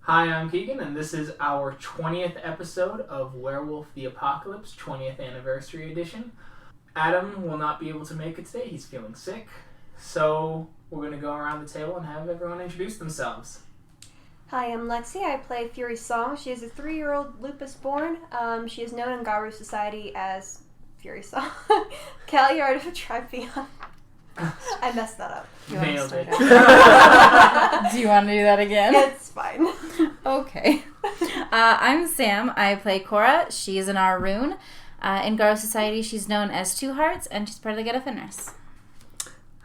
Hi, I'm Keegan, and this is our 20th episode of Werewolf the Apocalypse, 20th Anniversary Edition. Adam will not be able to make it today. He's feeling sick. So we're going to go around the table and have everyone introduce themselves. Hi, I'm Lexi. I play Fury Song. She is a 3-year-old lupus-born. She is known in Garu society as Fury Song. Calyard of Tripion. I messed that up. Nailed it. Do you want to do that again? It's fine. Okay. I'm Sam. I play Cora. She is an Arun. In Garu society, she's known as Two-Hearts, and she's part of the Get Offenders.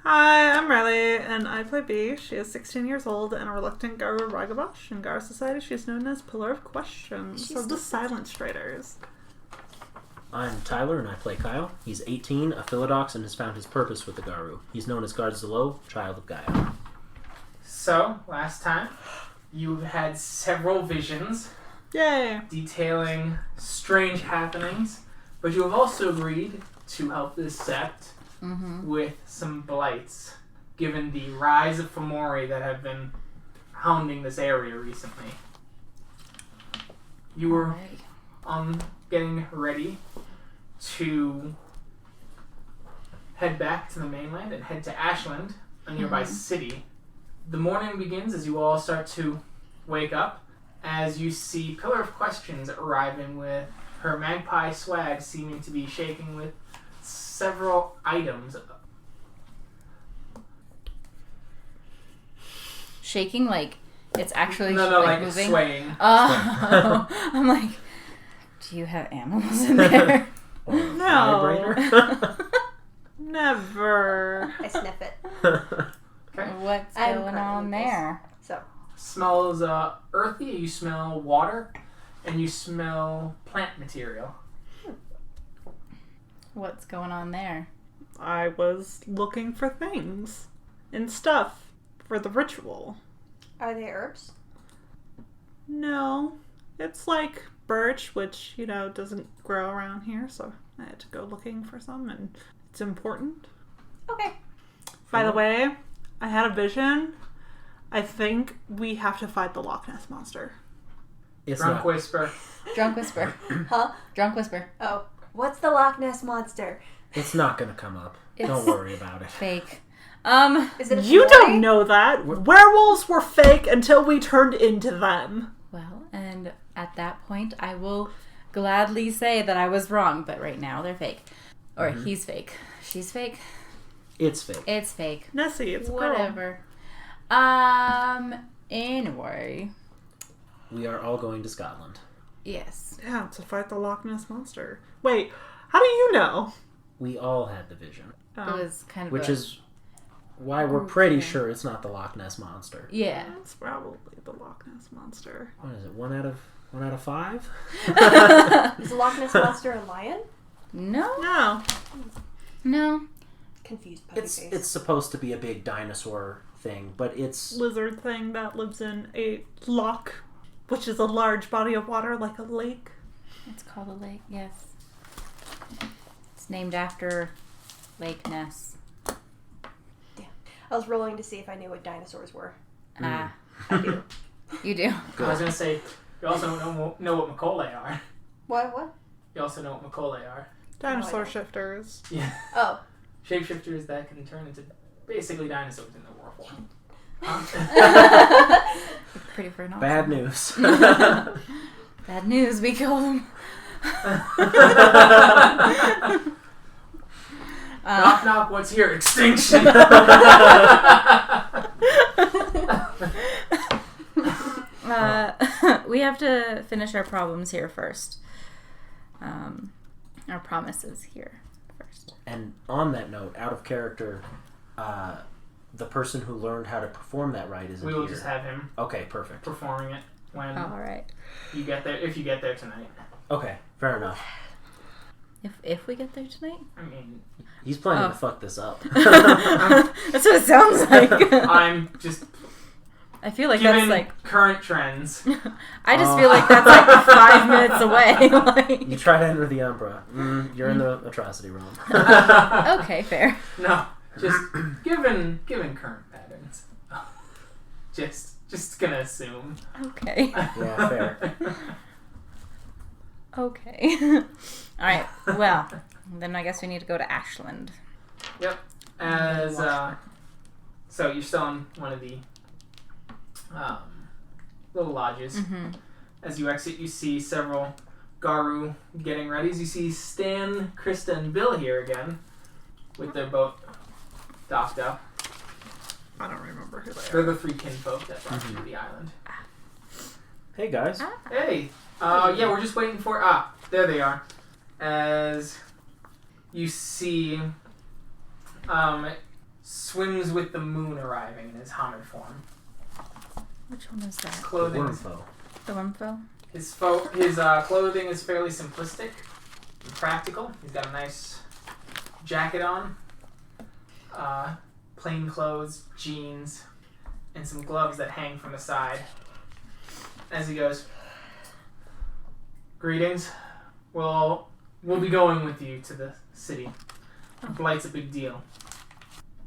Hi, I'm Riley, and I play Bee. She is 16 years old and a reluctant Garu Ragabash. In Garu society, she is known as Pillar of Questions of the Silent Striders. I'm Tyler, and I play Kyle. He's 18, a Philodox, and has found his purpose with the Garu. He's known as Gardzalo, Child of Gaia. So, last time, you've had several visions Yay! detailing strange happenings, but you have also agreed to help this Sept with some Blights, given the rise of Fomori that have been hounding this area recently. You were getting ready to head back to the mainland and head to Ashland, a nearby city. The morning begins as you all start to wake up, as you see Pillar of Questions arriving with her magpie swag seeming to be shaking with several items. Shaking like it's actually like moving? Swaying. Oh, I'm like, do you have animals in there? No. Never. I sniff it. Okay. What's I'm going currently on this. there? So, Smells earthy. You smell water, and you smell plant material. What's going on there? I was looking for things and stuff for the ritual. are they herbs? No. It's like birch, which, doesn't grow around here, so I had to go looking for some, and it's important. Okay. By the way, I had a vision. I think we have to fight the Loch Ness Monster. It's Drunk not. Whisper. Drunk whisper. Huh? Drunk whisper. Oh. What's the Loch Ness Monster? It's not going to come up. It's Don't worry about it. Fake. Is it a You Fomori? don't know that. Werewolves were fake until we turned into them. Well, and at that point, I will gladly say that I was wrong, but right now they're fake. Or he's fake. She's fake. It's fake. It's fake. Nessie, it's a girl. Whatever. Anyway. We are all going to Scotland. Yes. Yeah, to fight the Loch Ness Monster. Wait, how do you know? We all had the vision. It was kind of Which is why we're pretty sure it's not the Loch Ness Monster. Yeah. It's probably the Loch Ness Monster. What is it? 1 out of 5? Is the Loch Ness Monster a lion? No. No. Confused puppy It's face. supposed to be a big dinosaur thing, but it's Lizard thing that lives in a loch, which is a large body of water like a lake. It's called a lake, yes. It's named after Lake Ness. I was rolling to see if I knew what dinosaurs were. Ah, I do. you do. I was going to say, you also know what Macaulay are. What? You also know what Macaulay are. Dinosaur I don't. shifters. Yeah. Oh. Shapeshifters that can turn into basically dinosaurs in the war form. Pretty for an awesome. bad news. Bad news, we killed him. Knock knock, what's here? Extinction! We have to finish our problems here first. Our promises here first. And on that note, out of character, the person who learned how to perform that rite isn't We will here. just have him Okay, perfect. performing it when All right. you get there, if you get there tonight. Okay, fair enough. If we get there tonight? I mean, He's planning to fuck this up. That's what it sounds like. I'm just I feel like given that's like... current trends. I just feel like that's like 5 minutes away. You try to enter the Umbra. You're in the atrocity realm. Okay, fair. No, just given current patterns. Just Just gonna assume. Okay. Yeah, fair. Okay. All right. Well, then I guess we need to go to Ashland. Yep. So you're still in one of the little lodges. Mm-hmm. As you exit, you see several Garu getting ready. As you see Stan, Krista, and Bill here again with their boat docked up. I don't remember who they They're are. the three kinfolk that brought you to the island. Hey guys. Hey! Yeah, we're just waiting for... there they are. As you see... Swims with the Moon arriving in his Hamid form. Which one is that? Clothing... The Wormfoe? His clothing is fairly simplistic and practical. He's got a nice jacket on, plain clothes, jeans, and some gloves that hang from the side. As he goes, "Greetings. We'll be going with you to the city. Blight's a big deal.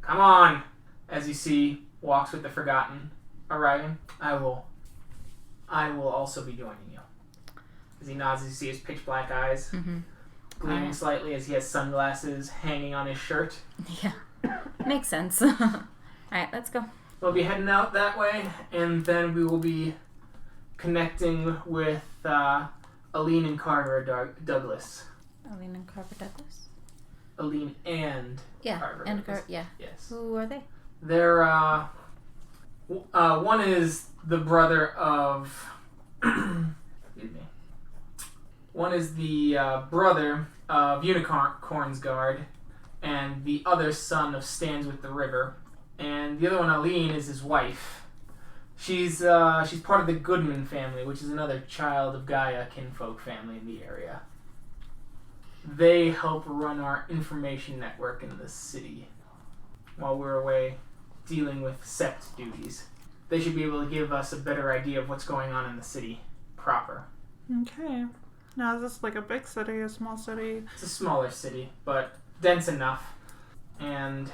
Come on!" As you see, walks with the Forgotten arriving. I will also be joining you. As he nods, as you see his pitch black eyes gleaming slightly as he has sunglasses hanging on his shirt. Yeah. Makes sense. Alright, let's go. We'll be heading out that way, and then we will be connecting with Aline and Carver Douglas. Aline and Carver Douglas? Aline and Carver Douglas. Yeah. Yes. Who are they? They're, one is the brother of... excuse me. One is the brother of Unicorn's Guard, and the other son of Stands with the River. And the other one, Aline, is his wife. She's part of the Goodman family, which is another child of Gaia kinfolk family in the area. They help run our information network in the city while we're away dealing with Sept duties. They should be able to give us a better idea of what's going on in the city proper. Okay. Now, is this like a big city, a small city? It's a smaller city, but dense enough. And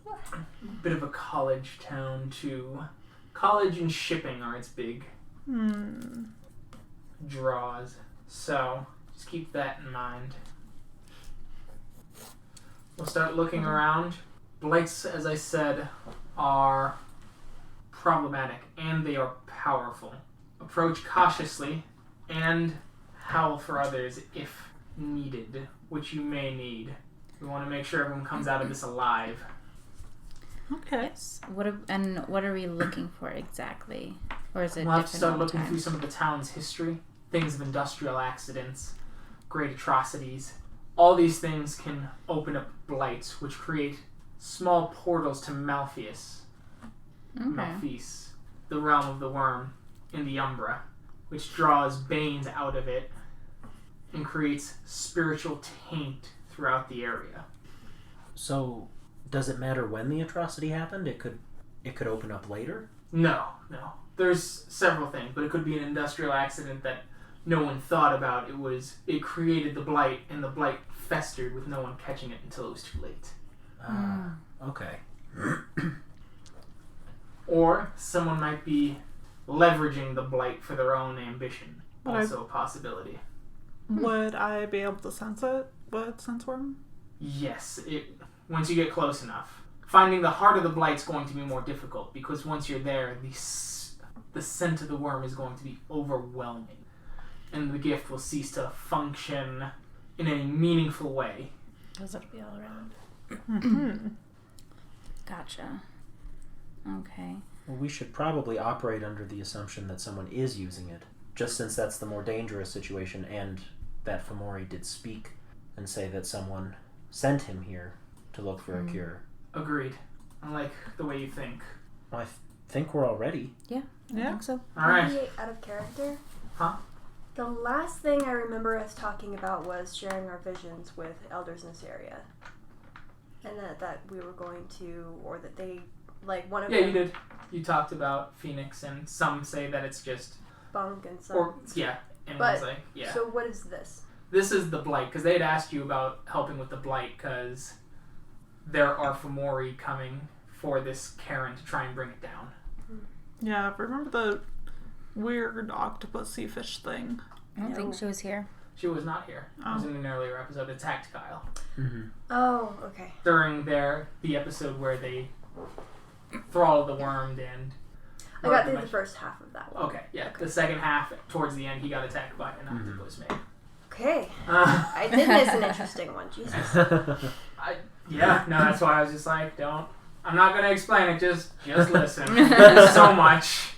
a bit of a college town, too. College and shipping are its big draws. So, just keep that in mind. We'll start looking around. Blights, as I said, are problematic, and they are powerful. Approach cautiously, and howl for others if needed, which you may need. We want to make sure everyone comes out of this alive. Okay. Yes. What are we looking for exactly? Or is it We'll have to different start all the looking time? through some of the town's history, things of industrial accidents, great atrocities. All these things can open up blights, which create small portals to Malpheus. Okay. Malphis, the realm of the worm in the Umbra, which draws Banes out of it and creates spiritual taint throughout the area. So, does it matter when the atrocity happened? It could open up later? No. There's several things, but it could be an industrial accident that no one thought about. It created the blight, and the blight festered with no one catching it until it was too late. Okay. Or someone might be leveraging the blight for their own ambition. But Also a possibility. Would I be able to sense it with sense worm? Yes, once you get close enough. Finding the heart of the blight's going to be more difficult, because once you're there, the scent of the worm is going to be overwhelming, and the gift will cease to function in any meaningful way. Those it'll be all around. Gotcha. Okay. Well, we should probably operate under the assumption that someone is using it, just since that's the more dangerous situation, and that Fomori did speak and say that someone sent him here to look for a cure. Agreed. I like the way you think. Well, I think we're all ready. I think so. Alright. Maybe out of character. Huh? The last thing I remember us talking about was sharing our visions with elders in this area. And that we were going to, or that they, like one of Yeah, them... you did. You talked about Phoenix, and some say that it's just... Bunk and some... Or, yeah. And But- one's like, yeah. So what is this? This is the Blight, because they had asked you about helping with the Blight, because there are Fomori coming for this Karen to try and bring it down. Yeah, remember the weird octopusy fish thing? I don't think she was here. She was not here. It was in an earlier episode. Attacked Kyle. Mm-hmm. Oh, okay. During the episode where they throttled the worm and... I got through the first half of that one. Okay, yeah. The second half, towards the end, he got attacked by an octopus man. Okay. I did miss an interesting one. Jesus. That's why I was just like, I'm not going to explain it, just listen. There's so much.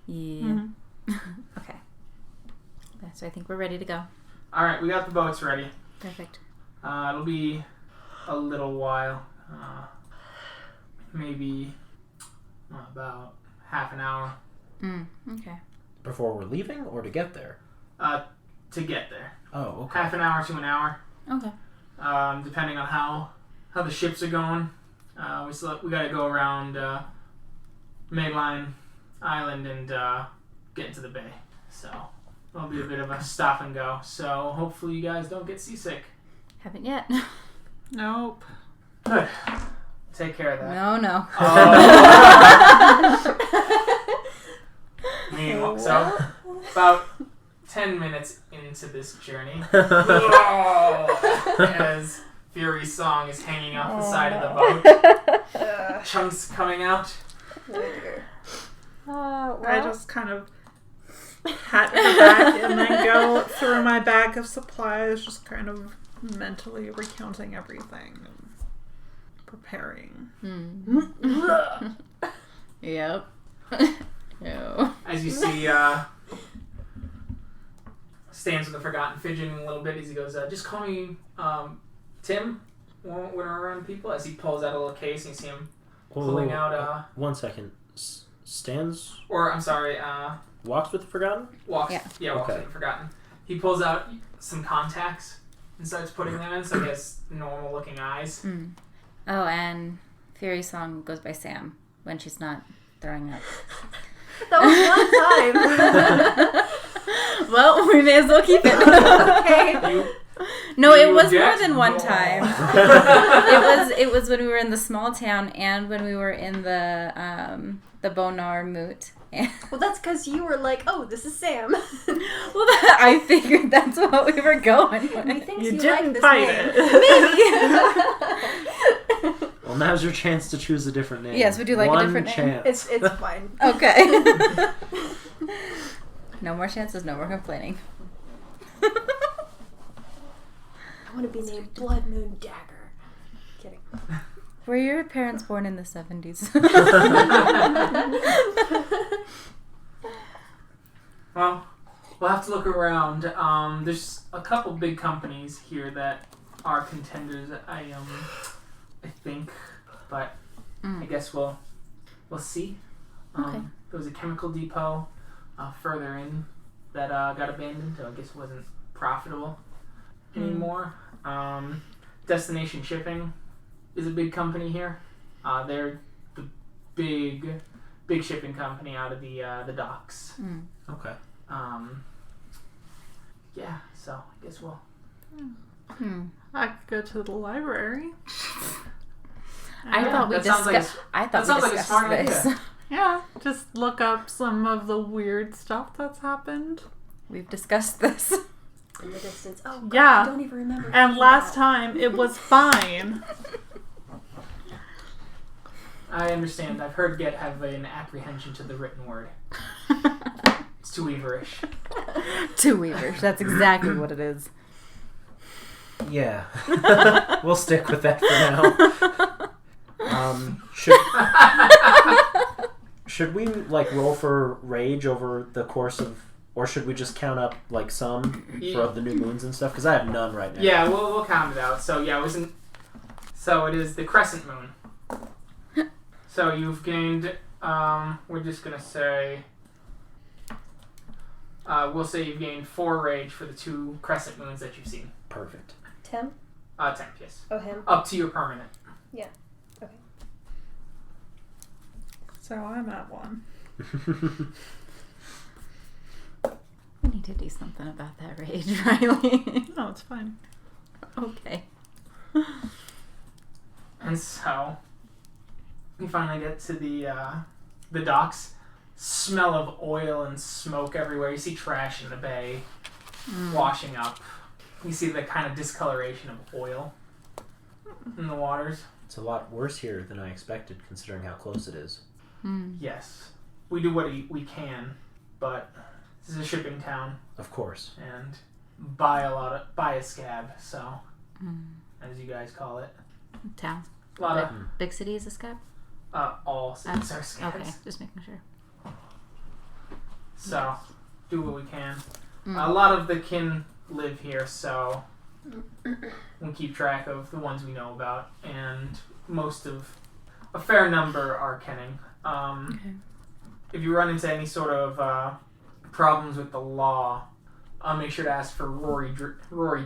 Yeah. Mm-hmm. Okay. So I think we're ready to go. Alright, we got the boats ready. Perfect. It'll be a little while. Maybe about half an hour. Okay. Before we're leaving or to get there? To get there. Oh, okay. Half an hour to an hour. Okay. Depending on how the ships are going. We got to go around Mainline Island and get into the bay. So it'll be a bit of a stop and go. So hopefully you guys don't get seasick. Haven't yet. Nope. Good. Take care of that. No. So about 10 minutes into this journey, as Fury's song is hanging off the side of the boat, chunks coming out. I just kind of pat her back and then go through my bag of supplies, just kind of mentally recounting everything and preparing. Yep. No. As you see, stands with the Forgotten fidgeting a little bit as he goes, just call me Tim when we're around people, as he pulls out a little case and you see him pulling out... 1 second. Stands? Or, I'm sorry, Walks with the Forgotten? Walks Okay. with the Forgotten. He pulls out some contacts and starts putting them in, so he has normal-looking eyes. Oh, and Fury's song goes by Sam when she's not throwing up. That was one time. Well, we may as well keep it. Okay. No, You it was more object? than one time. It was when we were in the small town and when we were in the Bonar Moot. Well, that's because you were like, "Oh, this is Sam." Well, I figured that's what we were going with. He thinks You you didn't like this fight name. it. Maybe. Well, now's your chance to choose a different name. Yes, would you like a One different name? chance. It's fine. Okay. No more chances, no more complaining. I want to be named Blood Moon Dagger. Kidding. Were your parents born in the 70s? Well, we'll have to look around. There's a couple big companies here that are contenders. I think, but I guess we'll see. Okay. There was a chemical depot further in that got abandoned, so I guess it wasn't profitable anymore. Destination Shipping is a big company here. They're the big shipping company out of the docks. Okay. Yeah, so I guess we'll... I could go to the library. I thought we that sounds like discussed. I thought that we sounds like a discussed smart this. idea. Yeah, just look up some of the weird stuff that's happened. We've discussed this. In the distance. Oh, God, Yeah. I don't even remember. And last time it was fine. I understand. I've heard Get have an apprehension to the written word. It's too weaverish. Two weavers. That's exactly what it is. Yeah. We'll stick with that for now. Should we like roll for rage over the course of, or should we just count up like some for the new moons and stuff? Because I have none right now. Yeah, we'll count it out. So yeah, it is the crescent moon. So you've gained. We're just gonna say. We'll say you've gained 4 rage for the 2 crescent moons that you've seen. Perfect. Tim? Temp, yes. Oh, him? Up to your permanent. Yeah. Okay. So I'm at 1. We need to do something about that rage, Riley. No, it's fine. Okay. And so, we finally get to the docks. Smell of oil and smoke everywhere. You see trash in the bay washing up. You see the kind of discoloration of oil in the waters. It's a lot worse here than I expected, considering how close it is. Yes. We do what we can, but this is a shipping town. Of course. And buy a scab, so as you guys call it. Town. A lot of Big city is a scab? all cities are scabs. Okay, just making sure. So do what we can. A lot of the kin live here, so we'll keep track of the ones we know about, and a fair number are kenning. If you run into any sort of problems with the law, I'll make sure to ask for Rory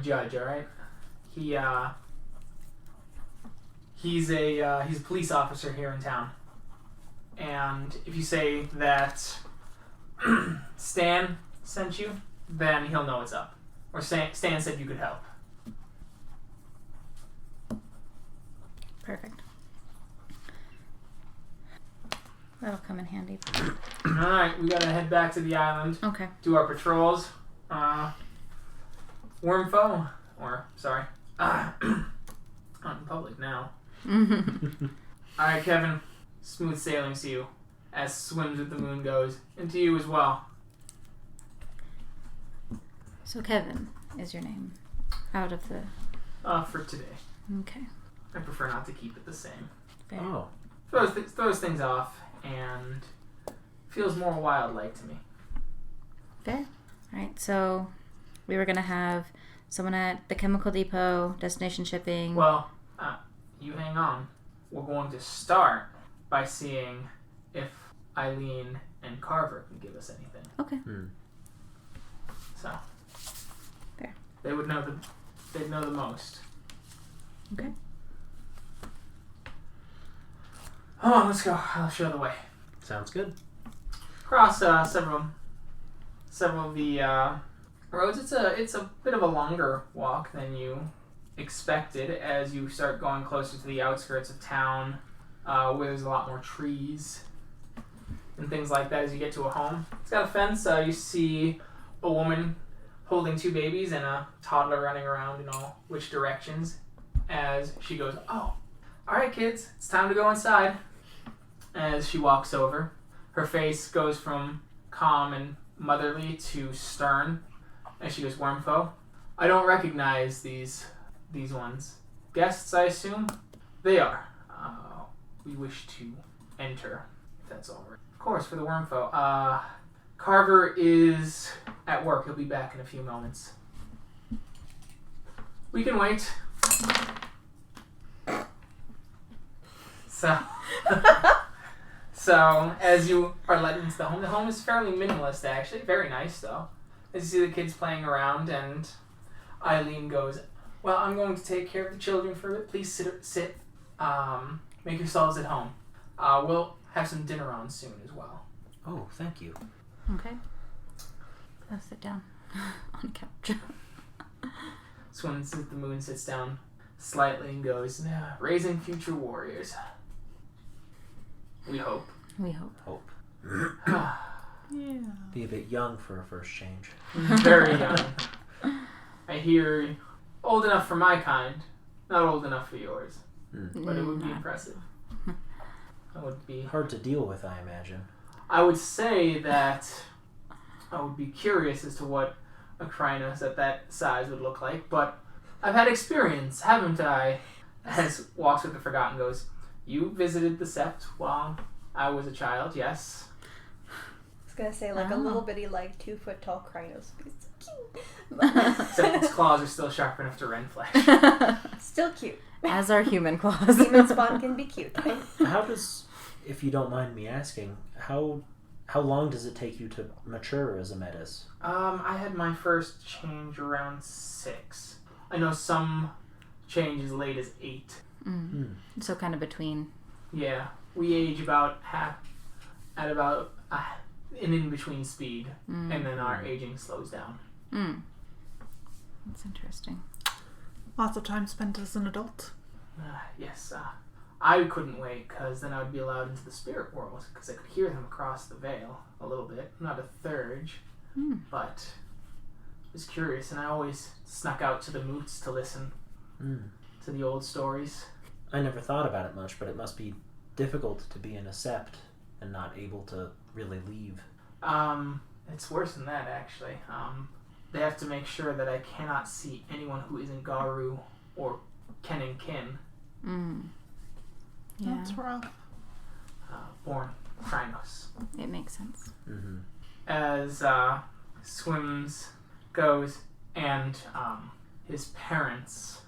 Judge. All right, he's a police officer here in town, and if you say that Stan sent you, then he'll know it's up. Or Stan said you could help. Perfect. That'll come in handy. Alright, we gotta head back to the island. Okay. Do our patrols. Wormfoe. Out in public now. Alright, Kevin. Smooth sailing to you. As Swims with the Moon goes. And to you as well. So Kevin is your name. Out of the... For today. Okay. I prefer not to keep it the same. Fair. Oh. Throws things off and feels more wild-like to me. Fair. Alright, so we were going to have someone at the chemical depot, destination shipping. Well, you hang on. We're going to start by seeing if Eileen and Carver can give us anything. Okay. So, fair. They'd know the most. Okay. Oh, let's go. I'll show the way. Sounds good. Across several of the roads. It's a bit of a longer walk than you expected as you start going closer to the outskirts of town, where there's a lot more trees and things like that. As you get to a home, it's got a fence. You see a woman holding two babies and a toddler running around in all which directions. As she goes, "Oh, all right, kids, it's time to go inside." As she walks over, her face goes from calm and motherly to stern. As she goes, "Wormfoe, I don't recognize these ones. Guests, I assume? They are. We wish to enter, if that's all right." "Of course, for the Wormfoe. Carver is at work. He'll be back in a few moments." "We can wait." So, as you are led into the home is fairly minimalist, actually. Very nice, though. As you see the kids playing around, and Eileen goes, "Well, I'm going to take care of the children for a bit. Please sit. Make yourselves at home. We'll have some dinner on soon as well." Oh, thank you. Okay. I'll sit down on the couch. Swims with the Moon sits down slightly and goes, "Raising future warriors. We hope." We hope. Hope. Yeah. Be a bit young for a first change. Very young. I hear old enough for my kind, not old enough for yours. But it would be impressive. It would be Hard to deal with, I imagine. I would say that I would be curious as to what a Krynos at that size would look like, but I've had experience, haven't I? As walks with the Forgotten goes, "You visited the Sept while I was a child, yes?" I was gonna say a little bitty 2 foot tall Krynos. It's cute. Except its claws are still sharp enough to rend flesh. Still cute. As are human claws. Human spawn can be cute. How does, if you don't mind me asking, how long does it take you to mature as a metis? I had my first change around 6. I know some change as late as 8. So kind of between. Yeah, we age about at about an in-between speed, and then our aging slows down. That's interesting. Lots of time spent as an adult. Yes, I couldn't wait because then I would be allowed into the spirit world because I could hear them across the veil a little bit. Not a thurge, but I was curious, and I always snuck out to the moots to listen to the old stories. I never thought about it much, but it must be difficult to be in a sept and not able to really leave. It's worse than that, actually. They have to make sure that I cannot see anyone who isn't Garu or kin and kin. Yeah. That's rough. Born Krynos. It makes sense. Mm-hmm. As Swims goes, and his parents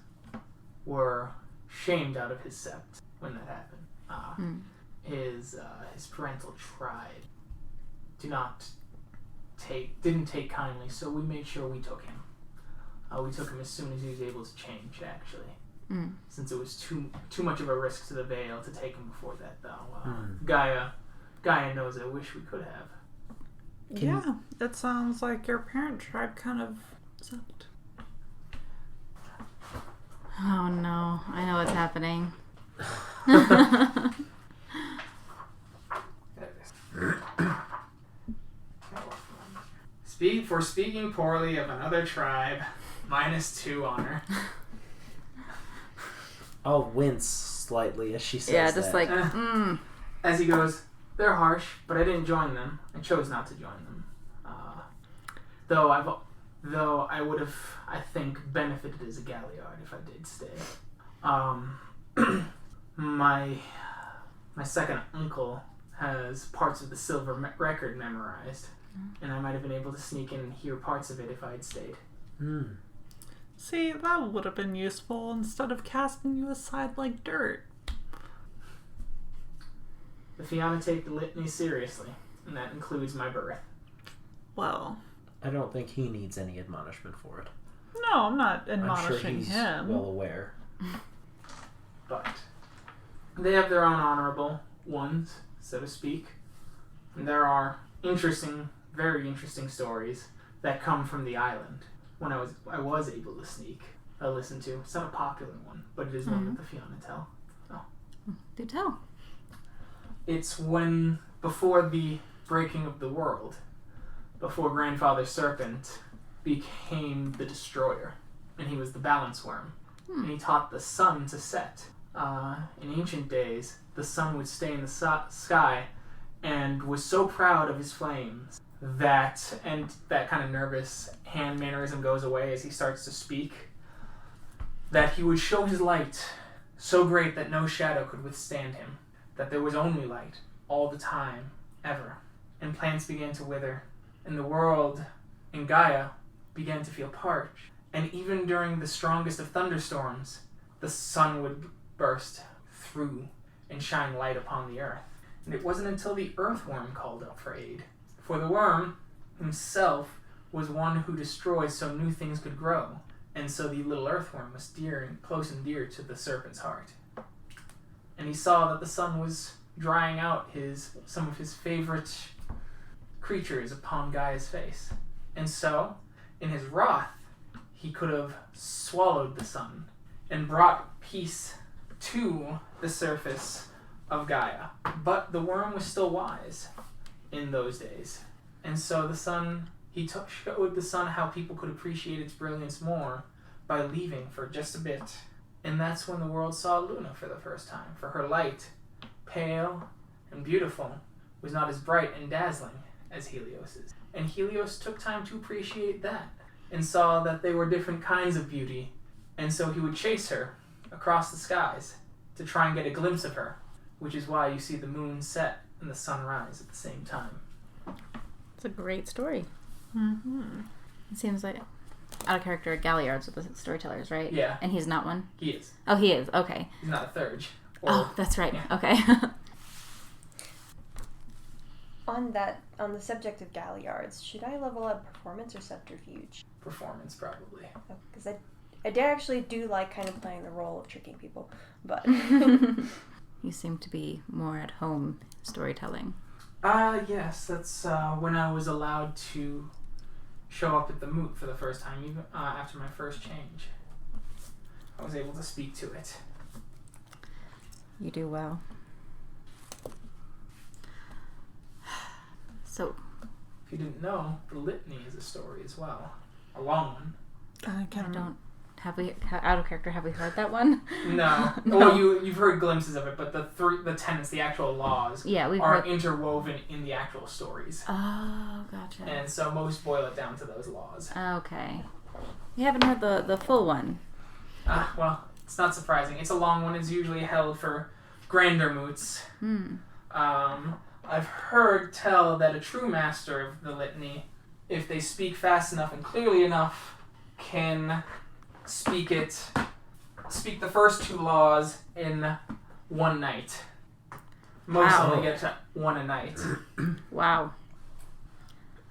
were shamed out of his sept when that happened. His parental tribe didn't take kindly, so we made sure we took him. We took him as soon as he was able to change, actually. Since it was too much of a risk to the Veil to take him before that, though. Gaia knows I wish we could have. It sounds like your parent tribe kind of sucked. Oh no, I know what's happening. Speaking poorly of another tribe, -2 honor. I'll wince slightly as she says Yeah, that. just like, As he goes, they're harsh, but I didn't join them. I chose not to join them. Though I would have, I think, benefited as a Galliard if I did stay. My second uncle has parts of the Silver Record memorized, and I might have been able to sneak in and hear parts of it if I had stayed. See, that would have been useful instead of casting you aside like dirt. The Fianna take the litany seriously, and that includes my birth. Well, I don't think he needs any admonishment for it. no, I'm not I'm admonishing sure he's him. well aware. But they have their own honorable ones, so to speak. And there are very interesting stories that come from the island. When I was able to sneak, I listened to. It's not a popular one, but it is one that the Fianna tell. do tell. It's when, before the breaking of the world, before Grandfather Serpent became the Destroyer, and he was the Balance Worm, and he taught the sun to set. In ancient days, the sun would stay in the sky and was so proud of his flames that kind of nervous hand mannerism goes away as he starts to speak, that he would show his light so great that no shadow could withstand him, that there was only light all the time, ever. And plants began to wither, and the world in Gaia began to feel parched. And even during the strongest of thunderstorms, the sun would burst through and shine light upon the earth. And it wasn't until the earthworm called up for aid. For the worm himself was one who destroyed so new things could grow. And so the little earthworm was close and dear to the serpent's heart. And he saw that the sun was drying out some of his favorite creatures upon Gaia's face. And so, in his wrath, he could have swallowed the sun and brought peace to the surface of Gaia. But the worm was still wise in those days. And so the sun, showed the sun how people could appreciate its brilliance more by leaving for just a bit. And that's when the world saw Luna for the first time. For her light, pale and beautiful, was not as bright and dazzling as Helios's. And Helios took time to appreciate that and saw that they were different kinds of beauty. And so he would chase her across the skies to try and get a glimpse of her, which is why you see the moon set and the sun rise at the same time. It's a great story. Mm-hmm. It seems like out of character Galliards with the Storytellers, right? Yeah. And he's not one? He is. Oh, he is. Okay. He's not a thurge. Oh, that's right. Yeah. Okay. On the subject of Galliards, should I level up performance or subterfuge? Performance, probably. Because I actually do like kind of playing the role of tricking people, but You seem to be more at home storytelling. Yes, that's when I was allowed to show up at the moot for the first time, even after my first change. I was able to speak to it. You do well. So, If you didn't know, the litany is a story as well. A long one. I I don't. Have we, out of character, have we heard that one? No. No. Well, you've heard glimpses of it, but the tenets, the actual laws, Yeah, we've are heard. interwoven in the actual stories. Oh, gotcha. And so most boil it down to those laws. Okay. You haven't heard the full one. Well, it's not surprising. It's a long one. It's usually held for grander moots. I've heard tell that a true master of the litany, if they speak fast enough and clearly enough, can speak the first two laws in one night. Most Wow. only get to one a night. Wow.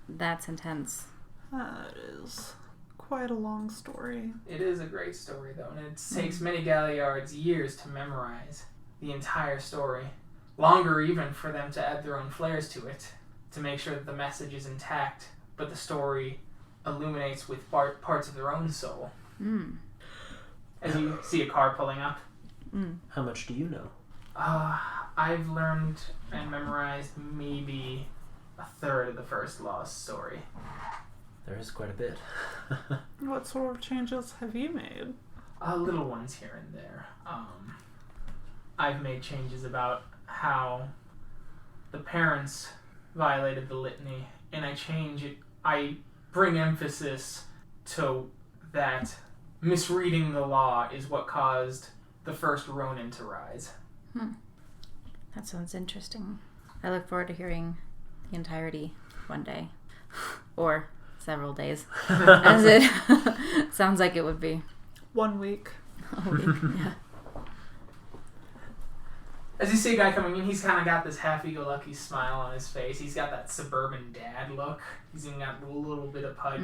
That's intense. That is quite a long story. It is a great story, though, and it takes many Galliards years to memorize the entire story. Longer even for them to add their own flares to it, to make sure that the message is intact, but the story illuminates with parts of their own soul. As you see a car pulling up. How much do you know? I've learned and memorized maybe a third of the first Lost story. There is quite a bit. What sort of changes have you made? Little ones here and there. I've made changes about how the parents violated the litany, and I change it. I bring emphasis to that misreading the law is what caused the first Ronin to rise. That sounds interesting. I look forward to hearing the entirety one day. Or several days. As it sounds like it would be. 1 week. A week. Yeah. As you see a guy coming in, he's kind of got this happy-go-lucky smile on his face. He's got that suburban dad look. He's even got a little bit of pudge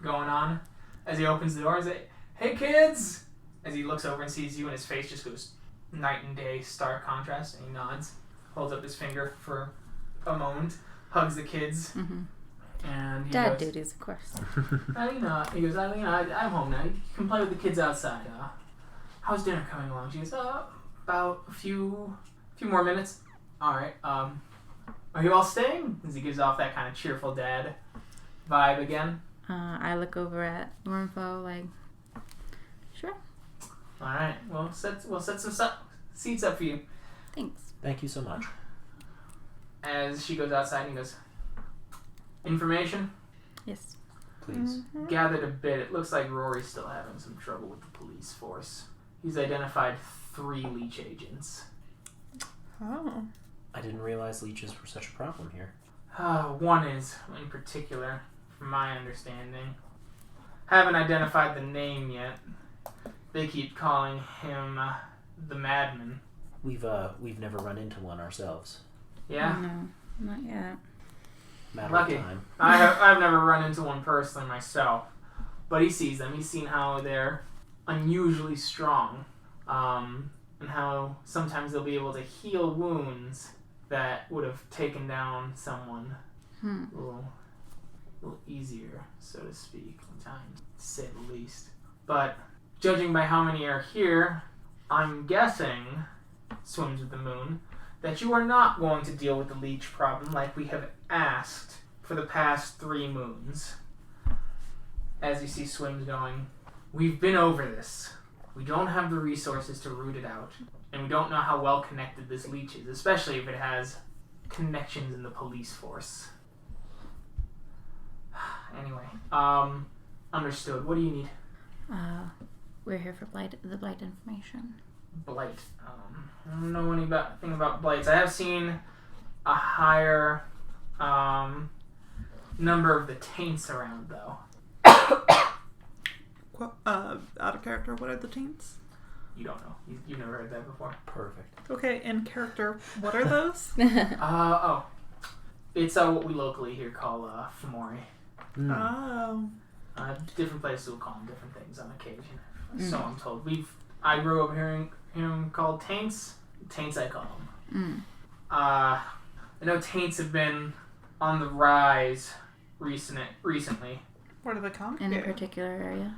going on. As he opens the door, he's like, "Hey, kids!" As he looks over and sees you, and his face just goes night and day, stark contrast, and he nods, holds up his finger for a moment, hugs the kids, and he Dad goes, duties, of course. he goes, I'm home now. You can play with the kids outside. How's dinner coming along? She goes, about a few more minutes. All right. Are you all staying? As he gives off that kind of cheerful dad vibe again. I look over at Wormfo like, sure. All right. We'll set some seats up for you. Thanks. Thank you so much. As she goes outside, and he goes, information Yes. Please. gathered a bit. It looks like Rory's still having some trouble with the police force. He's identified 3 leech agents. Oh. I didn't realize leeches were such a problem here. One is, in particular, from my understanding. Haven't identified the name yet. They keep calling him the Madman. We've never run into one ourselves. Yeah? No, not yet. Matter Lucky. of time. I've never run into one personally myself. But he sees them. He's seen how they're unusually strong. And how sometimes they'll be able to heal wounds that would have taken down someone a little easier, so to speak, in time, to say the least. But judging by how many are here, I'm guessing, Swims with the Moon, that you are not going to deal with the leech problem like we have asked for the past 3 moons. As you see Swims going, we've been over this. We don't have the resources to root it out, and we don't know how well connected this leech is, especially if it has connections in the police force. Anyway, understood. What do you need? We're here for the Blight information. Blight. I don't know anything about Blights. I have seen a higher number of the taints around, though. Out of character, what are the taints? You don't know. You've never heard that before. Perfect. Okay, in character, what are those? It's what we locally here call Fomori. Oh. Different places will call them different things on occasion. So I'm told. I grew up hearing them called taints. Taints, I call them. I know taints have been on the rise recently. Where do they come? In a particular area?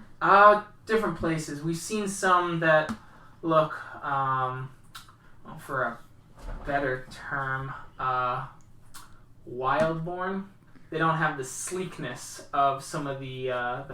Different places. We've seen some that look well, for a better term, wild-born. They don't have the sleekness of some of the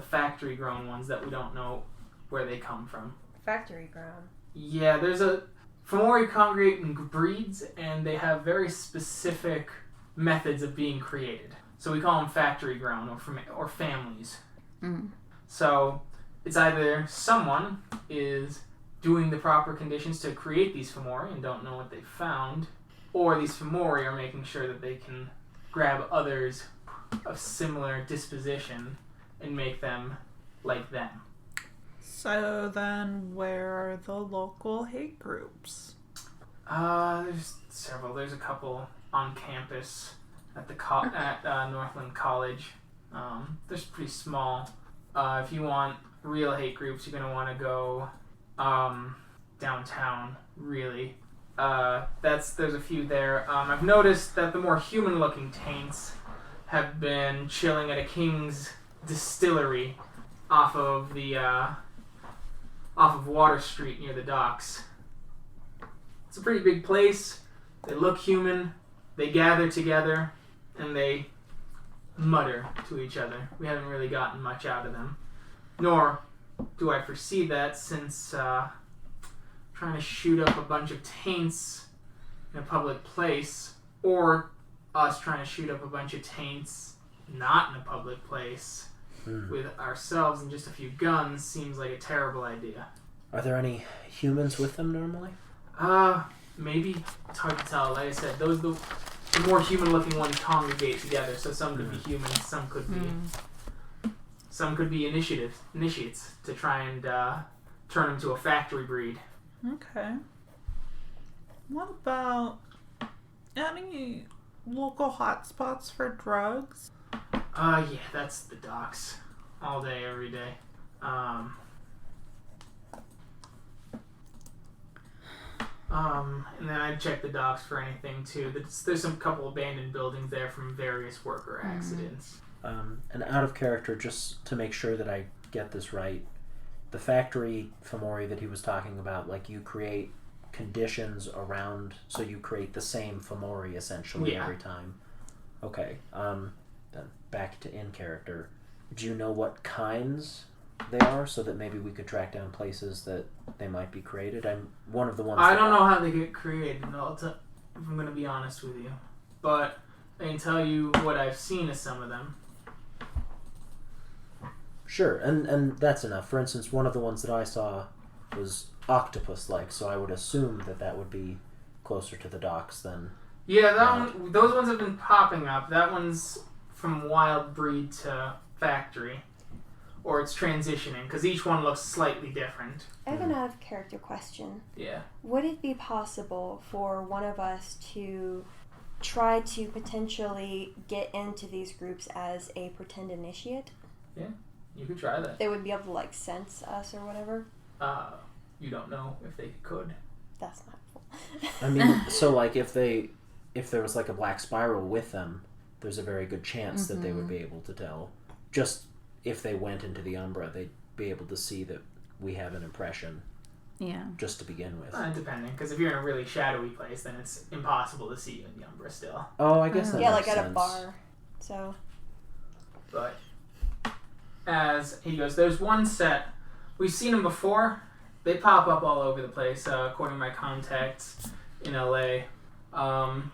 factory-grown ones that we don't know where they come from. Factory grown. Yeah, there's a Fomori congregate in breeds, and they have very specific methods of being created. So we call them factory-grown or families. Mm. So it's either someone is doing the proper conditions to create these Fomori and don't know what they found, or these Fomori are making sure that they can grab others of similar disposition and make them like them. So then, where are the local hate groups? There's several. There's a couple on campus at the Northland College. They're pretty small. If you want real hate groups, you're gonna want to go downtown. Really, there's a few there. I've noticed that the more human-looking taints have been chilling at a King's distillery off of Water Street near the docks. It's a pretty big place. They look human. They gather together and they mutter to each other. We haven't really gotten much out of them. Nor do I foresee that, since trying to shoot up a bunch of taints in a public place, or us trying to shoot up a bunch of taints not in a public place with ourselves and just a few guns, seems like a terrible idea. Are there any humans with them normally? Maybe. It's hard to tell. Like I said, the more human-looking ones congregate together, so some could be humans, some could be initiates to try and turn them to a factory breed. Okay. What about any local hotspots for drugs? Yeah, that's the docks. All day, every day. And then I'd check the docks for anything too. There's some couple abandoned buildings there from various worker accidents. And out of character, just to make sure that I get this right, the factory Fomori that he was talking about, like you create conditions around, so you create the same Fomori essentially every time. Okay. Then back to in character. Do you know what kinds they are, so that maybe we could track down places that they might be created? I'm one of the ones. I don't know how they get created, if I'm going to be honest with you. But I can tell you what I've seen of some of them. Sure, and that's enough. For instance, one of the ones that I saw was octopus-like, so I would assume that would be closer to the docks than... Yeah, those ones have been popping up. That one's from wild breed to factory. Or it's transitioning, because each one looks slightly different. I have an out-of-character question. Yeah. Would it be possible for one of us to try to potentially get into these groups as a pretend initiate? Yeah, you could try that. They would be able to, sense us or whatever? You don't know if they could. That's not cool. I mean, so, if there was, a black spiral with them, there's a very good chance that they would be able to tell. Just... if they went into the Umbra, they'd be able to see that we have an impression. Yeah. Just to begin with. Depending, because if you're in a really shadowy place, then it's impossible to see you in the Umbra still. Oh, I guess that makes sense. at a bar. So. But as he goes, there's one set. We've seen them before. They pop up all over the place, according to my contacts in LA.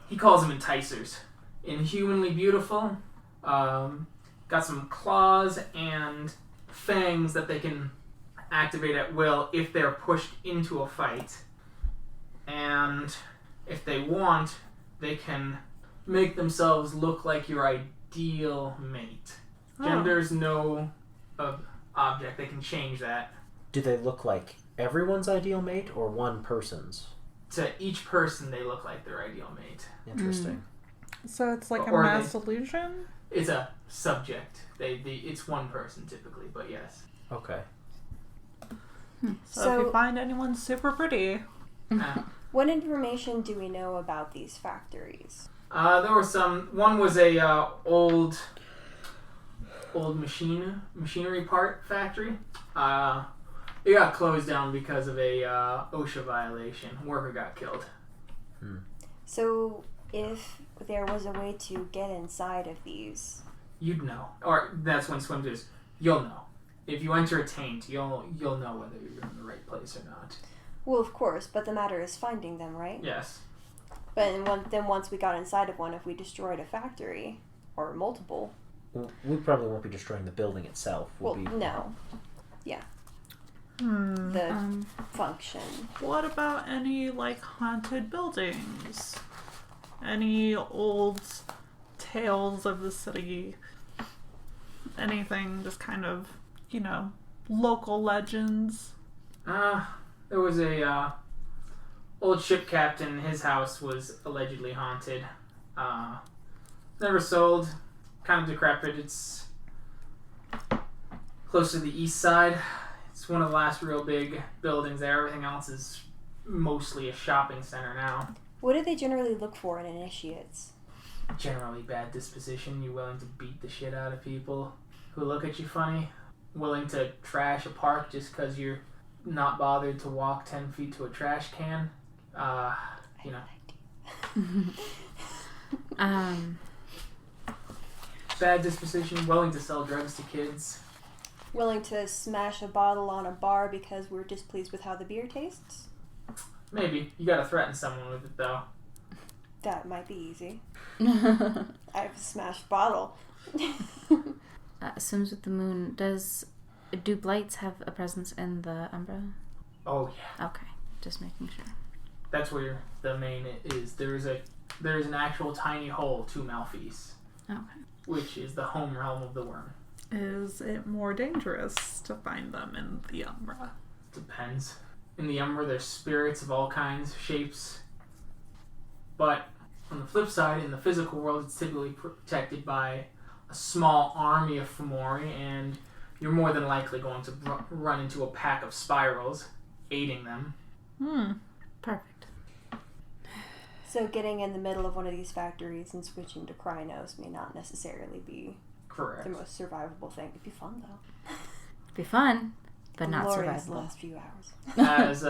He calls them enticers. Inhumanly beautiful. Got some claws and fangs that they can activate at will if they're pushed into a fight. And if they want, they can make themselves look like your ideal mate. Gender's no object. They can change that. Do they look like everyone's ideal mate or one person's? To each person, they look like their ideal mate. Interesting. So it's like a mass illusion? It's a subject. It's one person typically, but yes. Okay. So if you find anyone super pretty... What information do we know about these factories? There were some... One was a old machinery part factory. It got closed down because of a OSHA violation. Worker got killed. So, if there was a way to get inside of these... You'd know. Or that's when swim is. You'll know. If you enter a taint, you'll know whether you're in the right place or not. Well, of course, but the matter is finding them, right? Yes. But then once we got inside of one, if we destroyed a factory, or multiple... Well, we probably won't be destroying the building itself. No. Yeah. The function. What about any, like, haunted buildings? Any old tales of the city? Anything just kind of, local legends? There was a old ship captain. His house was allegedly haunted. Never sold. Kind of decrepit. It's close to the east side. It's one of the last real big buildings there. Everything else is mostly a shopping center now. What do they generally look for in initiates? Generally bad disposition. You willing to beat the shit out of people who look at you funny. Willing to trash a park just because you're not bothered to walk 10 feet to a trash can. Bad disposition. Willing to sell drugs to kids. Willing to smash a bottle on a bar because we're displeased with how the beer tastes? Maybe. You gotta threaten someone with it, though. That might be easy. I have a smashed bottle. Swims with the Moon. Do Blights have a presence in the Umbra? Oh, yeah. Okay. Just making sure. That's where the main is. There's an actual tiny hole to Malfeas. Okay. Which is the home realm of the worm. Is it more dangerous to find them in the Umbra? Depends. In the Umbra, there's spirits of all kinds, shapes. But on the flip side, in the physical world, it's typically protected by a small army of Fomori, and you're more than likely going to run into a pack of spirals, aiding them. Perfect. So getting in the middle of one of these factories and switching to Krynos may not necessarily be Correct. the most survivable thing. It'd be fun, though. It'd be fun, but not Glorious survivable. last few hours. As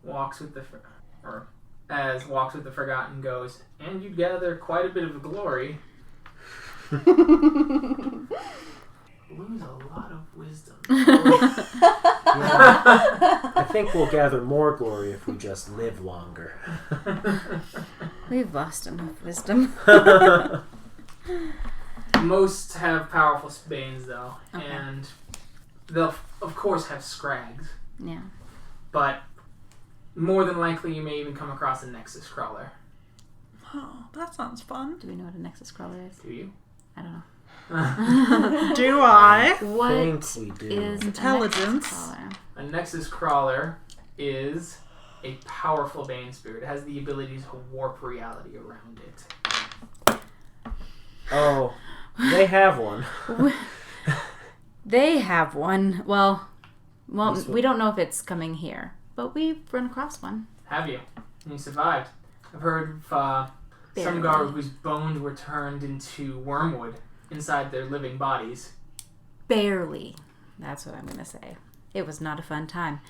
Walks with the Forgotten goes, and you gather quite a bit of glory. Lose a lot of wisdom. I think we'll gather more glory if we just live longer. We've lost enough wisdom. Most have powerful Banes, though, Okay. and they'll, of course, have scrags. Yeah. But more than likely, you may even come across a Nexus Crawler. Oh, that sounds fun. Do we know what a Nexus Crawler is? Do you? I don't know. Do I? What think we do. is Intelligence. a Nexus Crawler? A Nexus Crawler is a powerful Bane spirit. It has the ability to warp reality around it. Oh, they have one. They have one. Well, This one. we don't know if it's coming here, but we've run across one. Have you? And you survived. I've heard of some Barely. Garu whose bones were turned into wormwood inside their living bodies. Barely. That's what I'm going to say. It was not a fun time.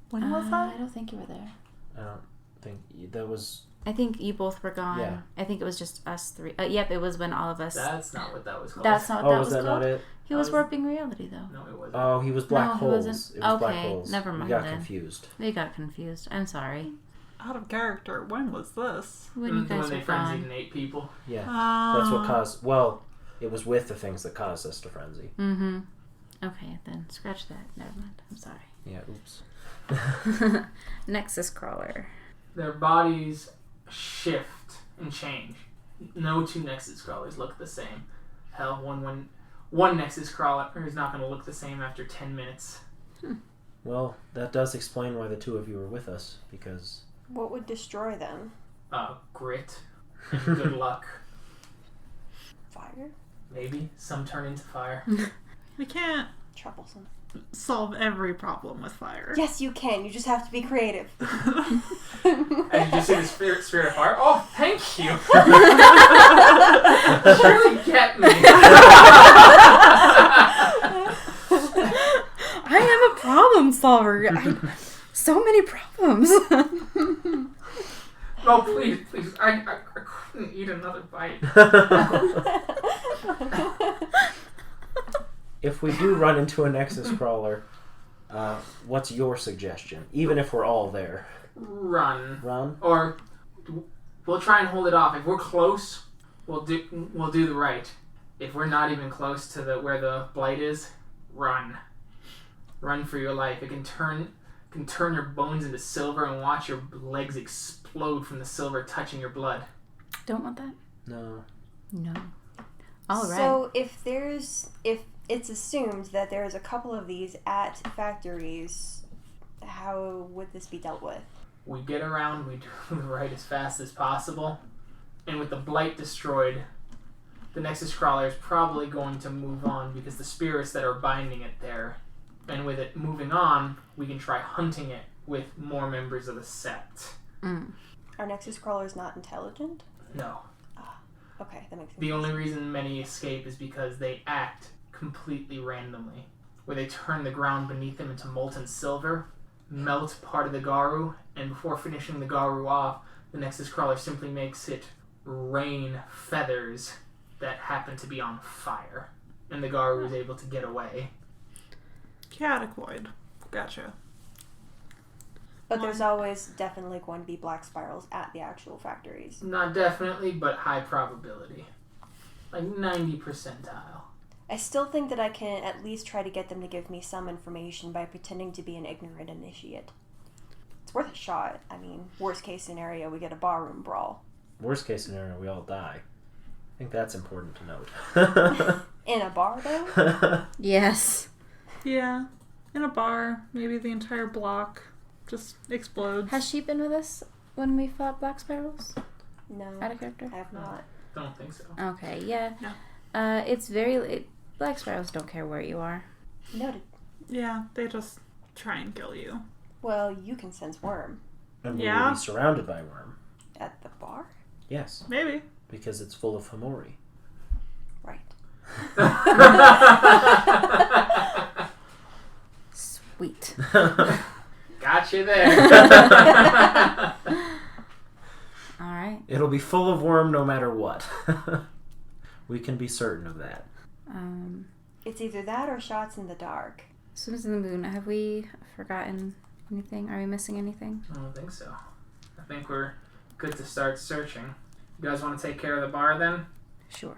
When was I that? don't think you were there. I don't think that was. I think you both were gone. Yeah. I think it was just us three. Yep, it was when all of us... That's not what that was called. That's not what Oh, that was was that called? not it? He was was- warping reality, though. No, it wasn't. Oh, he was black No, he holes. wasn't. It was black Okay, holes. never We mind got then. confused. We got confused. I'm sorry. Out of character. When was this? When you guys when they were frenzied gone. and ate people. Yeah, that's what caused. Well, it was with the things that caused us to frenzy. Mm-hmm. Okay, then scratch that. Never mind. I'm sorry. Yeah. Oops. Nexus Crawler. Their bodies shift and change. No two Nexus Crawlers look the same. Hell, one Nexus Crawler is not going to look the same after 10 minutes. Well, that does explain why the two of you were with us, because What would destroy them? Grit. Good luck. Fire? Maybe. Some turn into fire. We can't Troublesome. solve every problem with fire. Yes, you can. You just have to be creative. And you just see the spirit of fire. Oh, thank you. You really get me. I am a problem solver. So many problems. Oh, please. I couldn't eat another bite. If we do run into a Nexus crawler, what's your suggestion? Even if we're all there. Run. Run? Or we'll try and hold it off. If we're close, we'll do the right. If we're not even close to where the blight is, run. Run for your life. It can turn your bones into silver and watch your legs explode from the silver touching your blood. Don't want that? No. All right. So if it's assumed that there's a couple of these at factories, how would this be dealt with? We get around, we do the right as fast as possible, and with the blight destroyed, the Nexus Crawler is probably going to move on because the spirits that are binding it there, and with it moving on, we can try hunting it with more members of the Sept. Are Nexus Crawlers not intelligent? No. Okay, that makes sense. The only reason many escape is because they act completely randomly, where they turn the ground beneath them into molten silver, melt part of the Garu, and before finishing the Garu off, the Nexus Crawler simply makes it rain feathers that happen to be on fire, and the Garu is able to get away. Catacoid. Gotcha. But there's always definitely going to be black spirals at the actual factories. Not definitely, but high probability. Like 90 percentile. I still think that I can at least try to get them to give me some information by pretending to be an ignorant initiate. It's worth a shot. I mean, worst case scenario, we get a barroom brawl. Worst case scenario, we all die. I think that's important to note. In a bar, though? Yes. Yeah. In a bar, maybe the entire block just explodes. Has she been with us when we fought Black Spirals? No. Out of character? I have not. Don't think so. Okay, yeah. No. It's Black Spirals don't care where you are. Noted. Yeah, they just try and kill you. Well, you can sense worm. And we Yeah. will be surrounded by worm. At the bar? Yes, Maybe. because it's full of Fomori. Right. Sweet. Gotcha there. Alright. It'll be full of worm no matter what. We can be certain of that. It's either that or shots in the dark. Swims in the Moon, have we forgotten anything? Are we missing anything? I don't think so. I think we're good to start searching. You guys want to take care of the bar then? Sure.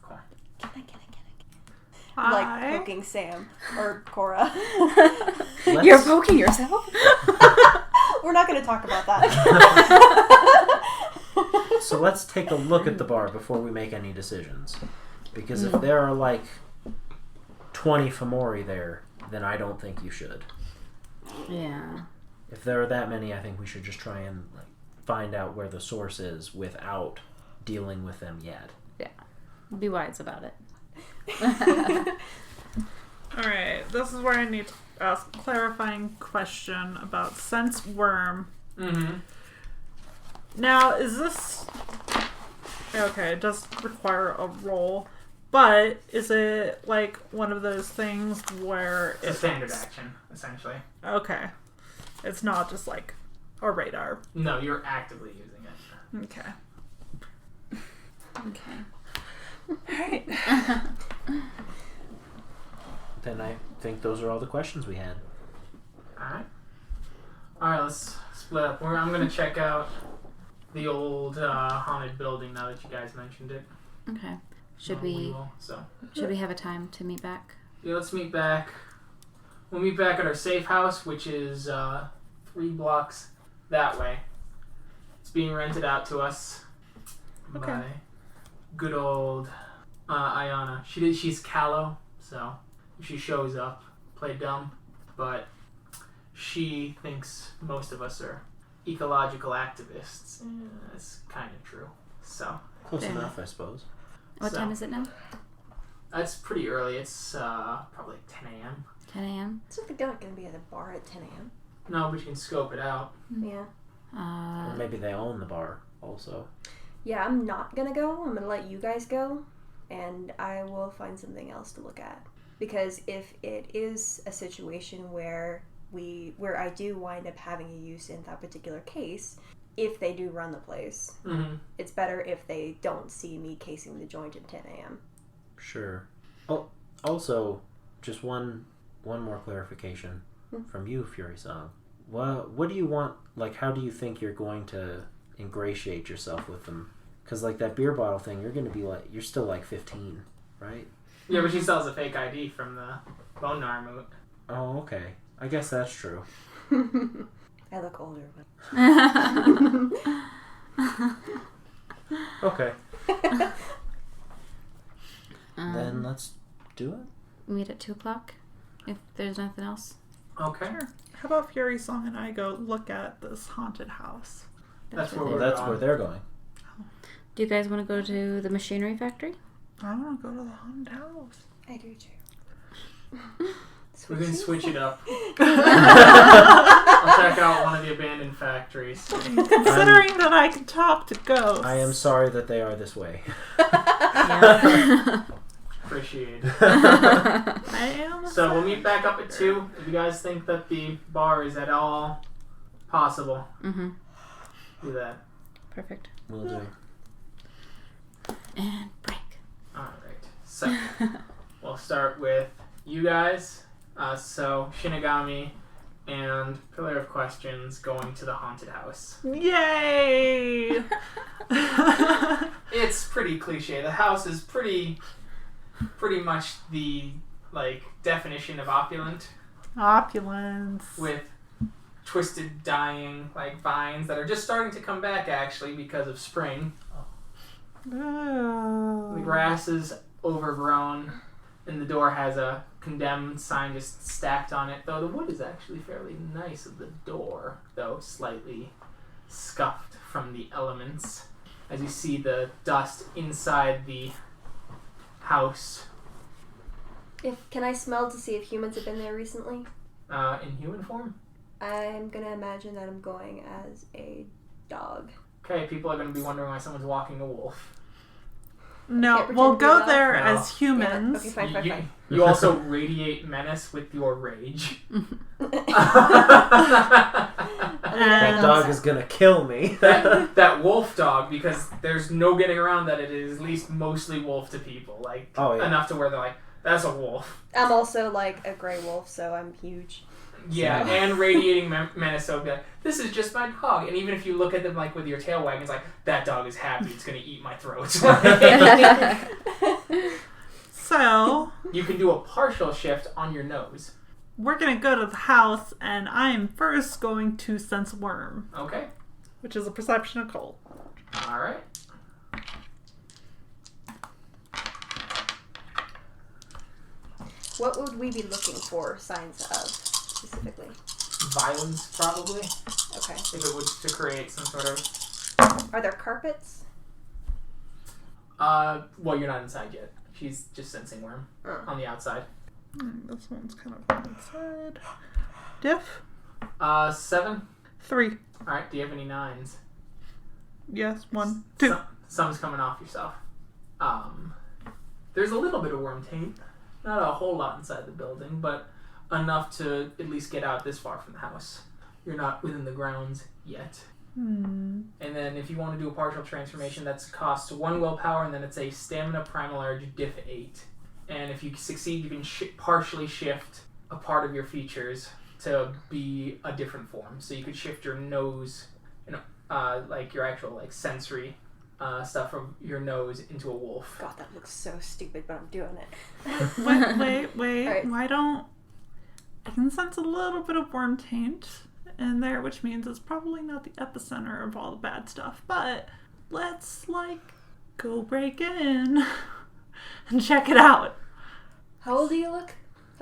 Cool. Can I? Hi. Like poking Sam or Cora. You're poking yourself? We're not going to talk about that. So let's take a look at the bar before we make any decisions. Because if there are like 20 Fomori there, then I don't think you should. Yeah. If there are that many, I think we should just try and find out where the source is without dealing with them yet. Yeah. Be wise about it. Alright, this is where I need to ask a clarifying question about sense worm. Mm-hmm. Now, is this... Okay, it does require a roll, but is it like one of those things where... It's a standard action, essentially. Okay. It's not just like a radar. No, you're actively using it. Okay. Okay. Alright. Then I think those are all the questions we had. Alright, let's split up. I'm going to check out the old haunted building now that you guys mentioned it. Okay. Should we have a time to meet back? Yeah, let's meet back. We'll meet back at our safe house, which is 3 blocks that way. It's being rented out to us by good old Ayana. She's callow, so if she shows up, play dumb. But she thinks most of us are ecological activists. That's kind of true. So Close enough, I suppose. What time is it now? It's pretty early. It's probably like 10 a.m. 10 a.m.? So they're not going to be at the bar at 10 a.m. No, but you can scope it out. Yeah. Or maybe they own the bar also. Yeah, I'm not going to go. I'm going to let you guys go. And I will find something else to look at. Because if it is a situation where I do wind up having a use in that particular case, if they do run the place. Mm-hmm. It's better if they don't see me casing the joint at 10 a.m. Sure. Oh, also, just one more clarification from you, Fury Song. What do you want? Like, how do you think you're going to ingratiate yourself with them? Because, like, that beer bottle thing, you're still like 15, right? Yeah, but she sells a fake ID from the Bone Narmoot. Oh, okay. I guess that's true. I look older, but... Okay. Then let's do it. Meet at 2:00 if there's nothing else. Okay. Sure. How about Fury Song and I go look at this haunted house? That's where what we're they- That's where they're going. Do you guys want to go to the machinery factory? I want to go to the haunted house. I do too. We can switch it up. I'll check out one of the abandoned factories. Considering that I can talk to ghosts. I am sorry that they are this way. Yeah. Appreciate I am. it. So we'll meet back up at 2. If you guys think that the bar is at all possible, Mm-hmm. do that. Perfect. Will do. And break. Alright. So we'll start with you guys. So Shinigami and Pillar of Questions going to the haunted house. Yay! It's pretty cliche. The house is pretty much the definition of opulent, Opulence. with twisted dying vines that are just starting to come back actually because of spring. Oh. The grass is overgrown and the door has a condemned sign just stacked on it, though the wood is actually fairly nice of the door, though slightly scuffed from the elements. As you see the dust inside the house. Can I smell to see if humans have been there recently? In human form. I'm gonna imagine that I'm going as a dog. Okay, people are going to be wondering why someone's walking a wolf. No, Can't we'll pretend to be go a dog? there No. as humans. Okay, fine, fine. You also radiate menace with your rage. That dog is gonna kill me. that wolf dog, because there's no getting around that it is at least mostly wolf to people. Oh, yeah. Enough to where they're like, that's a wolf. I'm also like a gray wolf, so I'm huge. Yeah, and radiating menace, so be like, this is just my dog. And even if you look at them with your tail wagging, it's like, that dog is happy, it's going to eat my throat. So, You can do a partial shift on your nose. we're gonna go to the house, and I am first going to sense worm, Okay, which is a perception occult. alright. What would we be looking for signs of, specifically? Violence, probably, Okay. if it was to create some sort of... Are there carpets? Well, you're not inside yet. She's just sensing worm on the outside. This one's kind of inside. Diff? 7. 3. Alright, do you have any 9s? Yes, 1, 2. Some's coming off yourself. There's a little bit of worm taint. Not a whole lot inside the building, but enough to at least get out this far from the house. You're not within the grounds yet. And then if you want to do a partial transformation, that's costs 1 willpower, and then it's a stamina primal urge diff 8. And if you succeed, you can partially shift a part of your features to be a different form. So you could shift your nose, your actual sensory stuff from your nose into a wolf. God, that looks so stupid, but I'm doing it. Wait. Alright. Why don't... I can sense a little bit of worm taint in there, which means it's probably not the epicenter of all the bad stuff, but let's, go break in and check it out. How old do you look?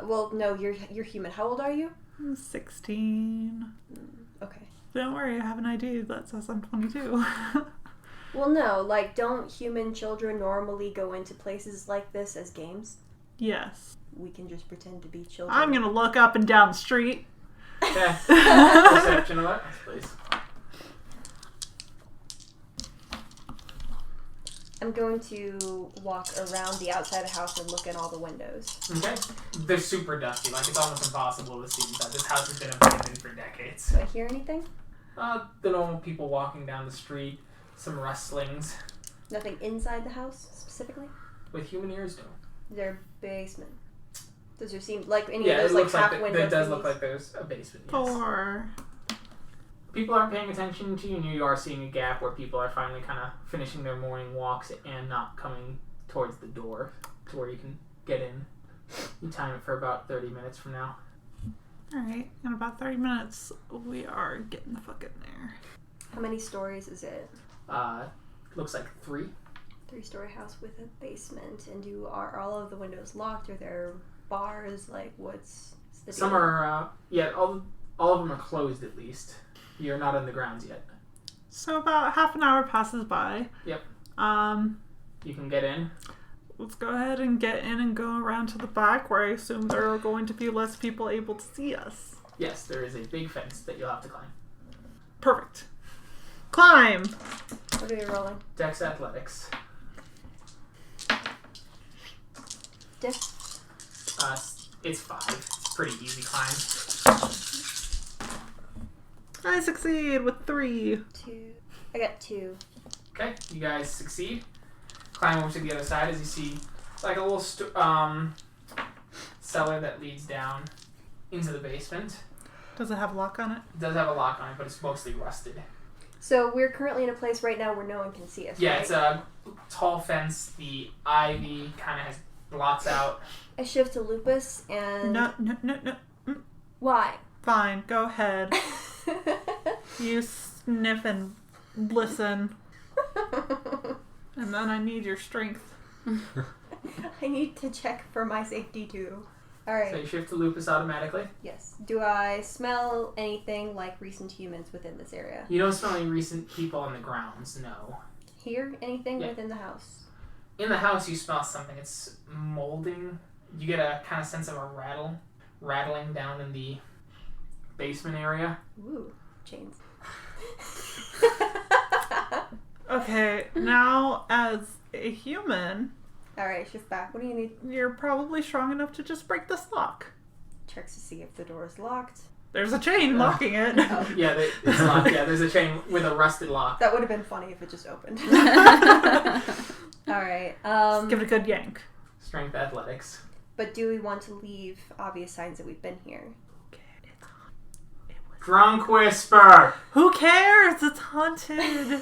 Well, no, you're human. How old are you? I'm 16. Okay. Don't worry, I have an ID that says I'm 22. Well, no, don't human children normally go into places like this as games? Yes. We can just pretend to be children. I'm gonna look up and down the street. Okay. Perception alert, please. I'm going to walk around the outside of the house and look in all the windows. Okay. They're super dusty. It's almost impossible to see inside. This house has been abandoned for decades. Do I hear anything? The normal people walking down the street, some rustlings. Nothing inside the house specifically? With human ears, no. Is there a basement? Does there seem like any Yeah, of it those looks half like windows? it does thingies? look like there's a basement, yes. 4. People aren't paying attention to you, and you are seeing a gap where people are finally kind of finishing their morning walks and not coming towards the door to where you can get in. You time it for about 30 minutes from now. Alright, in about 30 minutes, we are getting the fuck in there. How many stories is it? Looks like 3. 3-story house with a basement. And are all of the windows locked? Are there bars? Like, what's the deal? Some are, all of them are closed at least. You're not on the grounds yet. So about half an hour passes by. Yep. You can get in. Let's go ahead and get in and go around to the back where I assume there are going to be less people able to see us. Yes, there is a big fence that you'll have to climb. Perfect. Climb! What are you rolling? Dex Athletics. Diff? It's 5. It's a pretty easy climb. I succeed with 3. 2. I got 2. Okay, you guys succeed. Climb over to the other side as you see like a little cellar that leads down into the basement. Does it have a lock on it? It does have a lock on it, but it's mostly rusted. So we're currently in a place right now where no one can see us, Yeah, right? it's a tall fence. The ivy kind of has blots out. I shift to Lupus and... No. Why? Fine, go ahead. You sniff and listen. And then I need your strength. I need to check for my safety too. Alright. So you shift to Lupus automatically. Yes. Do I smell anything like recent humans within this area? You don't smell any recent people on the grounds, no. Hear anything Yeah. within the house? In the house you smell something. It's molding. You get a kind of sense of a rattling down in the basement area. Ooh, chains. Okay, now as a human, Alright, shift back. What do you need? you're probably strong enough to just break this lock. Checks to see if the door is locked. There's a chain locking it. Oh. Yeah, it's locked. Yeah, there's a chain with a rusted lock. That would have been funny if it just opened. Alright, Just give it a good yank. Strength Athletics. but do we want to leave obvious signs that we've been here? Drunk Whisper! Who cares? It's haunted.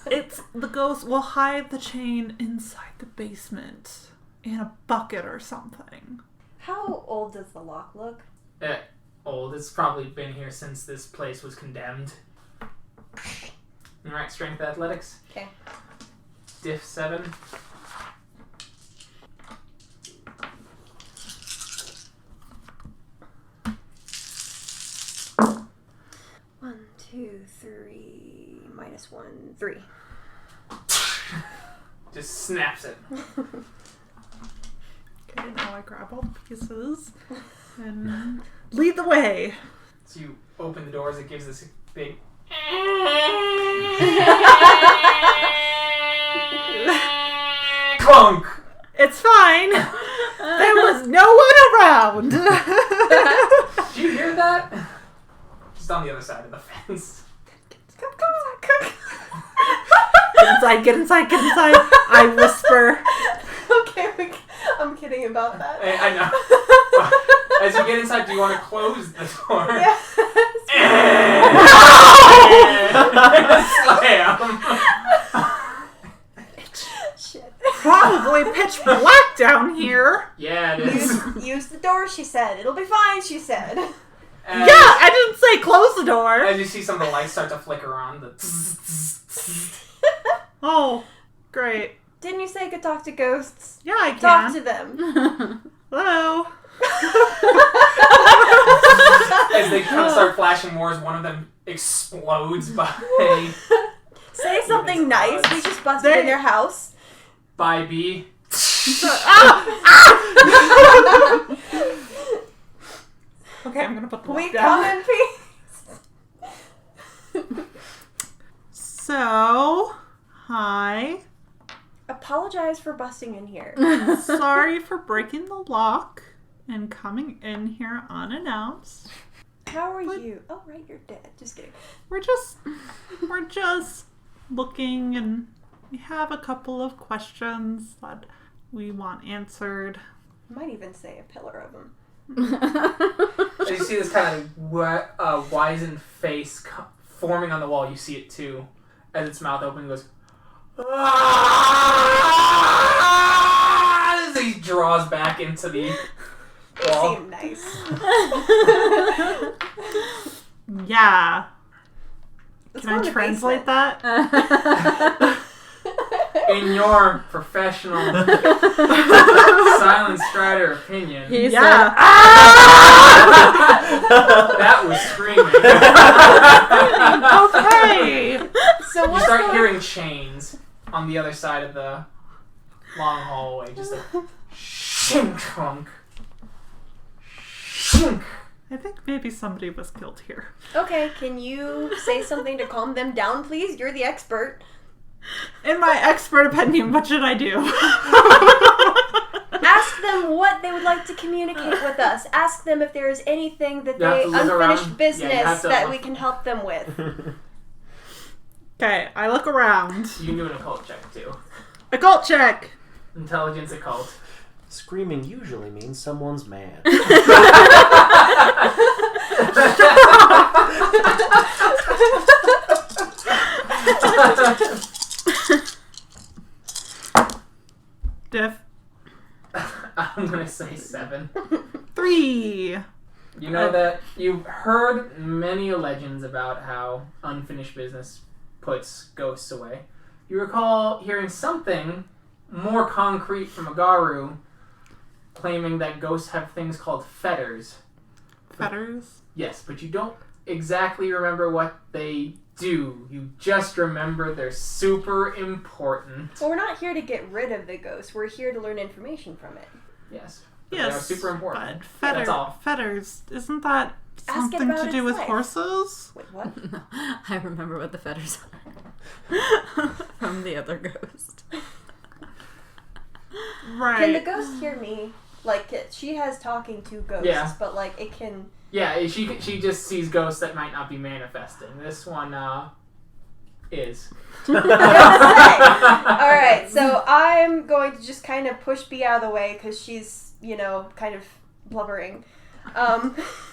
It's the ghost will hide the chain inside the basement in a bucket or something. How old does the lock look? Old. It's probably been here since this place was condemned. Alright, Strength Athletics. Okay. Diff 7. One, 2, 3, minus 1, 3. Just snaps it. Okay, now I grab all the pieces and lead the way. So you open the doors, it gives this big clunk! It's fine. There was no one around. Did you hear that? Just on the other side of the fence. Get inside. I whisper. Okay, I'm kidding about that. I know. As you get inside, do you want to close the door? Yeah. Slam. Shit. Probably pitch black down here. Yeah, it is. Use the door, she said. It'll be fine, she said. As, Yeah, I didn't say close the door. As you see some of the lights start to flicker on, the Oh, great. Didn't you say you could talk to ghosts? Yeah, I Talk can. to them. Hello. as they kind of start flashing more, as one of them explodes by Say something nice. We just busted in your house. by B. Okay, I'm gonna put the We lock down. come in peace. So, hi. Apologize for busting in here. Sorry for breaking the lock and coming in here unannounced. How are you? Oh, right, you're dead. Just kidding. We're just looking, and we have a couple of questions that we want answered. I might even say a pillar of them. As you see this kind of wizened face forming on the wall, you see it too. As its mouth opens, goes. As he draws back into the wall. Seem nice. Yeah. Let's Can go in I the translate basement. that? In your professional Silent Strider opinion, He said, that was screaming. Okay. So You what's start going- hearing chains on the other side of the long hallway. Just a shink clunk. Shink. I think maybe somebody was killed here. Okay, can you say something to calm them down, please? You're the expert. In my expert opinion, what should I do? Ask them what they would like to communicate with us. Ask them if there is anything that You have they to look unfinished around. Yeah, you business have to that look. we can help them with. Okay, I look around. You can do an occult check too. Occult check. Intelligence occult. Screaming usually means someone's mad. Diff. I'm gonna say 7. 3. You know that you've heard many legends about how unfinished business puts ghosts away. You recall hearing something more concrete from Agaru claiming that ghosts have things called fetters. Fetters. Yes, but you don't exactly remember what they do. You just remember they're super important. Well, we're not here to get rid of the ghost. We're here to learn information from it. Yes. They Yes. are super important. But That's all. fetters. Isn't that Ask it something about to do its with life. horses? Wait, what? No, I remember what the fetters are from the other ghost. Right. Can the ghost hear me? Like, she has talking to ghosts, Yeah. but, like, it can... Yeah, she just sees ghosts that might not be manifesting. This one is. Alright, so I'm going to just kind of push B out of the way because she's, you know, kind of blubbering.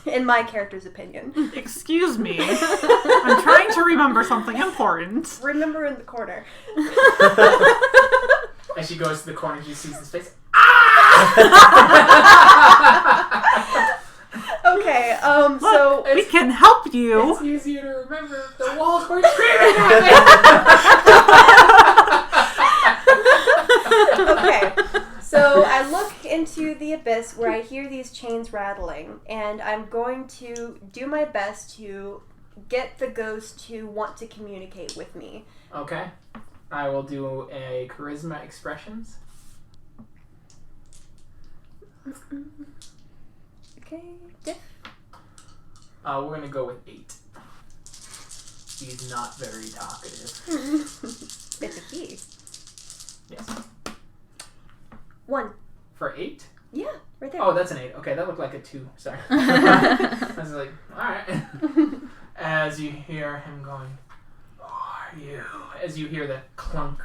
In my character's opinion. Excuse me. I'm trying to remember something important. Remember in the corner. As she goes to the corner, she sees his face. Okay, Look, so... we can help you. It's easier to remember if the walls weren't screaming at me. Okay, so I look into the abyss where I hear these chains rattling, and I'm going to do my best to get the ghost to want to communicate with me. Okay. I will do a charisma expressions. Okay, Diff. We're gonna go with 8. He's not very talkative. It's a key. Yes. 1. For 8? Yeah, right there. Oh, that's an 8. Okay, that looked like a 2. Sorry. I was like, alright. As you hear him going, who are you? As you hear the clunk,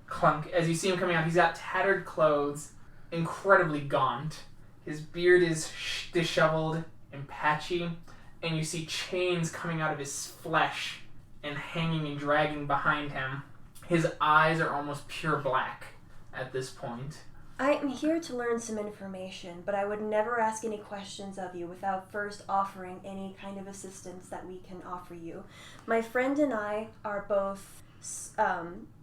clunk. As you see him coming out, he's got tattered clothes, incredibly gaunt. His beard is disheveled and patchy, and you see chains coming out of his flesh and hanging and dragging behind him. His eyes are almost pure black at this point. I am here to learn some information, but I would never ask any questions of you without first offering any kind of assistance that we can offer you. My friend and I are both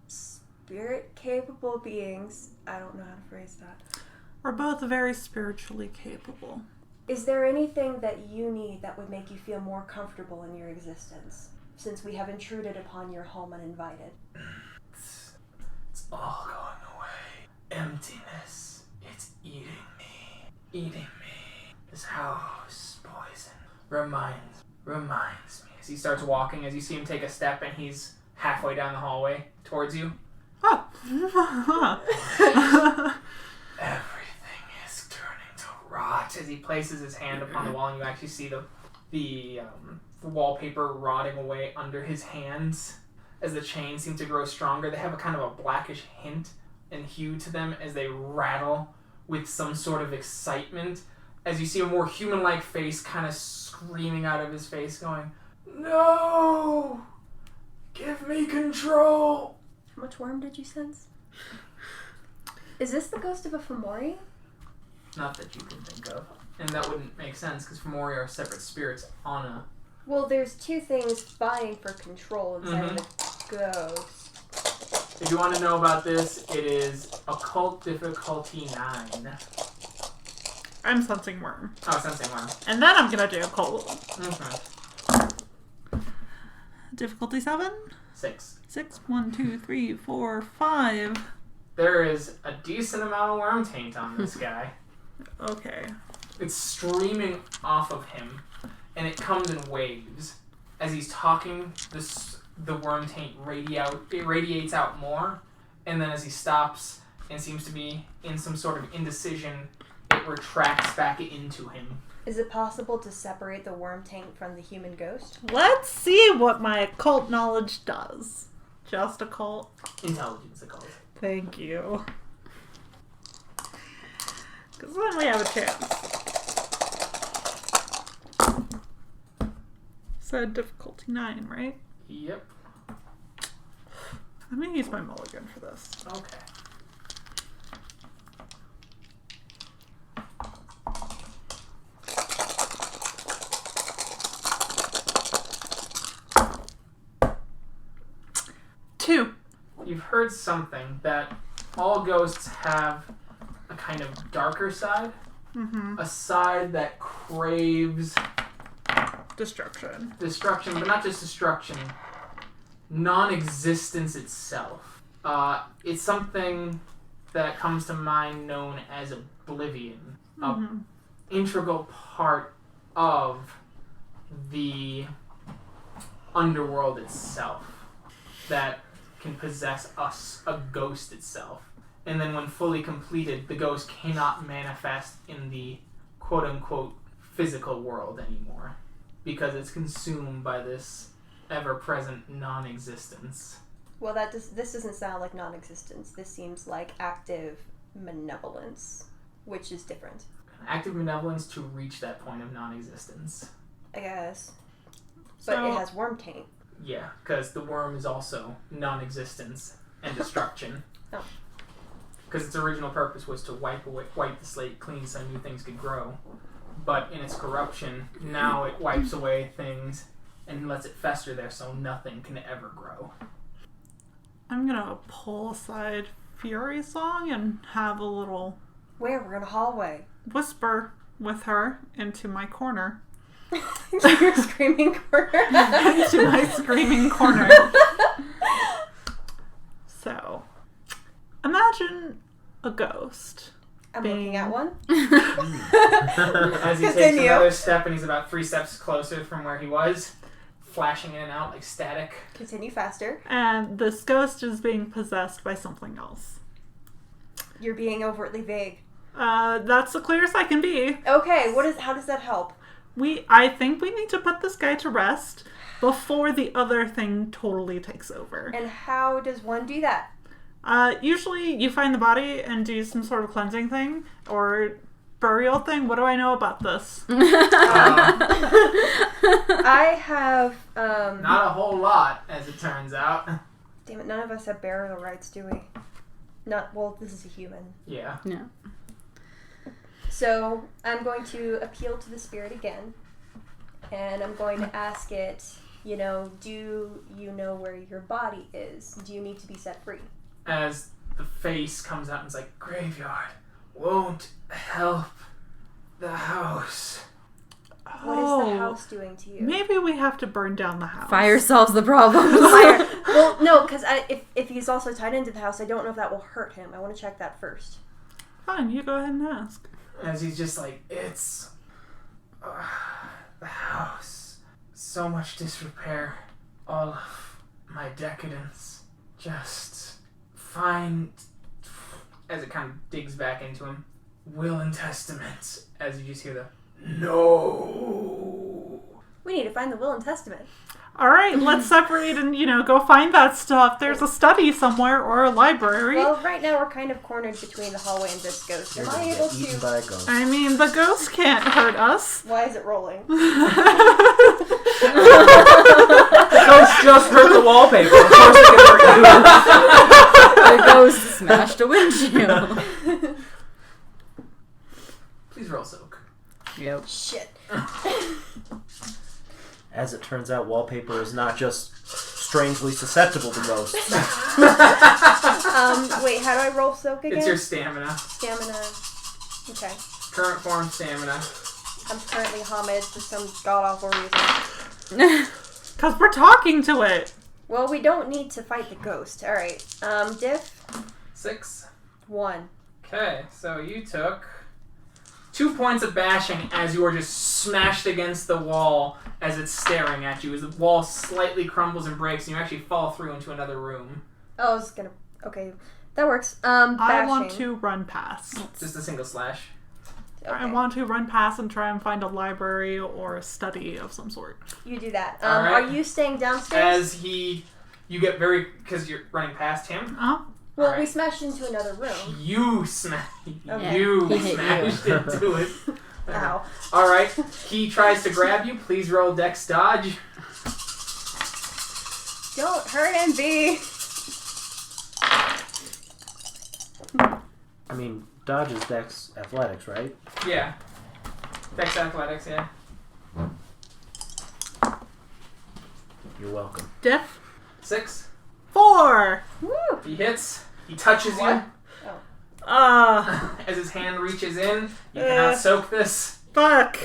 spirit-capable beings. I don't know how to phrase that. We're both very spiritually capable. Is there anything that you need that would make you feel more comfortable in your existence, since we have intruded upon your home uninvited? It's all going away. Emptiness. It's eating me. Eating me. This house poison. Reminds me. As he starts walking, as you see him take a step and he's halfway down the hallway towards you. Oh. Everything is turning to rot. As he places his hand upon the wall and you actually see the the wallpaper rotting away under his hands as the chains seem to grow stronger. They have a kind of a blackish hint and hue to them as they rattle with some sort of excitement, as you see a more human-like face kind of screaming out of his face, going, "No! Give me control!" How much worm did you sense? Is this the ghost of a Fomori? Not that you can think of. And that wouldn't make sense, because Fomori are separate spirits on a... Well, there's two things vying for control inside of the ghost. If you want to know about this, it is Occult Difficulty 9. I'm sensing worm. Oh, sensing one. And then I'm gonna do occult. Mm-hmm. Difficulty 7? 6. 6. 1, 2, 3, 4, 5. There is a decent amount of worm taint on this guy. Okay. It's streaming off of him, and it comes in waves. As he's talking, the worm taint radiates out more, and then as he stops and seems to be in some sort of indecision, it retracts back into him. Is it possible to separate the worm taint from the human ghost? Let's see what my occult knowledge does. Just occult. Intelligence, it calls. Thank you. Because then we have a chance. So difficulty 9, right? Yep. I'm gonna use my mulligan for this. Okay. Two. You've heard something that all ghosts have a kind of darker side. Mm-hmm. A side that craves Destruction. destruction, but not just destruction, non-existence itself. It's something that comes to mind known as oblivion. An integral part of the underworld itself that can possess us, a ghost itself. And then when fully completed, the ghost cannot manifest in the quote-unquote physical world anymore, because it's consumed by this ever-present non-existence. Well, this doesn't sound like non-existence. This seems like active malevolence, which is different. Active malevolence to reach that point of non-existence. I guess. But it has worm taint. Yeah, because the worm is also non-existence and destruction. Oh. Because its original purpose was to wipe the slate clean so new things could grow. But in its corruption, now it wipes away things and lets it fester there so nothing can ever grow. I'm gonna pull aside Fury Song and have a little Where? We're in a hallway. whisper with her into my corner. Your screaming corner. Into my screaming corner. So, imagine a ghost. I'm looking at one. As he takes Continue. another step and he's about 3 steps closer from where he was, flashing in and out like static. Continue faster. And this ghost is being possessed by something else. You're being overtly vague. That's the clearest I can be. Okay, how does that help? I think we need to put this guy to rest before the other thing totally takes over. And how does one do that? Usually you find the body and do some sort of cleansing thing or burial thing. What do I know about this? I have, Not a whole lot, as it turns out. Damn it, none of us have burial rights, do we? This is a human. Yeah. No. So, I'm going to appeal to the spirit again. And I'm going to ask it, do you know where your body is? Do you need to be set free? As the face comes out and is like, graveyard won't help the house. What is the house doing to you? Maybe we have to burn down the house. Fire solves the problem. Fire. Well, no, because if he's also tied into the house, I don't know if that will hurt him. I want to check that first. Fine, you go ahead and ask. As he's just like, it's the house. So much disrepair. All of my decadence. Just find, as it kind of digs back into him, will and testament. As you just hear the, no. We need to find the will and testament. All right, let's separate and, go find that stuff. There's a study somewhere or a library. Well, right now we're kind of cornered between the hallway and this ghost. You're Am gonna I able get eaten to... by a ghost. I mean, the ghost can't hurt us. Why is it rolling? The ghost just hurt the wallpaper. Of course it can hurt you. The ghost smashed a windshield. Please roll soak. Yep. Shit. As it turns out, wallpaper is not just strangely susceptible to ghosts. Wait, how do I roll soak again? It's your stamina. Stamina. Okay. Current form stamina. I'm currently homage for some god-awful reason. Because we're talking to it. Well, we don't need to fight the ghost. Alright. Diff? 6. 1. Okay, so you took 2 points of bashing as you are just smashed against the wall as it's staring at you. As the wall slightly crumbles and breaks, and you actually fall through into another room. Oh, I was gonna... Okay, that works. I Bashing. want to run past. Just a single slash. Okay. I want to run past and try and find a library or a study of some sort. You do that. All right. Are you staying downstairs? As you get very... Because you're running past him. Oh. Well, All right. we smashed into another room. You smashed Okay. You He hit smashed into it. Ow. Alright, he tries to grab you. Please roll Dex dodge. Don't hurt him, B. I mean, dodge is Dex athletics, right? Yeah. Dex athletics, yeah. You're welcome. Diff? 6. 4! Woo! He hits. He touches What? you. Ah, As his hand reaches in, you cannot soak this. fuck.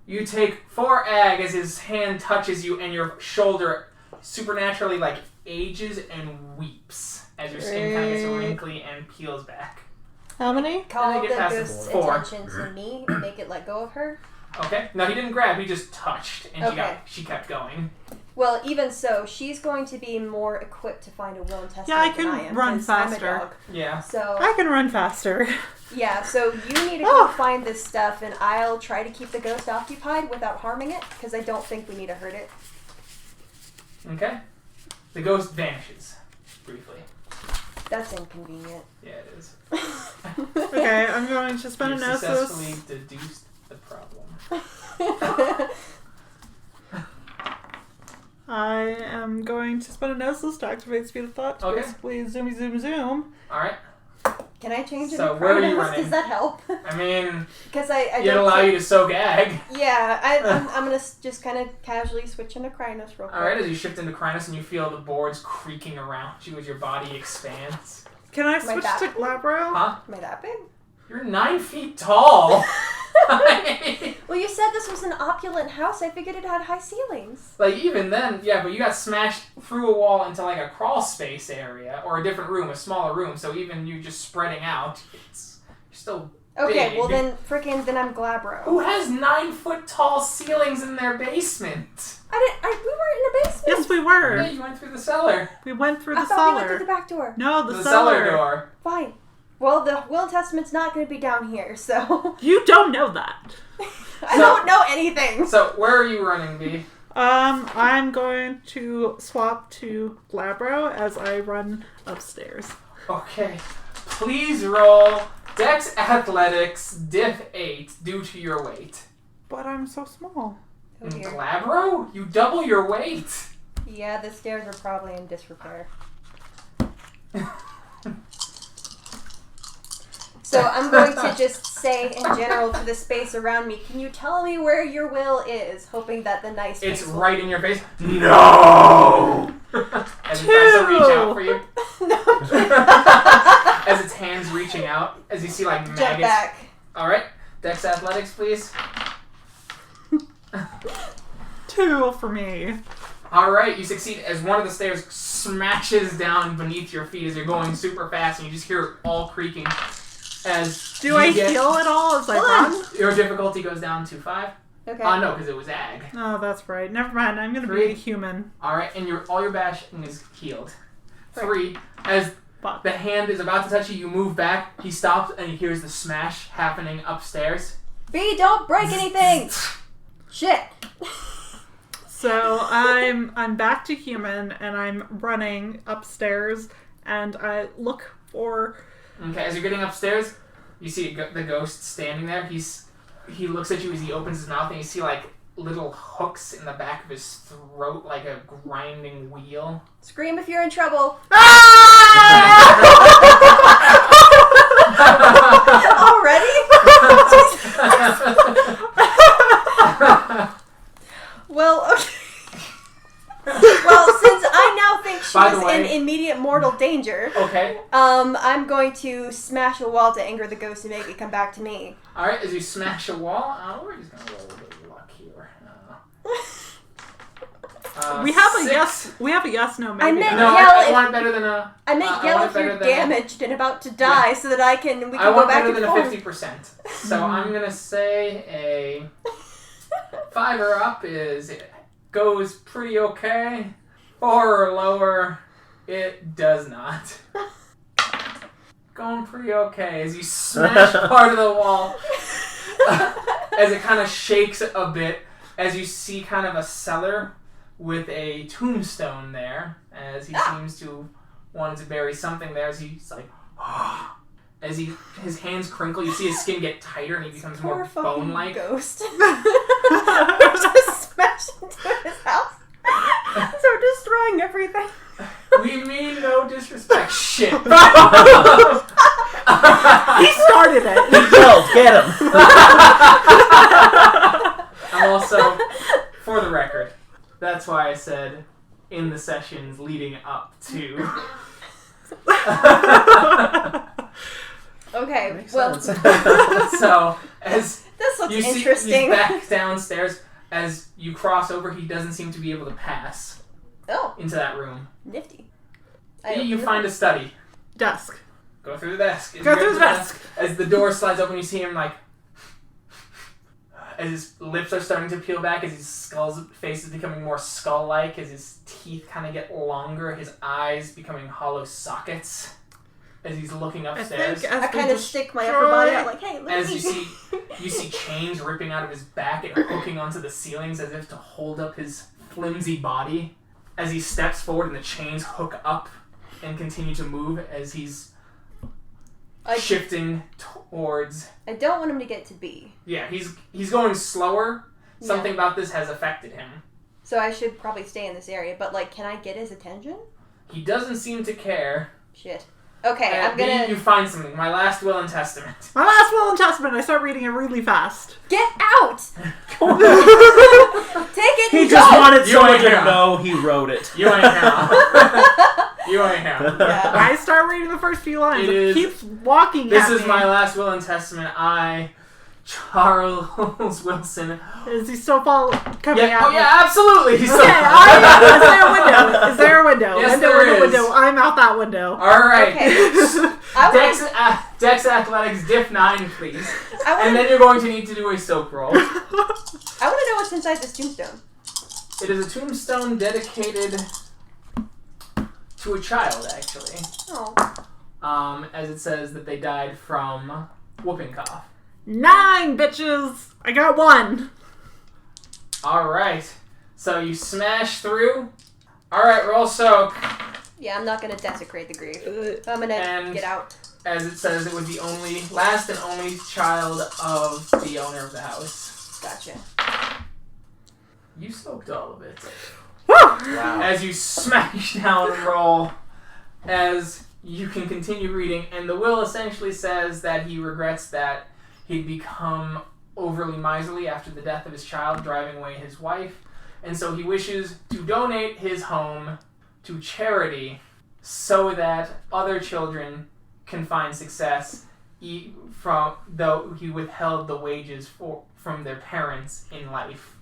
You take 4 ag as his hand touches you and your shoulder supernaturally ages and weeps as your skin kind of gets wrinkly and peels back. How many? Call Then the they get past ghost's 4. attention to me and make it let go of her. Okay. No, he didn't grab. He just touched, and Okay. she kept going. Well, even so, she's going to be more equipped to find a will and testament Yeah, I than can I am, run 'cause I'm a faster. dog. Yeah. So, I can run faster. yeah, so you need to go find this stuff, and I'll try to keep the ghost occupied without harming it, because I don't think we need to hurt it. Okay. The ghost vanishes briefly. That's inconvenient. Yeah, it is. Okay, I'm going to spend You've a successfully gnosis. deduced the problem. I am going to spend a gnosis to activate speed of thought to Okay. basically zoomy zoom zoom. Alright. Can I change it So to where are you Kronos? running? Does that help? I mean, Because I it'll don't allow think- you to soak ag. Yeah, I'm going to just kind of casually switch into Krynos real quick. Alright, as you shift into Crinus and you feel the boards creaking around you as your body expands. Can I I switch that to big? Glabro? Huh? Am I that big? You're 9 feet tall! Well, you said this was an opulent house. I figured it had high ceilings. Even then, yeah, but you got smashed through a wall into a crawl space area, or a different room, a smaller room, so even you just spreading out, you're still Okay, big. well then then I'm Glabro. Who has 9 foot tall ceilings in their basement? We weren't in a basement. Yes, we were. Yeah, you went through the cellar. We went through I the thought we went cellar. through the back door. No, The cellar door. Fine. Well, the will and testament's not going to be down here, so You don't know that. I don't know anything. So, where are you running, B? I'm going to swap to Glabro as I run upstairs. Okay. Please roll Dex Athletics Diff 8 due to your weight. But I'm so small. Oh, In dear. Glabro? You double your weight. Yeah, the stairs are probably in disrepair. So I'm going to just say in general to the space around me, can you tell me where your will is? Hoping that the nice It's face will- right in your face. No! As it tries to reach out for you. No. As its hands reaching out. As you see maggots. Jump back. Alright. Dex Athletics, please. 2 for me. Alright, you succeed as one of the stairs smashes down beneath your feet as you're going super fast and you just hear it all creaking. As Do I heal at all as I run? Your difficulty goes down to 5. Okay. No, because it was ag. Oh, that's right. Never mind. I'm going to be 3. a human. Alright, and all your bashing is healed. Right. 3. As Fuck. The hand is about to touch you. You move back. He stops and he hears the smash happening upstairs. B, don't break anything! Shit! So I'm back to human and I'm running upstairs and I look for. Okay, as you're getting upstairs, you see the ghost standing there. He looks at you as he opens his mouth and you see like little hooks in the back of his throat, like a grinding wheel. Scream if you're in trouble. Already? Well, okay. Well, since I now think By she's the way- in immediate mortal danger, Okay. I'm going to smash a wall to anger the ghost and make it come back to me. Alright, as you smash a wall, we're just gonna roll a little bit of luck here. We have a 6. yes. We have a yes, no, maybe. I meant No, yell I if- want it better than a... I meant I yell want if it you're better than a- damaged and about to die so that we I can go want back better and than a forth. 50%. So I'm gonna say a 5 or up goes pretty okay. 4 or lower, it does not. Going pretty okay as you smash part of the wall. As it kind of shakes a bit, as you see kind of a cellar with a tombstone there, as he seems to want to bury something there, as he's like, as his hands crinkle, you see his skin get tighter and he becomes Poor more fucking bone-like. ghost. We're just smashed into his house. So destroying everything. We mean no disrespect. Shit. He started it. He yelled, "Get him!" I'm also, for the record, that's why I said in the sessions leading up to. Okay, Makes well, sense. So, as this looks you see, interesting. he's back downstairs. As you cross over, he doesn't seem to be able to pass Oh, into that room. nifty. You find a study. Desk. Go through the desk. As Go you get through to the desk. As the door slides open, you see him like, as his lips are starting to peel back, as his face is becoming more skull-like, as his teeth kind of get longer, his eyes becoming hollow sockets. As he's looking upstairs, I kind of stick my upper body out like, hey, look at as me. you see chains ripping out of his back and hooking onto the ceilings as if to hold up his flimsy body. As he steps forward and the chains hook up and continue to move as he's shifting towards. I don't want him to get to B. Yeah, he's going slower. Something about this has affected him. So I should probably stay in this area, but like, can I get his attention? He doesn't seem to care. Shit. Okay, And I'm gonna... you find something. My last will and testament. My last will and testament. I start reading it really fast. Get out! Take it He and just go! wanted You someone ain't to here. know he wrote it. You ain't him. You ain't him. Yeah. I start reading the first few lines. It It is- keeps walking This at is me. my last will and testament. I, Charles Wilson. Is he still coming Yeah, at oh me? yeah, absolutely. He's Okay, so- is there a window? Is there a window? Yes, window, there window, is. window. I'm out that window. All right. Okay. I Dex, want Dex Athletics Diff 9, please. I And then want you're going to need to do a soak roll. to know what's inside this tombstone. It is a tombstone dedicated to a child, actually. Oh. As it says that they died from whooping cough. 9, bitches! I got 1. All right. So you smash through. All right, roll soak. Yeah, I'm not gonna desecrate the grave. I'm gonna And- get out. As it says, it was the last and only child of the owner of the house. Gotcha. You soaked all of it. Woo! Wow. As you smash down and roll, as you can continue reading, and the will essentially says that he regrets that he'd become overly miserly after the death of his child, driving away his wife, and so he wishes to donate his home to charity so that other children can find success, though he withheld the wages from their parents in life.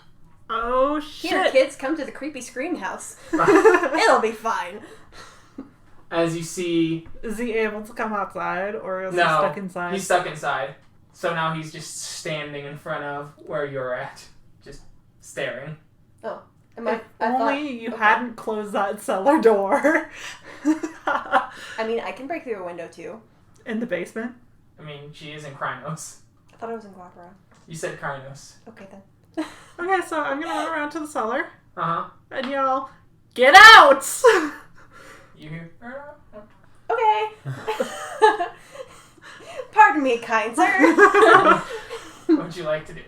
Oh, Here, shit. kids, come to the creepy scream house. It'll be fine. As you see, Is he able to come outside, or is he no, stuck inside? he's stuck inside. So now he's just standing in front of where you're at, just staring. Am If I only thought, you okay. hadn't closed that cellar door. I I mean, I can break through a window too. In the basement? I mean, she is in Krynos. I thought I was in Guacaro. You said Krynos. Okay then. Okay, so I'm gonna run around to the cellar. Uh-huh. And y'all, get out! You hear? Okay. Pardon me, kind sir. What would you like to do?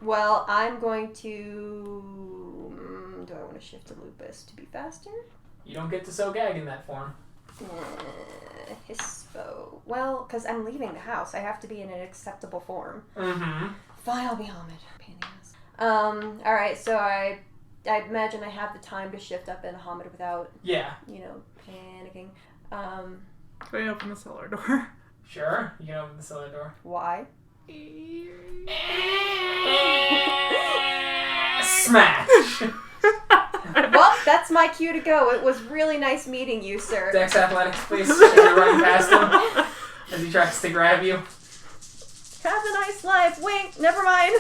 Well, I'm going to... do I want to shift to Lupus to be faster? You don't get to so gag in that form. Hispo. Well, because I'm leaving the house. I have to be in an acceptable form. Mm-hmm. Fine, I'll be Hamid. Pain in the ass. Alright, so I imagine I have the time to shift up into Hamid without, Yeah. panicking. Can I open the cellar door? Sure. You can open the cellar door. Why? Smash! Well, that's my cue to go. It was really nice meeting you, sir. Dex athletics, please. As you're running past him. As he tries to grab you. Have a nice life. Wink. Never mind.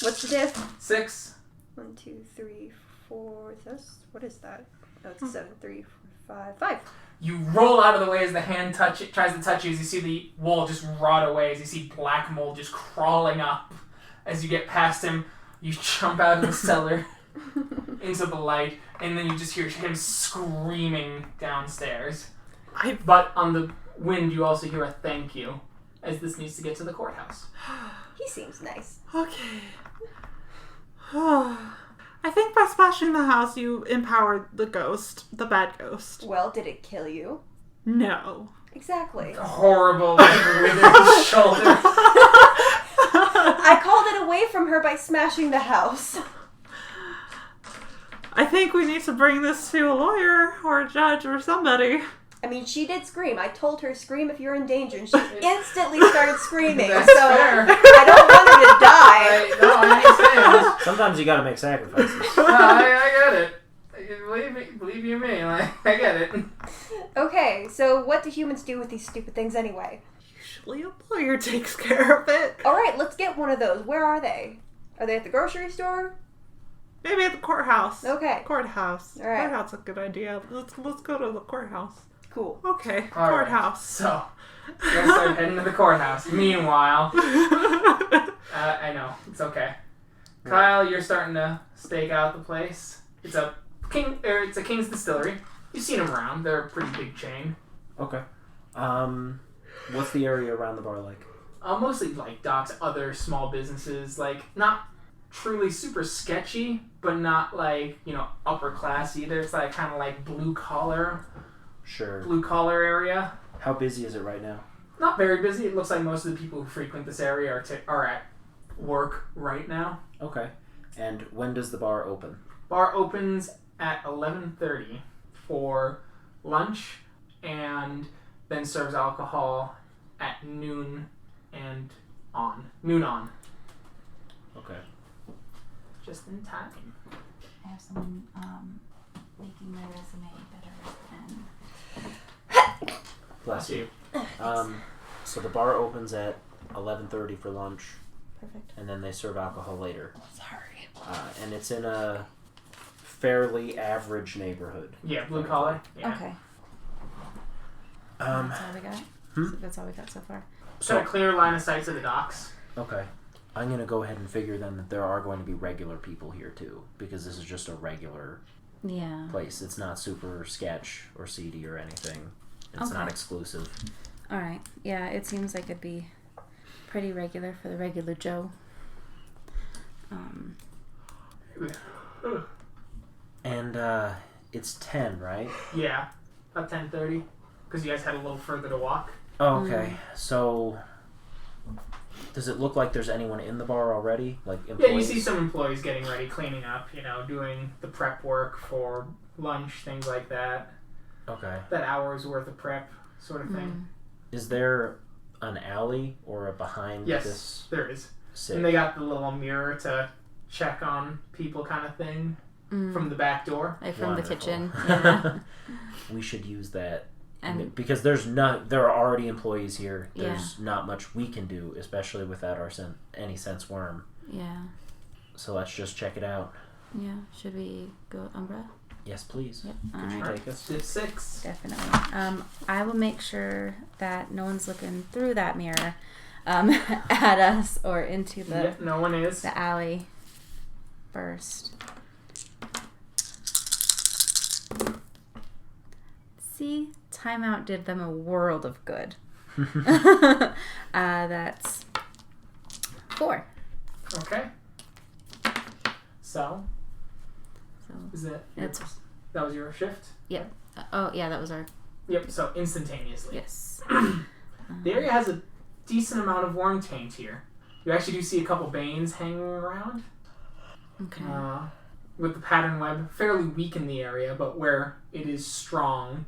What's the diff? 6. 1, 2, 3, 4. What is that? Oh, it's 7, 3, 4, 5. 5. You roll out of the way as the hand tries to touch you, as you see the wall just rot away, as you see black mold just crawling up. As you get past him, you jump out of the cellar into the light, and then you just hear him screaming downstairs. But on the wind, you also hear a thank you, as this needs to get to the courthouse. He seems nice. Okay. I think by smashing the house, you empowered the ghost, the bad ghost. Well, did it kill you? No. Exactly. Horrible, withered shoulder. I called it away from her by smashing the house. I think we need to bring this to a lawyer or a judge or somebody. I mean, she did scream. I told her, scream if you're in danger, and she instantly started screaming. That's so fair. I don't want her to die. No, I understand. Sometimes you gotta make sacrifices. I get it. Believe you me, I get it. Okay, so what do humans do with these stupid things anyway? Usually a lawyer takes care of it. Alright, let's get one of those. Where are they? Are they at the grocery store? Maybe at the courthouse. Okay. Courthouse. All right. Courthouse is a good idea. Let's go to the courthouse. Cool. Okay. All right. Courthouse. So, you guys start heading to the courthouse. Meanwhile, I know, it's okay. Kyle, you're starting to stake out the place. It's a King's Distillery. You've seen them around. They're a pretty big chain. Okay. What's the area around the bar like? Mostly like docks, other small businesses, like not truly super sketchy, but not like, upper class either. It's like kind of like blue collar area. How busy is it right now? Not very busy. It looks like most of the people who frequent this area are at work right now. Okay. And when does the bar open? Bar opens at 11:30 for lunch, and then serves alcohol at noon on. Okay. Just in time. I have someone making my resume better. Bless you. So the bar opens at 11:30 for lunch. Perfect. And then they serve alcohol later. Sorry. And it's in a fairly average neighborhood. Yeah, blue collar. Yeah. Okay. That's all we got? That's all we got so far. So a clear line of sight to the docks. Okay. I'm going to go ahead and figure then that there are going to be regular people here too, because this is just a regular place. It's not super sketch or seedy or anything. It's not exclusive. Alright. Yeah, it seems like it'd be pretty regular for the regular Joe. And it's 10, right? Yeah, about 10:30, because you guys had a little further to walk. Oh, okay. So does it look like there's anyone in the bar already? Like employees? Yeah, you see some employees getting ready, cleaning up, doing the prep work for lunch, things like that. Okay. That hour's worth of prep sort of thing. Is there an alley or a behind Yes, this? there is. Sick. And they got the little mirror to check on people kind of thing from the back door. Like from Wonderful. the kitchen. Yeah. We should use that. And because there are already employees here. There's not much we can do, especially without our any sense worm. yeah. So let's just check it out. Yeah. Should we go Umbra? Yes, please. Yep. Could you Alright. take us? Shift 6. Definitely. I will make sure that no one's looking through that mirror at us or into Yep, no one is. the alley first. See, timeout did them a world of good. That's 4. Okay. So, So is that it's that was your shift? oh yeah, that was our Yep, so instantaneously. yes. The area has a decent amount of worm taint here. You actually do see a couple Banes hanging around. Okay. With the pattern web fairly weak in the area, but where it is strong,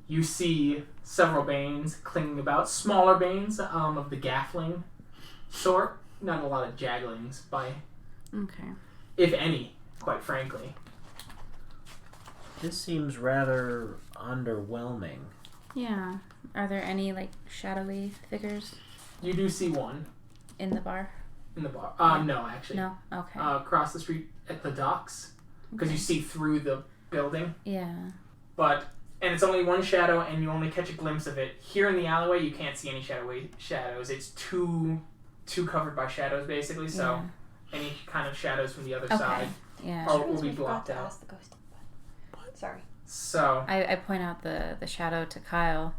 you see several Banes clinging about. Smaller Banes of the Gaffling sort. Not a lot of Jaglings, Okay. if any, quite frankly. This seems rather underwhelming. Yeah. Are there any like shadowy figures You do see one in the bar? in the bar. No, actually. No. Okay. Across the street at the docks, because you see through the building. Yeah. And it's only one shadow, and you only catch a glimpse of it. Here in the alleyway, you can't see any shadows. It's too covered by shadows, basically. So any kind of shadows from the other side Yeah. will be blocked to out. ask the ghost. Sorry. So I point out the shadow to Kyle.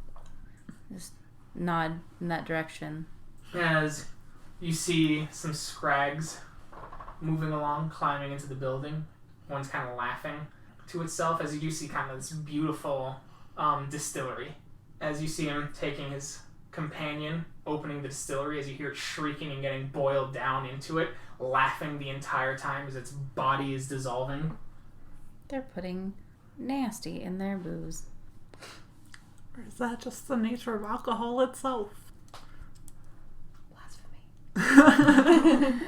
Just nod in that direction. as you see some scrags moving along, climbing into the building. One's kind of laughing to itself, as you do see kind of this beautiful distillery. As you see him taking his companion, opening the distillery, as you hear it shrieking and getting boiled down into it, laughing the entire time as its body is dissolving. They're putting nasty in their booze. Or is that just the nature of alcohol itself? Blasphemy.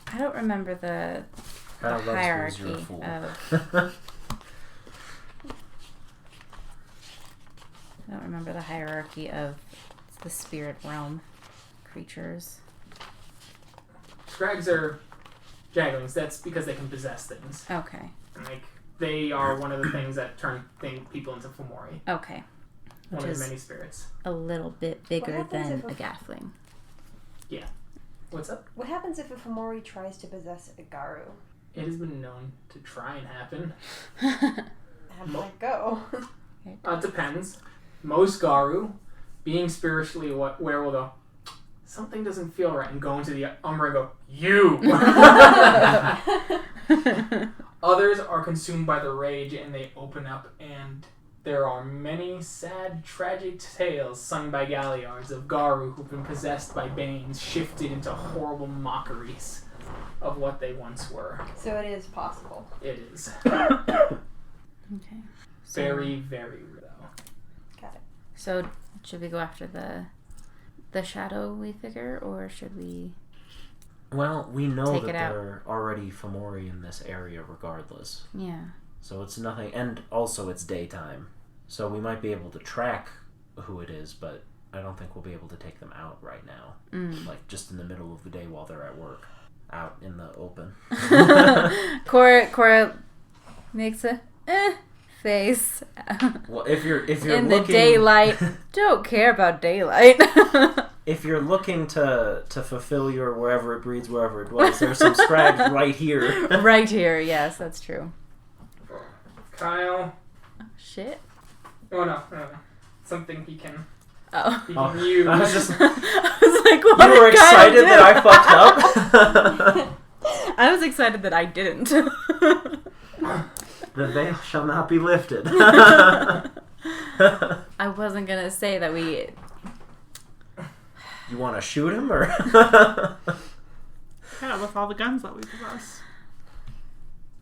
I don't remember the Kyle loves booze, hierarchy you're a fool. I don't remember the hierarchy of the spirit realm creatures. Scrags are Jaglings. That's because they can possess things. Okay. Like, they are one of the things that turn people into Fomori. Okay. One Which of is the many spirits. a little bit bigger happens than if a a- Gaffling. What's up? What happens if a Fomori tries to possess a Garu? It has been known to try and happen. How does that go? It depends. Most Garu, being spiritually aware, will go, something doesn't feel right, and go into the Umbra and go, you! Others are consumed by the rage, and they open up, and there are many sad, tragic tales sung by Galliards of Garu who've been possessed by Banes, shifted into horrible mockeries of what they once were. So it is possible. It is. Okay. So, Very, very real. Got it. So should we go after the shadowy figure, or should we? Well, we know Take that it out. there are already Fomori in this area regardless. Yeah. So it's nothing, and also it's daytime. So we might be able to track who it is, but I don't think we'll be able to take them out right now. Like, just in the middle of the day while they're at work. Out in the open. Cora makes a face. Well, if you're in looking, the daylight. Don't care about daylight. if you're looking to fulfill your wherever it breeds, wherever it dwells, there's some scrags right here. Right here, yes, that's true. Kyle. Shit. Oh, no. Something he can Oh. use. I was just. I was like, what You were did Kyle excited do? that I fucked up. I was excited that I didn't. The veil shall not be lifted. I wasn't gonna say that we. You want to shoot him, or? Yeah, with all the guns that we possess.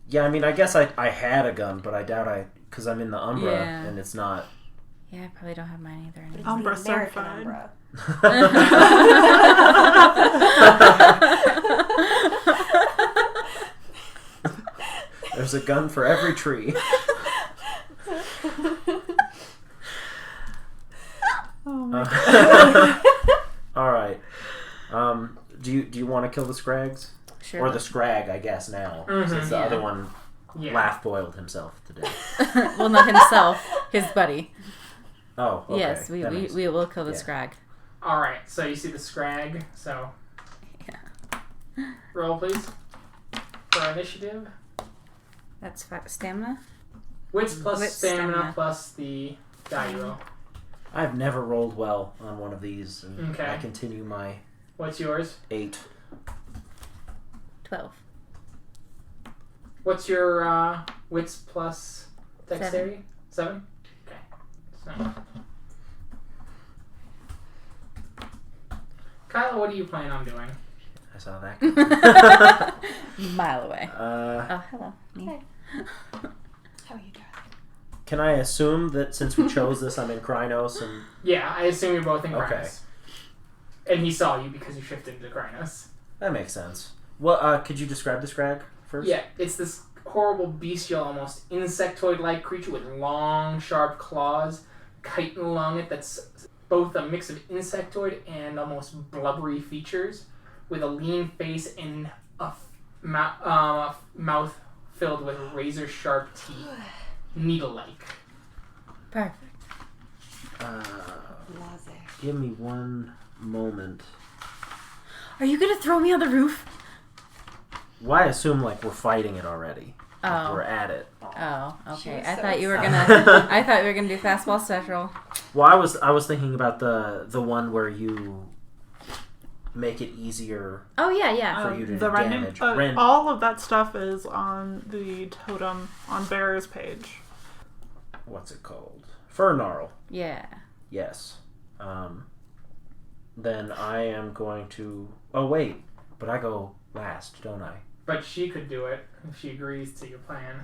Yeah, I mean, I guess I had a gun, but I doubt because I'm in the Umbra, Yeah. and it's not. Yeah, I probably don't have mine either. But it's Anymore. Umbra the American certified. Umbra. There's a gun for every tree. Oh my god. All right. Do you want to kill the scrags? Sure. Or the scrag, I guess now, Mhm. since the Yeah. other one Yeah. laugh boiled himself to death. Well, not himself, his buddy. Oh, okay. Yes, we will kill the scrag. Alright, so you see the scrag, so... Yeah. Roll, please. For initiative. That's stamina? Wits plus Wits, stamina plus the die you roll. I've never rolled well on one of these, and Okay. I continue my What's yours? 8. 12. What's your wits plus dexterity? 7? Okay. So. Kyla, what are you planning on doing? I saw that. Mile away. Uh, Hello. Me. Hey. How are you doing? can I assume that since we chose this, I'm in Krynos and... Yeah, I assume you're both in Okay. Krynos. And he saw you because you shifted into Krynos. That makes sense. Well, could you describe the scrag first? Yeah, it's this horrible bestial, almost insectoid-like creature with long, sharp claws chitin along it that's both a mix of insectoid and almost blubbery features, with a lean face and a mouth filled with razor-sharp teeth, needle-like. Perfect. Give me one moment. Are you gonna throw me on the roof? Well, I assume, like, we're fighting it already. Like, Oh. we're at it. Oh, okay. was I so thought you were excited. gonna. I thought we were gonna do fastball special. Well, I was thinking about the one where you make it easier Oh yeah. for you to The rending, damage. Rend- all of that stuff is on the totem on Bear's page. What's it called? Fernarl. Yeah. Yes. Then I am going to... Oh, wait. But I go last, don't I? But she could do it if she agrees to your plan.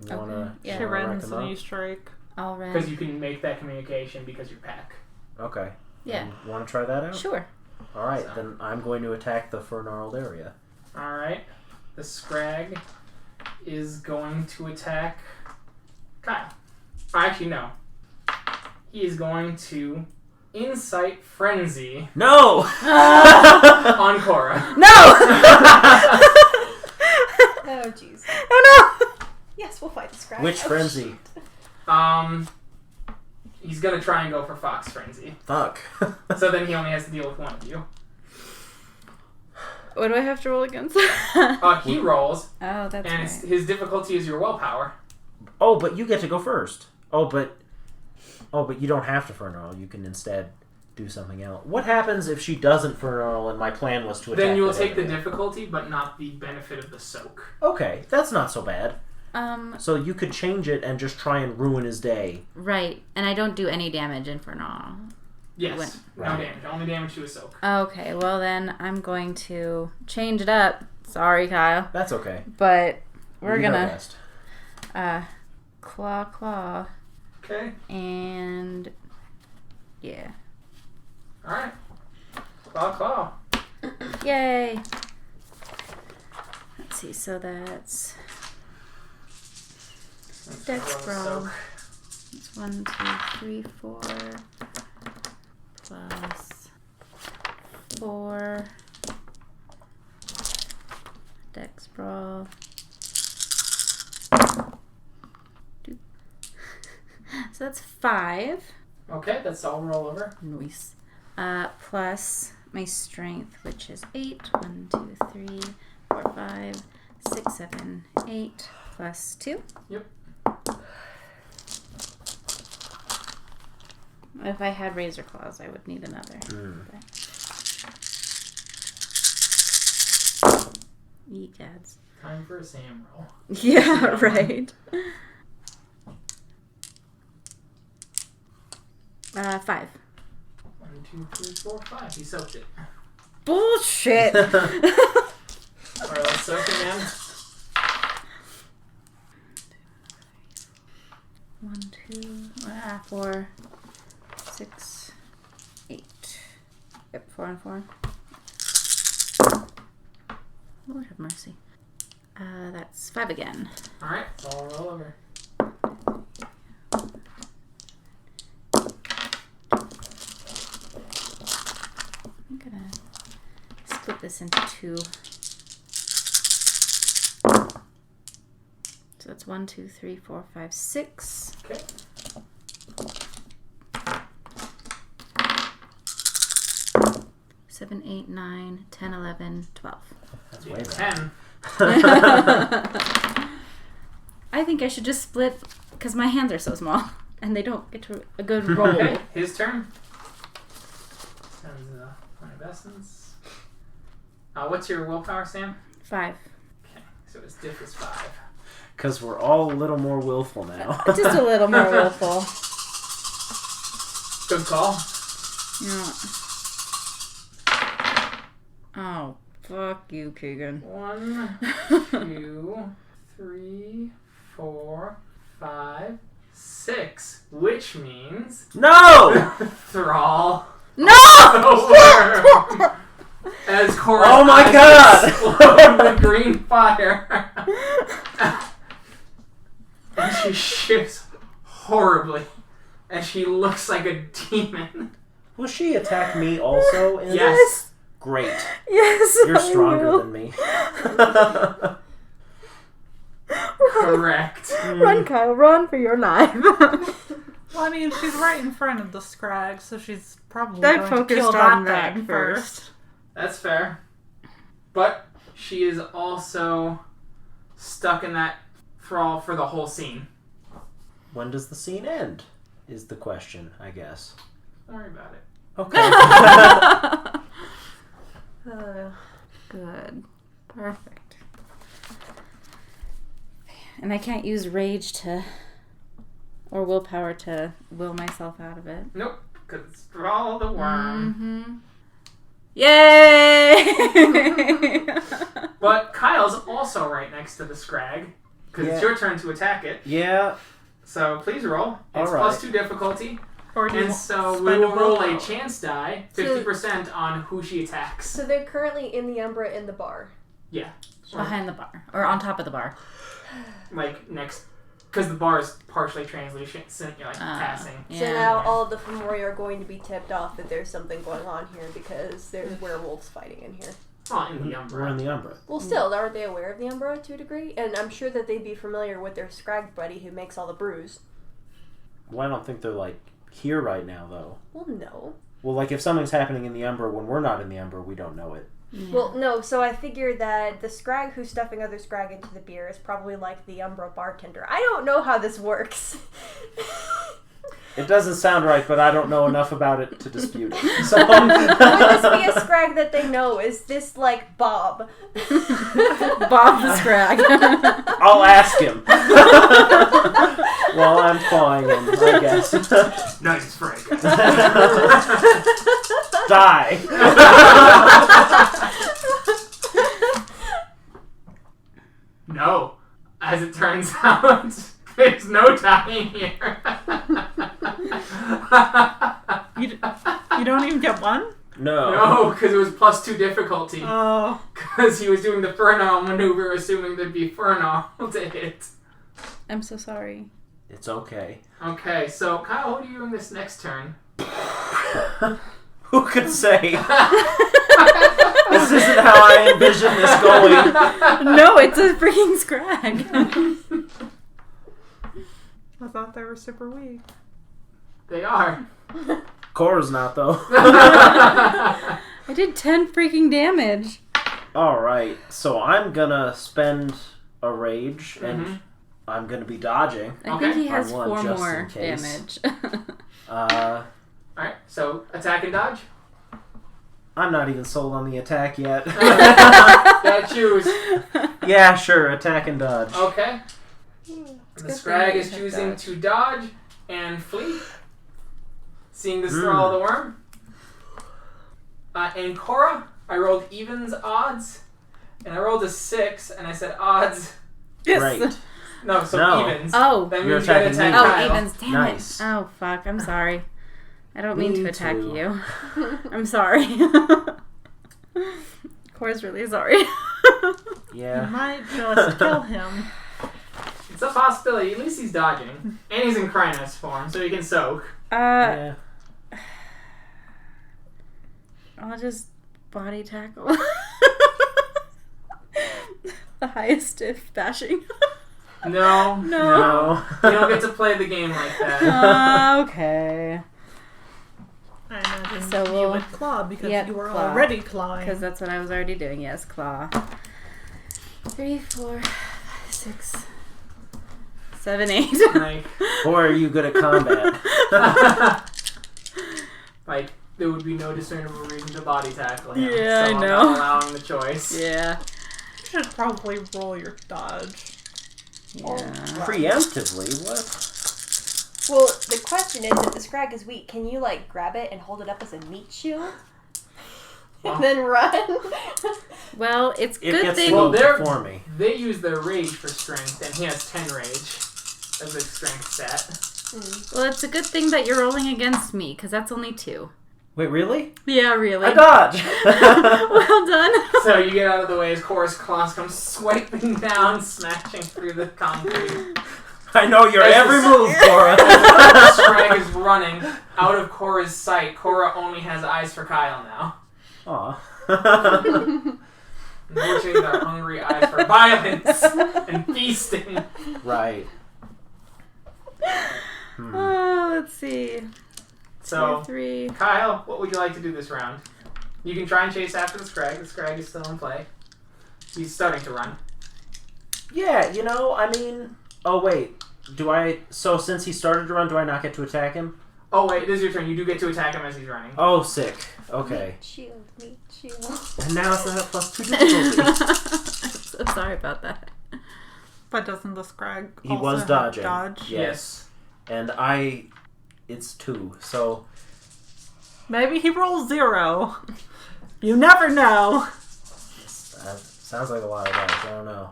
You wanna, Okay, yeah. She wanna rack rends them and up? you strike. I'll run. Because you can make that communication because you're pack. Okay. Yeah. Want to try that out? Sure. Alright, So. then I'm going to attack the Fernarled area. Alright. The Scrag is going to attack Kyle. Actually, no. He is going to Insight Frenzy No! on Cora. No! Oh, jeez. Oh no! Yes, we'll fight the scratch. Which Oh, frenzy? He's gonna try and go for Fox Frenzy. Fuck. So then he only has to deal with one of you. What do I have to roll against? He rolls, Oh, that's and right. his difficulty is your willpower. Oh, but you get to go first. Oh, but you don't have to Fernarl. You can instead do something else. What happens if she doesn't Fernarl and my plan was to attack Then you will that take the area? difficulty, but not the benefit of the soak. Okay, that's not so bad. So you could change it and just try and ruin his day. Right, and I don't do any damage in Infernal. Yes, no Right. damage. Only damage to a soak. Okay, well then I'm going to change it up. Sorry, Kyle, That's okay. but we're You know gonna best. claw, Okay. and yeah, Alright. Claw. yay! Let's see, so that's Dex Roll a brawl. soak. it's 1, 2, 3, 4 plus 4 Dex brawl. So that's 5. Okay, that's all roll over. Nice. Plus my strength, which is 8. 1, 2, 3, 4, 5, 6, 7, 8. Plus 2. Yep. If I had razor claws, I would need another. But... Eat ads. Time for a Sam roll. Yeah, right. 5. 1, 2, 3, 4, 5. He soaked it. Bullshit! Alright, let's soak again. 1, 2, 4, 6, 8. Yep, 4 and 4. Lord have mercy. That's 5 again. Alright, it's all roll over. I'm gonna split this into 2. So So it's 1, 2, 3, 4, 5, 6. Okay. 7, 8, 9, 10, 11, 12. That's way better. 10. I think I should just split because my hands are so small and they don't get to a good roll. Okay, his turn. Sends a point of essence. What's your willpower, Sam? 5. Okay, so his diff is 5. Because we're all a little more willful now. Just a little more willful. Good call. Yeah. Oh, fuck you, Keegan. 1, 2, 3, 4, 5, 6. Which means No! Thrall. No! As Cora Oh my God! explode with green fire. And she shifts horribly. And she looks like a demon. Will she attack me also? In Yes. this? Great. Yes, You're stronger than me. Correct. Run, Kyle, run for your life. Well, I mean, she's right in front of the scrag, so she's probably They're going to focused kill on that that thing first. That's fair. But she is also stuck in that thrall for the whole scene. When does the scene end? Is the question, I guess. Don't worry about it. Okay. Good. Perfect. And I can't use rage to, or willpower to will myself out of it. Nope, because it's Thrall the Worm. Mm-hmm. Yay! But Kyle's also right next to the scrag, because it's Yeah. your turn to attack it. Yeah. So please roll. It's All right. +2 difficulty. Or do you And so we spend will roll a willpower? chance die, 50% on who she attacks. So they're currently in the Umbra in the bar. Yeah. Behind the bar. Or on top of the bar. Like next, because the bar is partially translucent, you're like passing. So now all of the Fomori are going to be tipped off that there's something going on here because there's werewolves fighting in here. Well, in the We're in Umbra. the Umbra. Well, still, aren't they aware of the Umbra to a degree? And I'm sure that they'd be familiar with their scrag buddy who makes all the brews. Well, I don't think they're, like, here right now, though. Well, no. Well, like, if something's happening in the Umbra when we're not in the Umbra, we don't know it. Yeah. Well, no, so I figured that the scrag who's stuffing other scrag into the beer is probably like the Umbra bartender. I don't know how this works. It doesn't sound right, but I don't know enough about it to dispute it. So. Would this be a scrag that they know? Is this like Bob? Bob the Scrag. I'll ask him. While I'm clawing him, I guess. Nice frag. Die. No. As it turns out, there's no dying here. You don't even get one? No. No, because it was +2 difficulty. Oh. Because he was doing the Fernal maneuver, assuming there'd be Fernal to hit. I'm so sorry. It's okay. Okay, so Kyle, what are you doing this next turn? Who could say? This isn't how I envision this going. No, it's a freaking Scrag. I thought they were super weak. They are. Cora's not, though. I did 10 freaking damage. Alright, so I'm gonna spend a rage, and I'm gonna be dodging. I think he On has one, 4 just more in case. damage. Alright, so attack and dodge. I'm not even sold on the attack yet. Gotta choose. Yeah, sure, attack and dodge. Okay. The good Scrag thing is you choosing dodge. to dodge and flee. Seeing this Thrall the Worm. And Cora, I rolled evens odds. And I rolled a 6, and I said odds. Yes. Great. No, so No. evens. Oh. That You're means you gotta attacking attack me. Oh, Kyle. evens. Damn Nice. it. Oh, fuck. I'm sorry. I don't mean Me to attack too. you. I'm sorry. Cora's really sorry. You Yeah. might just kill him. It's a possibility. At least he's dodging. And he's in Krynos form, so he can soak. Yeah. I'll just body tackle. The highest if bashing. No. No. You don't get to play the game like that. Okay. I imagine So you we'll- would claw because Yep, you were claw. already clawing. Because that's what I was already doing. Yes, claw. 3, 4, 5, 6, 7, 8. Like, Or are you good at combat? like, there would be no discernible reason to body tackle him. Yeah, so I I'm know. not allowing the choice. Yeah. You should probably roll your dodge. Yeah. Preemptively? What? Well, the question is, if the scrag is weak, can you, like, grab it and hold it up as a meat shield? Well- And then run? Well, it's It good gets thing. slow they're- for me. They use their rage for strength, and he has 10 rage as a strength stat. Well, it's a good thing that you're rolling against me, because that's only 2. Wait, really? Yeah, really. I dodge! Well done. So you get out of the way as Cora's claws come swiping down, smashing through the concrete. I know your As every the- move, Cora. The Scrag is running out of Cora's sight. Cora only has eyes for Kyle now. Aw. Unfortunately, they're hungry eyes for violence and feasting. Right. Hmm. Oh, let's see. So, 3. Kyle, what would you like to do this round? You can try and chase after the Scrag. The Scrag is still in play. He's starting to run. Yeah, you know, I mean... Oh, wait. So since he started to run, do I not get to attack him? Oh wait, it is your turn. You do get to attack him as he's running. Oh, sick. Okay. Meat shield, meat shield. And now it's not a +2 difficulty. I'm so sorry about that. But doesn't the scrag He also was have dodging. dodge? Yes. And it's 2, so... Maybe he rolls 0. You never know. Sounds like a lot of dodge. I don't know.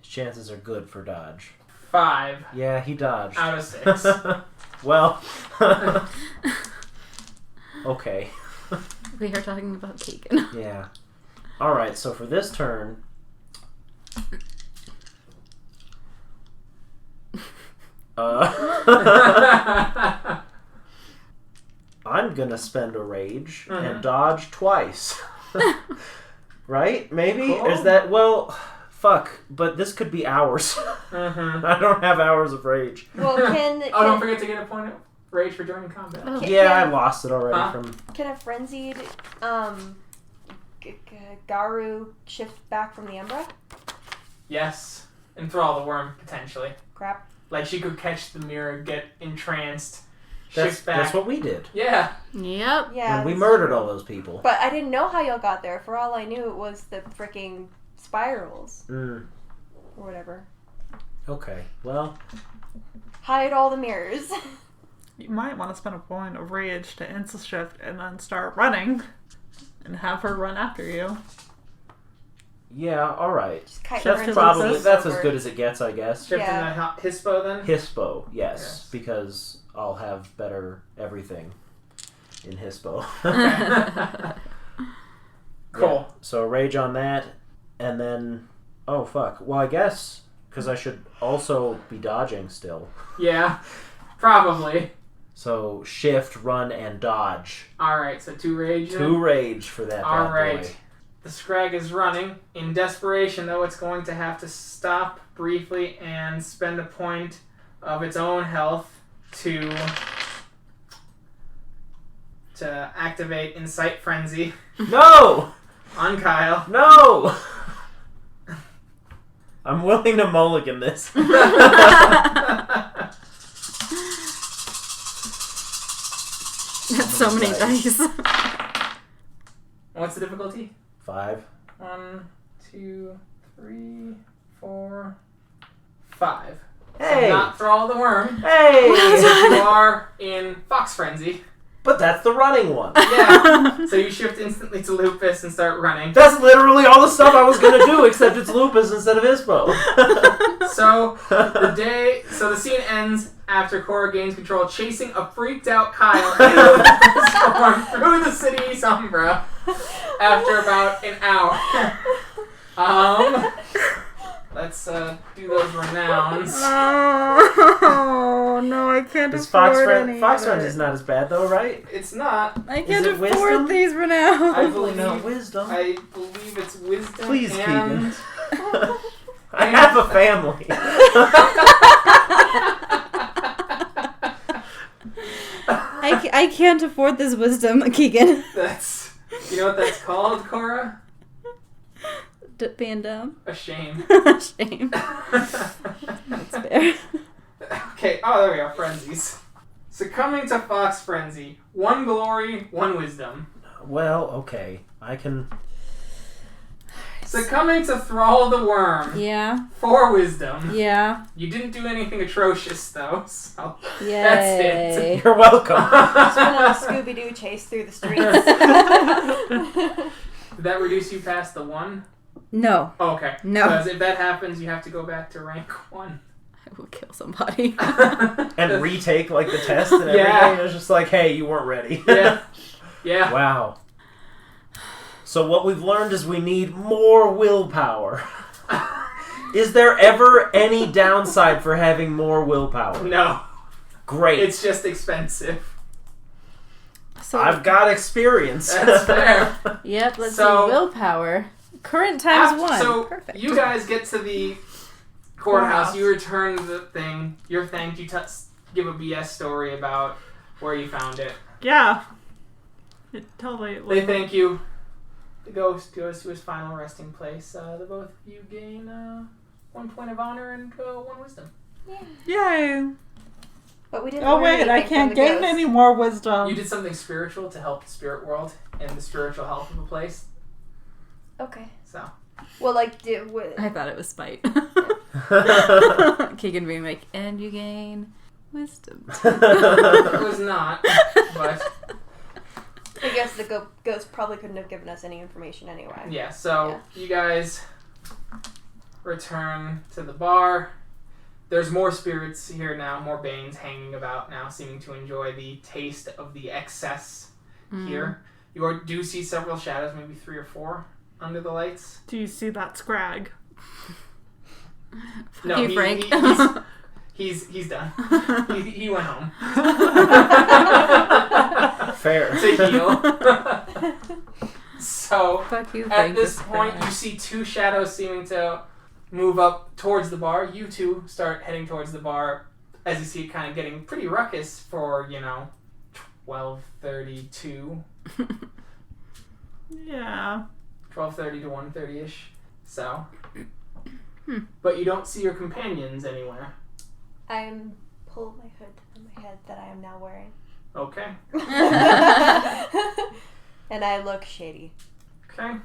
His chances are good for dodge. 5 Yeah, he dodged. out of 6. Well... Okay. We are talking about Keegan. Yeah. Alright, so for this turn... I'm gonna spend a rage and dodge twice. Right? Maybe? Cool. Is that... Well... Fuck. But this could be hours. Mm-hmm. I don't have hours of rage. Well, can Oh, don't forget to get a point of rage for joining combat. Oh. Yeah, I lost it already Huh? from... can a frenzied Garu shift back from the Umbra? Yes. And throw the worm, potentially. Crap. Like, she could catch the mirror, get entranced, shift back. That's what we did. Yeah. Yep. Yeah. And we that's murdered true. all those people. But I didn't know how y'all got there. For all I knew, it was the freaking spirals Mm, or whatever. okay. Well, Hide all the mirrors. You might want to spend a point of rage to instant shift and then start running and have her run after you. yeah, alright. Just kite Chef's her into Probably, the that's as over. good as it gets, I guess. Shift Yeah. in the Hispo, then? Hispo, yes, Yes. because I'll have better everything in Hispo. Cool. Yeah, so rage on that, and then... Oh, fuck. Well, I guess, because I should also be dodging still. Yeah. Probably. So, shift, run, and dodge. Alright, so 2 rage. 2 rage for that bad Alright. boy. The Scrag is running. In desperation, though, it's going to have to stop briefly and spend a point of its own health to activate Incite Frenzy No! on Kyle. No! I'm willing to mulligan this. That's so many dice. What's the difficulty? 5. 1, 2, 3, 4, 5. Hey! So not throw all the worm. Hey! You are in Fox Frenzy. But that's the running one. Yeah. So you shift instantly to Lupus and start running. That's literally all the stuff I was gonna do, except it's lupus instead of Ispo. So the scene ends after Cora gains control, chasing a freaked out Kyle in a Lupus form through the city's Umbra after about an hour. Let's do those renowns. Oh, no, I can't This afford Fox Friends is not as bad though, right? It's not. I Is can't it afford wisdom? these renown. I Hopefully not believe. wisdom. I believe it's wisdom. Please, and Keegan. I have a family. I can't afford this wisdom, Keegan. That's... You know what that's called, Cora? Being dumb. A shame. Shame. That's fair. Okay, oh, there we go. Frenzies. Succumbing to Fox Frenzy. 1 glory, 1 wisdom. Well, okay. I can... Succumbing to Thrall the Worm. Yeah. 4 wisdom. Yeah. You didn't do anything atrocious, though, so Yay. that's it. You're welcome. Just went on a Scooby-Doo chase through the streets. Did that reduce you past the 1? No. Oh, okay. No. Because if that happens, you have to go back to rank 1. I will kill somebody. And retake, like, the test and everything. Yeah. It was just like, hey, you weren't ready. Yeah. Yeah. Wow. So what we've learned is we need more willpower. Is there ever any downside for having more willpower? No. Great. It's just expensive. So I've got experience. That's fair. Yep, let's So- see. Willpower. Current times 1. So Perfect. you guys get to the courthouse. Courthouse. You return the thing. You're thanked. You give a BS story about where you found it. Yeah. It totally. They thank you. The ghost goes to his final resting place. The both of you gain 1 point of honor and 1 wisdom. Yay! But we didn't Oh learn wait, I anything can't from the gain ghost. any more wisdom. You did something spiritual to help the spirit world and the spiritual health of a place. Okay. So Well, like, I thought it was spite. Keegan being like, and you gain wisdom. it was not, but I guess the ghost probably couldn't have given us any information anyway. yeah. So you guys return to the bar. There's more spirits here now, more Banes hanging about now, seeming to enjoy the taste of the excess here. You do see several shadows, maybe 3 or 4, under the lights. Do you see that scrag? No, you, Frank. he's done. He went home Fair. to heal. So Fuck you, at Frank. this point, you see 2 shadows seeming to move up towards the bar. You 2 start heading towards the bar as you see it kind of getting pretty ruckus for 12:32. Yeah. 12:30 to 1:30ish. So, but you don't see your companions anywhere. I'm pull my hood on my head that I am now wearing. Okay. And I look shady. Okay.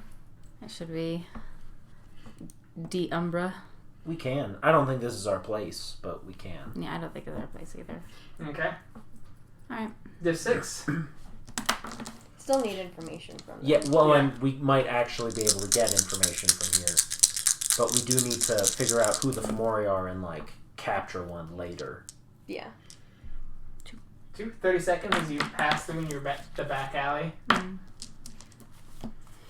Should we de-umbra? We can. I don't think this is our place, but we can. Yeah, I don't think it's our place either. Okay. Alright. Div 6. Still need information from them. Yeah, well, Yeah. and we might actually be able to get information from here. But we do need to figure out who the Fomori are and, like, capture one later. Yeah. 30 seconds as you pass through the back alley.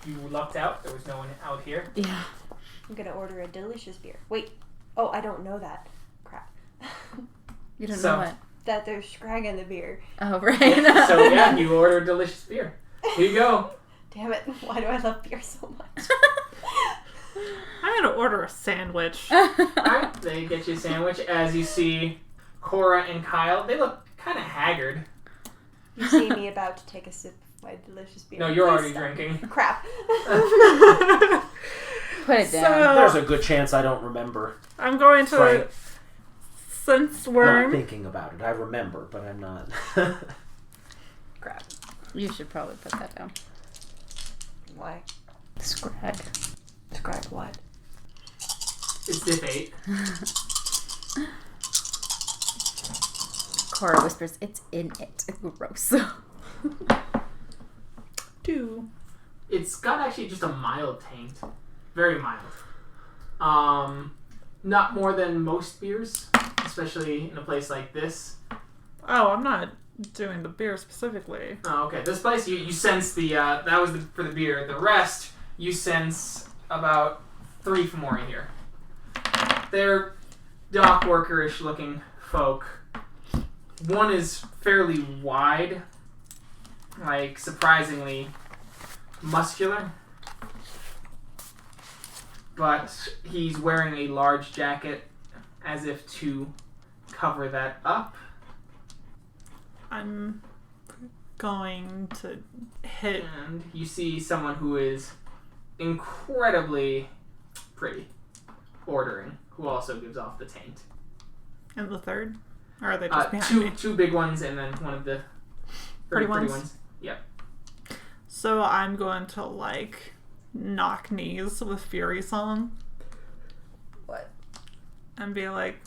You lucked out. There was no one out here. Yeah. I'm gonna order a delicious beer. Wait. Oh, I don't know that. Crap. You don't So- know what? That there's scrag in the beer. Oh, right. So yeah, you order a delicious beer. Here you go. Damn it. Why do I love beer so much? I'm gonna order a sandwich. Alright, they get you a sandwich as you see Cora and Kyle. They look kind of haggard. You see me about to take a sip of my delicious beer. No, you're Please already stop. drinking. Crap. Put it down. So- There's a good chance I don't remember. I'm going to Frank. sense Not worm. thinking about it. I remember, but I'm not. Crap. You should probably put that down. Why? Scrag. Scrag what? It's Div 8. Cora whispers, it's in it. Gross. 2. It's got actually just a mild taint. Very mild. Not more than most beers, especially in a place like this. Oh, I'm not doing the beer specifically. Oh, okay. This place, you sense the, that was for the beer. The rest, you sense about 3 Fomori here. They're dock workerish looking folk. One is fairly wide, like surprisingly muscular, but he's wearing a large jacket as if to cover that up. I'm going to hit. And you see someone who is incredibly pretty, ordering, who also gives off the taint. And the third? Or are they just behind me? Two big ones and then one of the pretty ones. Yep. So I'm going to, like, knock knees with Fury Song. What? And be like,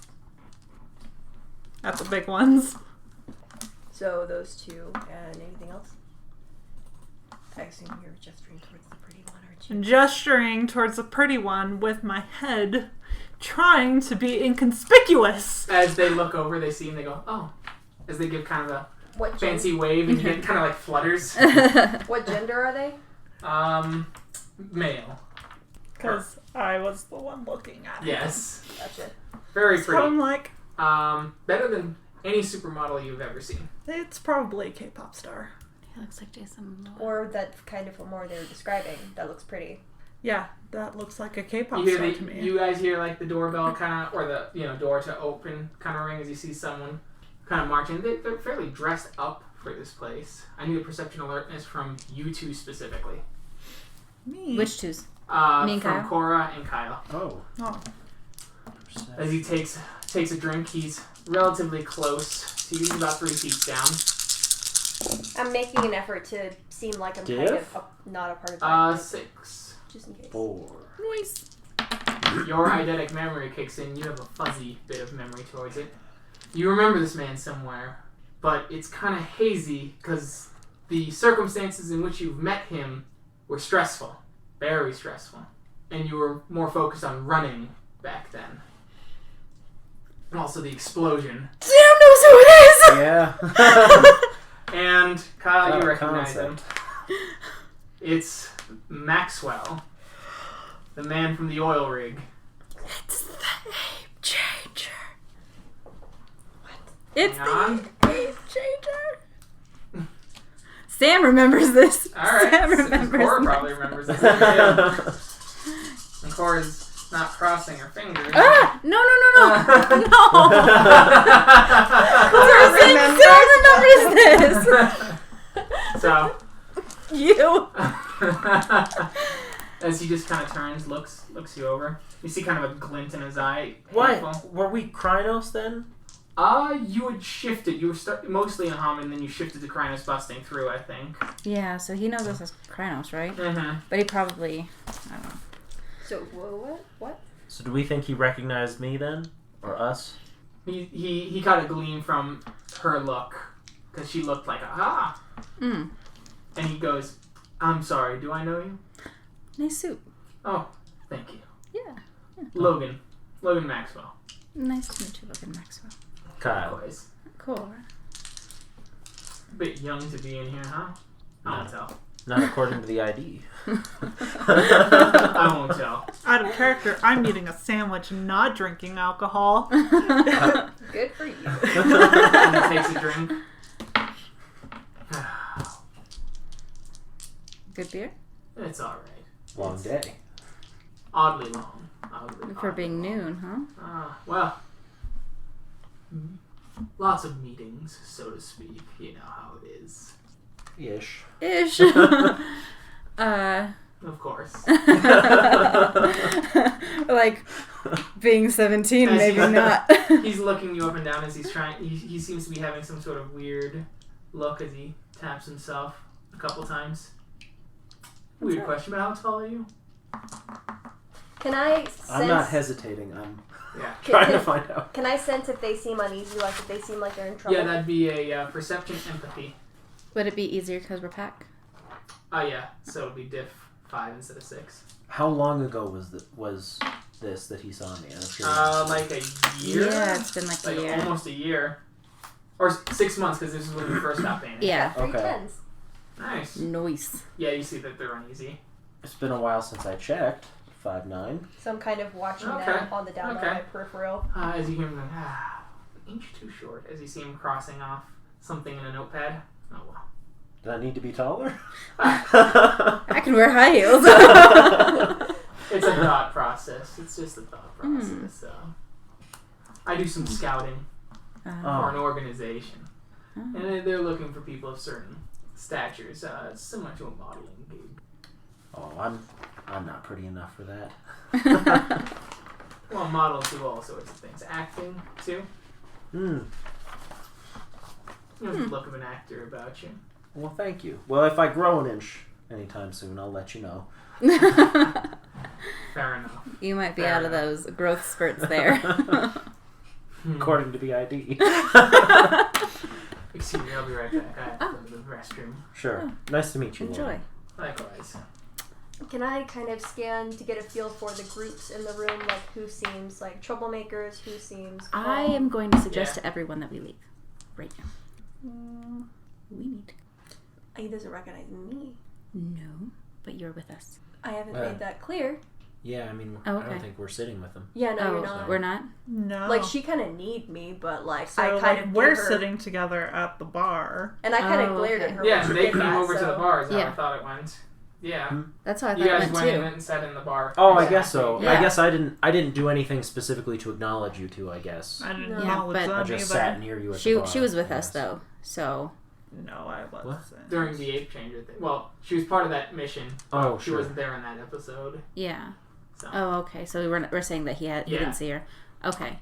at the big ones. So those two and anything else? I assume you're gesturing towards the pretty one, aren't you? Gesturing towards the pretty one with my head, trying to be inconspicuous. As they look over, they see and they go, oh. As they give kind of a fancy wave and you get kind of like flutters. What gender are they? Male. Because I was the one looking at it. Yes. Gotcha. Very So pretty. I'm like, Better than any supermodel you've ever seen. it's probably a K-pop star. He looks like Jason Momoa. Or that kind of Fomori they were describing. That looks pretty. Yeah, that looks like a K-pop You star hear to me. you guys hear like the doorbell kind of, or the door to open kind of ring as you see someone kind of marching. They're fairly dressed up for this place. I need a perception alertness from you two specifically. Me? Which twos? Me and From Kyle? Cora and Kyle. Oh. Oh. As he takes a drink, he's relatively close to you. He's about 3 feet down. I'm making an effort to seem like I'm kind Diff? of not a part of that. 6. Just in case. 4. Noise. Your eidetic memory kicks in. You have a fuzzy bit of memory towards it. You remember this man somewhere, but it's kind of hazy because the circumstances in which you've met him were stressful. Very stressful. And you were more focused on running back then. And also the explosion. Sam knows who it is! Yeah. And Kyle, Got you a recognize him. concept. It's Maxwell, the man from the oil rig. It's the ape changer. What? It's Hang on. the ape changer. Sam remembers this. Alright, Sam remembers Cora this. probably remembers this. Yeah. And Cora's not crossing her fingers. Ah! No. No! So, You. as he just kind of turns, looks you over. You see kind of a glint in his eye. What? Hateful. Were we Krynos then? You had shifted. You were mostly in Hum, and then you shifted to Krynos busting through, I think. Yeah, so he knows us as Krynos, right? Mm-hmm. But he probably, I don't know. So, what? So do we think he recognized me then? Or us? He got a gleam from her look, because she looked like, aha! Mm. And he goes, I'm sorry, do I know you? Nice suit. Oh, thank you. Yeah. Logan Maxwell. Nice to meet you, Logan Maxwell. Kyle. Always. Cool. A bit young to be in here, huh? I won't tell. Not according to the ID. I won't tell. Out of character, I'm eating a sandwich, not drinking alcohol. Good for you. And he takes a drink. Good beer? It's alright. Long day. Oddly long. For being noon, huh? Well, lots of meetings, so to speak. You know how it is. Ish. Ish. Of course. Like, being 17, As maybe he's- not. He's looking you up and down as he's trying. He seems to be having some sort of weird look as he taps himself a couple times. Weird question, but how tall are you? Can I sense... I'm not hesitating. I'm Yeah. trying to find out. Can I sense if they seem uneasy, like if they seem like they're in trouble? Yeah, that'd be a perception empathy. Would it be easier because we're pack? Oh yeah, so it'll be diff 5 instead of 6. How long ago was this that he saw me? Like a year? Yeah, it's been like a year. Almost a year. Or 6 months, because this is when we first got Bane. Yeah. 3 Okay. tens. Nice. Noise. Yeah, you see that they're uneasy. It's been a while since I checked. 5'9". So I'm kind of watching Okay. them on the down low, Okay. my peripheral. As you hear him going, an inch too short, as you see him crossing off something in a notepad. Oh well. Do I need to be taller? I can wear high heels. It's a thought process. It's just a thought process. So I do some scouting for Uh, an organization. oh. And they're looking for people of certain statures, similar to a modeling gig. Oh, I'm not pretty enough for that. Well, models do all sorts of things. Acting, too. Hmm. You have the look of an actor about you. Well, thank you. Well, if I grow an inch anytime soon, I'll let you know. Fair enough. You might be Fair out of enough. those growth spurts there. According to the ID. Excuse me, I'll be right back. I have to go to the restroom. Sure. Nice to meet you. Enjoy. Lauren. Likewise. Can I kind of scan to get a feel for the groups in the room, like who seems like troublemakers, who seems calm? I am going to suggest Yeah. to everyone that we leave right now. We need. He doesn't recognize me. No, but you're with us. I haven't made that clear. Yeah, I mean, Oh, I okay. don't think we're sitting with them. Yeah, no, Oh, you're not. we're not? No. Like, she kind of need me, but like, So, I kind like, of we're give her, sitting together at the bar. and I kind of Oh, glared okay. at her. Yeah, when she they did came that, over to the so- bar, is how Yeah. I thought it went. Yeah. That's how I You thought it guys went went too. in and sat in the bar. Oh, I guess so. Yeah. I guess I didn't do anything specifically to acknowledge you two, I guess. I didn't No. acknowledge Yeah, but- I them just either. sat near you at She the bar. she was with I us guess. though, so No, I wasn't. During the ape changer thing. Well, she was part of that mission. Oh, She sure. wasn't there in that episode. yeah. So. Oh, okay. So we're saying that he Yeah. didn't see her. Okay.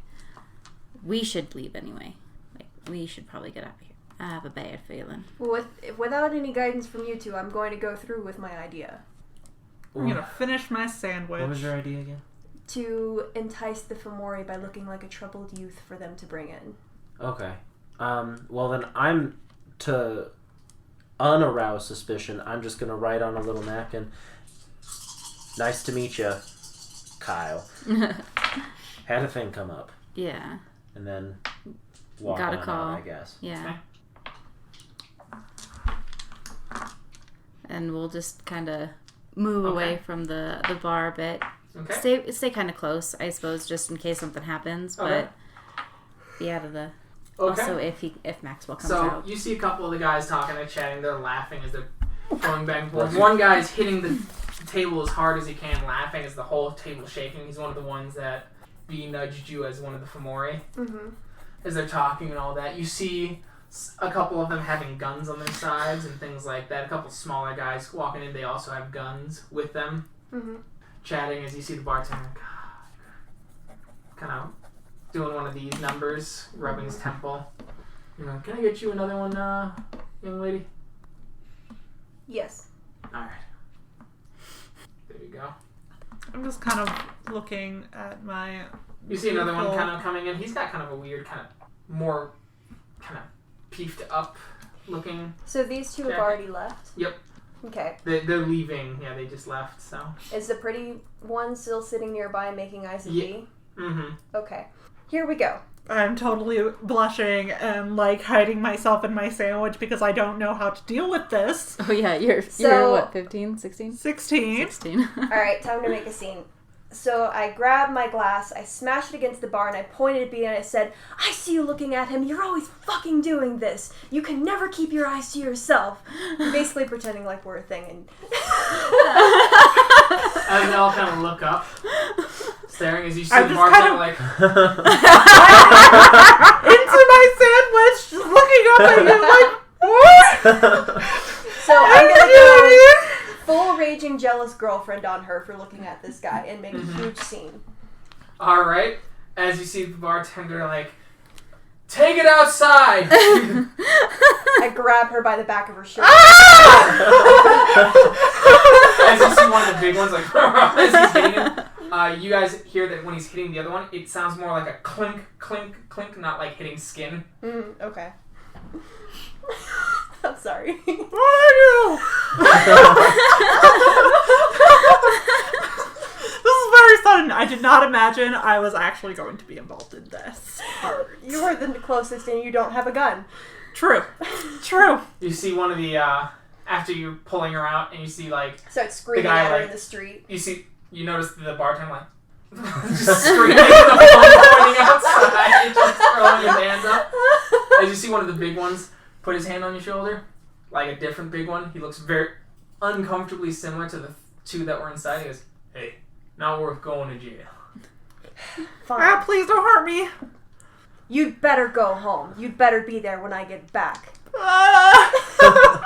We should leave anyway. Like we should probably get out of here. I have a bad feeling. Without any guidance from you two, I'm going to go through with my idea I'm gonna finish my sandwich. What was your idea again? to entice the Fomori by looking like a troubled youth for them to bring in. Okay. Well then I'm to unarouse suspicion, I'm just gonna write on a little napkin. Nice to meet you, Kyle. Had a thing come up. Yeah. And then walk Got a on call. out, I guess. Yeah. And we'll just kind of move away from the bar a bit. Okay. Stay kind of close, I suppose, just in case something happens. Okay. But be out of the. Okay. Also, if Maxwell comes So out. you see a couple of the guys talking, they're chatting, they're laughing as they're going back and forth. One guy's hitting the table as hard as he can, laughing as the whole table's shaking. He's one of the ones that B nudged you as one of the Fomori. Mm-hmm. As they're talking and all that, you see a couple of them having guns on their sides and things like that. A couple smaller guys walking in, they also have guns with them, Mm-hmm. chatting as you see the bartender kind of doing one of these numbers, rubbing his temple. You know, can I get you another one, young lady? Yes. Alright. There you go. I'm just kind of looking at my. You see another one beautiful- kind of coming in. He's got kind of a weird, kind of more kind of peefed up looking. So these two have Yeah. already left? Yep. Okay. They're leaving. Yeah, they just left, so. Is the pretty one still sitting nearby making eyes at Yeah. me? Mm-hmm. Okay. Here we go. I'm totally blushing and like hiding myself in my sandwich because I don't know how to deal with this. Oh yeah, you're So- what, 15, 16? 16. 16. Alright, time to make a scene. So I grabbed my glass, I smashed it against the bar, and I pointed at B and I said, I see you looking at him, you're always fucking doing this. You can never keep your eyes to yourself. Basically pretending like we're a thing. And As they all kind of look up, staring as you see I'm the just bartender kind like, Into my sandwich, just looking up at you like, what? so I'm gonna go full raging jealous girlfriend on her for looking at this guy and make a huge scene. alright. As you see the bartender like, take it outside! I grab her by the back of her shirt. As you see one of the big ones like, as he's hitting him. You guys hear that when he's hitting the other one, it sounds more like a clink, clink, clink, not like hitting skin. Okay. I'm sorry. What are you? This is very sudden. I did not imagine I was actually going to be involved in this part. You are the closest and you don't have a gun. True. True. You see one of the, after you're pulling her out, and you see like, Start screaming The guy, at her like- in the street. you notice the bartender like, just screaming at the phone, pointing outside, and just throwing his hands up. As you see one of the big ones put his hand on your shoulder, like a different big one, he looks very uncomfortably similar to the two that were inside. He goes, hey, not worth going to jail. Fine. Please don't hurt me. You'd better go home. You'd better be there when I get back.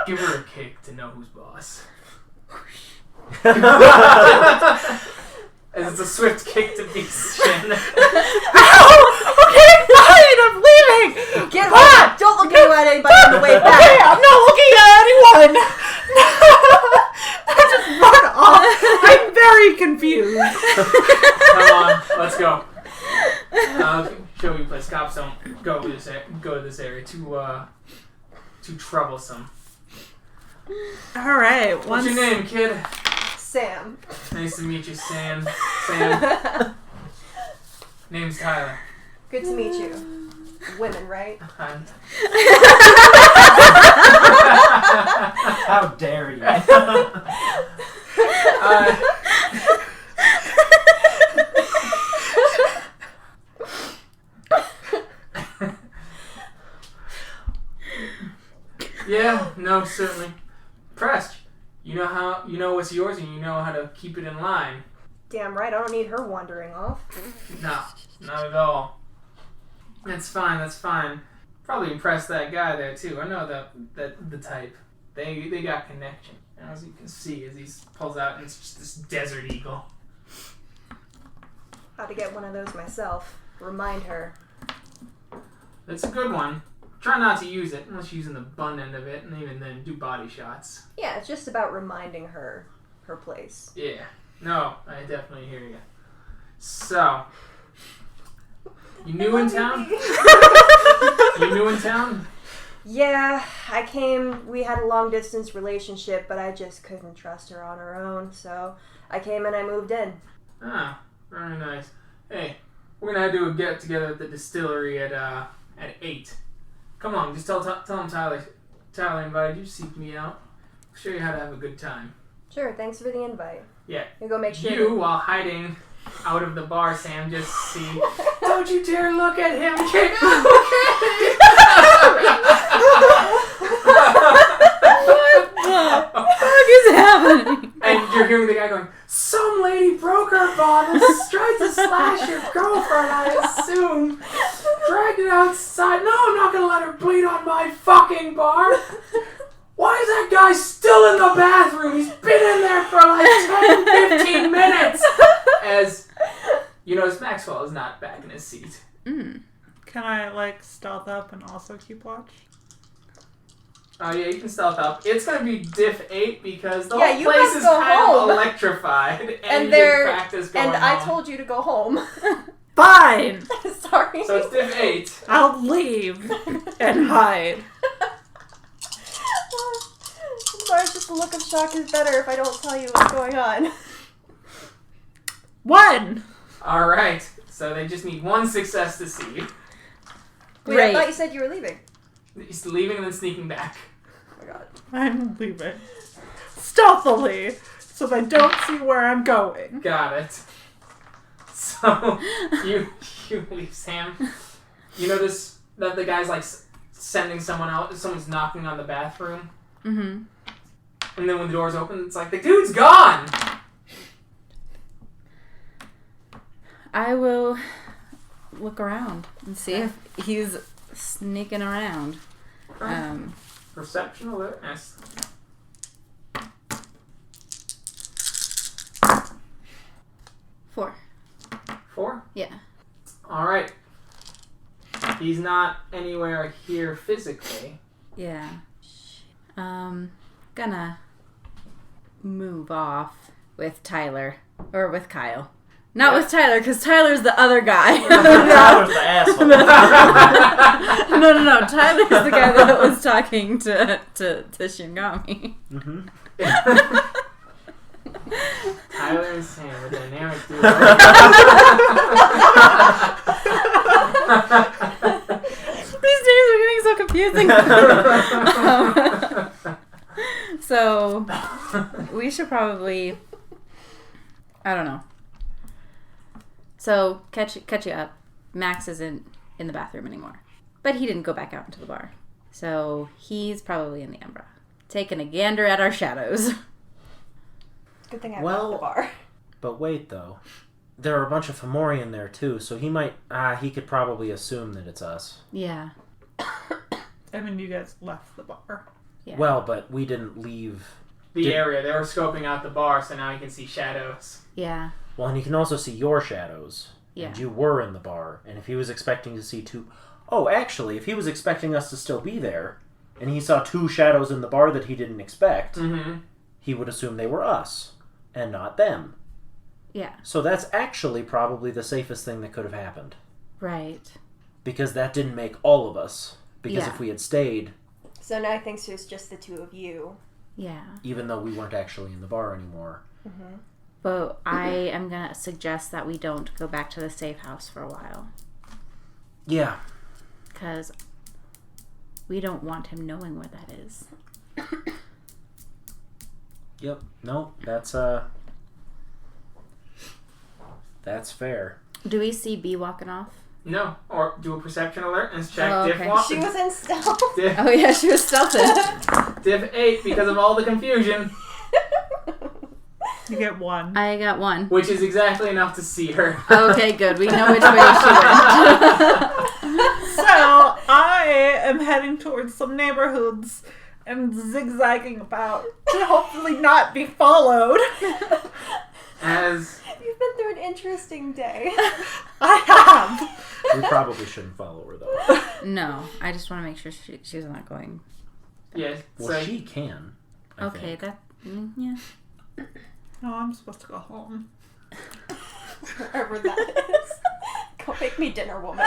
Give her a kick to know who's boss. As it's a swift kick to Beast's shin. Ow! Okay, fine, I'm leaving! Get home! Don't look at anybody on the way back! Okay, I'm not looking at anyone! I just run off. I'm very confused. Come on, let's go. Show you place. Cops don't go to this area. Too troublesome. Alright, What's your name, kid? Sam. Nice to meet you, Sam. Name's Tyler. Good to meet you. Women, right? How dare you? Yeah, no, certainly. Impressed. You know what's yours and you know how to keep it in line. Damn right, I don't need her wandering off. No, not at all. That's fine. Probably impressed that guy there too. I know that the type. They got connection. And as you can see, as he pulls out, and it's just this desert eagle. How to get one of those myself. Remind her. It's a good one. Try not to use it unless you're using the bun end of it, and even then do body shots. Yeah, it's just about reminding her her place. Yeah. No, I definitely hear you. So, you new in town? You new in town? Yeah, I came, we had a long distance relationship, but I just couldn't trust her on her own, so I came and I moved in. Ah, very nice. Hey, we're gonna do a get together at the distillery at 8. Come on, just tell him Tyler invited you to seek me out. I'll show you how to have a good time. Sure, thanks for the invite. Yeah. You go make sure. You, while hiding out of the bar, Sam, just see. Don't you dare look at him, kid. What the fuck is happening? And you're hearing the guy going, some lady broke her bottle, tried to slash your girlfriend, I assume. Dragged it outside. No, I'm not gonna let her bleed on my fucking bar. Why is that guy still in the bathroom? He's been in there for like 10, 15 minutes. As you notice, Maxwell is not back in his seat. Mm. Can I, stealth up and also keep watch? Oh yeah, you can stealth up. It's gonna be diff 8 because the Yeah, whole you place must is go kind home. of electrified, and you they're- practice going And I home. told you to go home. Fine! Sorry. So it's diff 8. I'll leave and hide. Mars, just the look of shock is better if I don't tell you what's going on. 1! All right. So they just need one success to see. Wait, Right. I thought you said you were leaving. He's leaving and then sneaking back. Oh my god. I'm leaving. Stealthily, so they don't see where I'm going. Got it. So you leave Sam. You notice that the guy's sending someone out. Someone's knocking on the bathroom. Mm-hmm. And then when the door's open, it's like, the dude's gone! I will look around and see if he's sneaking around. Perception alertness. 4. 4? Yeah. Alright. He's not anywhere here physically. Yeah. Gonna move off with Tyler. Or with Kyle. Not with Tyler, because Tyler's the other guy. Tyler's the asshole. No. Tyler's the guy that was talking to Shingami. Mm-hmm. Tyler and Sam, a dynamic duo. These days are getting so confusing. So we should probably, I don't know. So catch you up. Max isn't in the bathroom anymore, but he didn't go back out into the bar. So he's probably in the Umbra, taking a gander at our shadows. Good thing I Well- left the bar. But wait, though. there are a bunch of Fomori in there too, so he could probably assume that it's us. Yeah. I mean, you guys left the bar. Yeah. Well, but we didn't leave The area. They were scoping out the bar, so now you can see shadows. Yeah. Well, and he can also see your shadows. Yeah. And you were in the bar. And if he was expecting to see two... Oh, actually, if he was expecting us to still be there, and he saw two shadows in the bar that he didn't expect, he would assume they were us, and not them. Yeah. So that's actually probably the safest thing that could have happened. Right. Because that didn't make all of us. Because Yeah. if we had stayed... So now I think there's just the two of you. Yeah. Even though we weren't actually in the bar anymore. But I am going to suggest that we don't go back to the safe house for a while. Yeah. Because we don't want him knowing where that is. Yep. No, that's fair. Do we see B walking off? No. Or do a perception alert and check Oh, diff okay. 1. She was in stealth. Diff, Oh, yeah, she was stealthing. diff 8 because of all the confusion, You get 1. I got 1. which is exactly enough to see her. Okay, good. We know which way she went. So, I am heading towards some neighborhoods and zigzagging about to hopefully not be followed. As You've been through an interesting day. I have. We probably shouldn't follow her, though. No, I just want to make sure she's not going. yeah, Well, so she can. I Okay, think. yeah. No, I'm supposed to go home. Wherever that is. Go make me dinner, woman.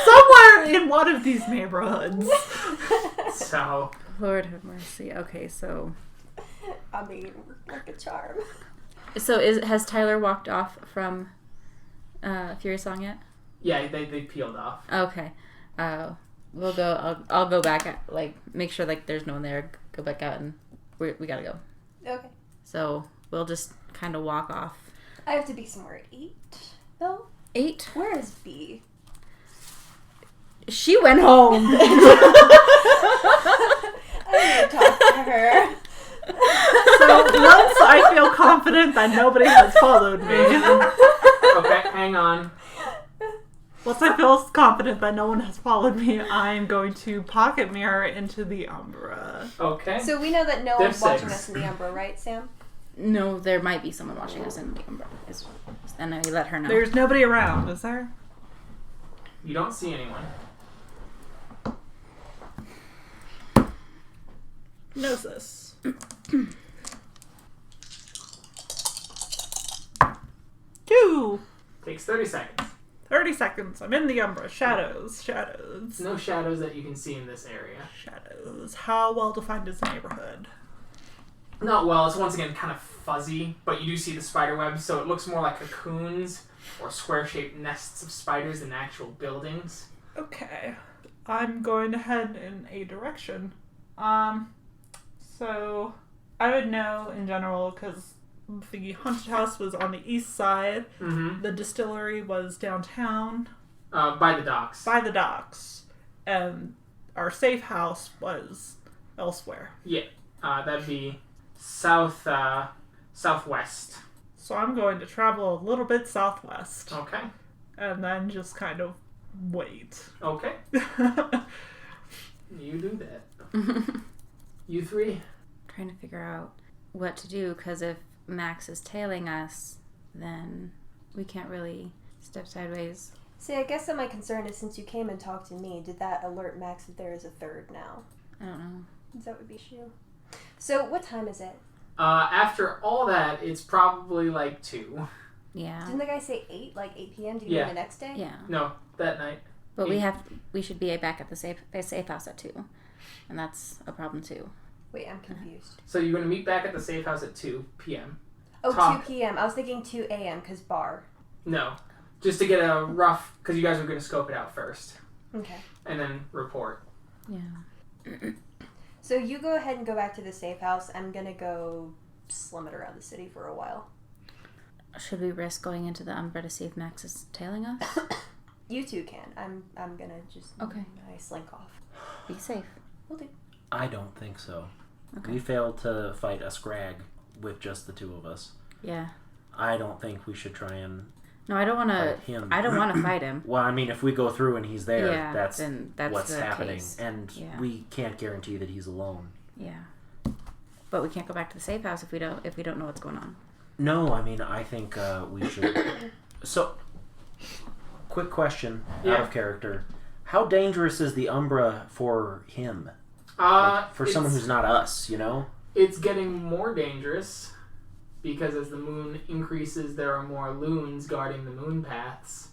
Somewhere in one of these neighborhoods. So Lord have mercy. Okay, so I mean, like a charm. has Tyler walked off from Fury Song yet? yeah, they peeled off. Okay. We'll go. I'll go back. Make sure there's no one there. Go back out and we gotta go. Okay. So we'll just kind of walk off. I have to be somewhere at 8, though. 8. Where is B? She went home. I need to talk to her. So once I feel confident that nobody has followed me, Okay, hang on. once I feel confident that no one has followed me, I'm going to pocket mirror into the Umbra. Okay. So we know that no Diff one's watching 6. us in the Umbra, right, Sam? No, there might be someone watching us in the umbrella. And I let her know. There's nobody around, is there? You don't see anyone. Gnosis. 2. Takes 30 seconds. 30 seconds. I'm in the Umbra. Shadows. No shadows that you can see in this area. Shadows. How well defined is the neighborhood? Not well. It's once again kind of fuzzy, but you do see the spider webs, so it looks more like cocoons or square-shaped nests of spiders than actual buildings. Okay. I'm going to head in a direction. So I would know in general because the haunted house was on the east side. Mm-hmm. The distillery was downtown By the docks. by the docks, and our safe house was elsewhere. Yeah. That'd be southwest. So I'm going to travel a little bit southwest Okay. and then just kind of wait. Okay. You do that. You three? Trying to figure out what to do, because if Max is tailing us, then we can't really step sideways. See, I guess that my concern is since you came and talked to me, did that alert Max that there is a third now? I don't know. That would be issue. So, what time is it? After all that, it's probably 2. Yeah. Didn't the guy say 8, like 8 p.m.? Did you Yeah. mean the next day? Yeah. No, that night. But we should be back at the safe house at 2. And that's a problem too. Wait, I'm confused. So you're going to meet back at the safe house at 2 p.m. Oh, Talk. 2 p.m. I was thinking 2 a.m. because bar. No. Just to get a rough... Because you guys are going to scope it out first. Okay. And then report. Yeah. So you go ahead and go back to the safe house. I'm going to go slum it around the city for a while. Should we risk going into the Umbra to see if Max is tailing us? You two can. I'm going to just... Okay. I slink off. Be safe. Will do. I don't think so. Okay. We failed to fight a scrag with just the two of us. Yeah. I don't think we should try and No, I don't want fight him. I don't want to fight him. Well, I mean, if we go through and he's there, Yeah, that's then that's what's the happening. case. And Yeah. we can't guarantee that he's alone. Yeah. But we can't go back to the safe house if we don't know what's going on. No, I mean, I think we should... So, quick question, out of character. How dangerous is the Umbra for him? For someone who's not us, you know? It's getting more dangerous because as the moon increases, there are more loons guarding the moon paths.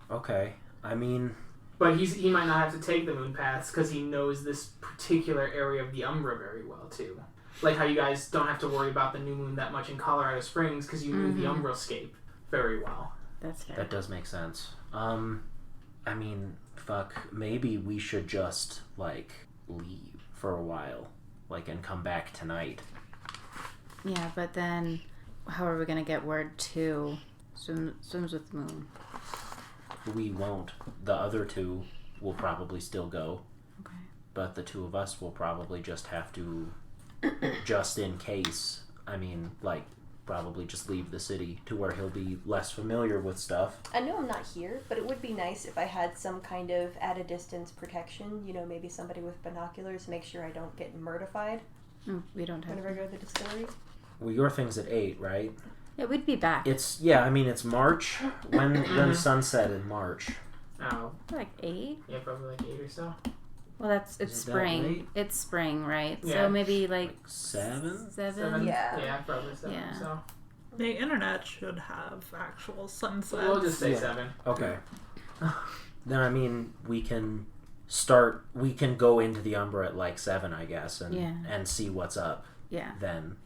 Okay, I mean... But he might not have to take the moon paths because he knows this particular area of the Umbra very well, too. Like how you guys don't have to worry about the new moon that much in Colorado Springs because you knew the Umbrascape very well. That's fair. That does make sense. I mean, fuck, maybe we should just, like, leave for a while, like, and come back tonight. Yeah, but then how are we going to get word to Swims with the Moon? We won't. The other two will probably still go. Okay. But the two of us will probably just have to, just in case, I mean, like, probably just leave the city to where he'll be less familiar with stuff. I know I'm not here, but it would be nice if I had some kind of at a distance protection. You know, maybe somebody with binoculars, make sure I don't get murdified. We don't have... Whenever I go to the distillery. Well, your thing's at 8, right? Yeah, we'd be back. It's March. When sunset in March? Oh. Like 8? Yeah, probably like 8 or so. Well, it's Is it that spring. late? It's spring, right? Yeah. So maybe like 7? 7? Yeah. Yeah, probably 7. Yeah. So The internet should have actual sunsets. we'll just say Yeah. 7. Okay. Then, I mean, we can go into the Umbra at like 7, I guess, and see what's up. Yeah. Then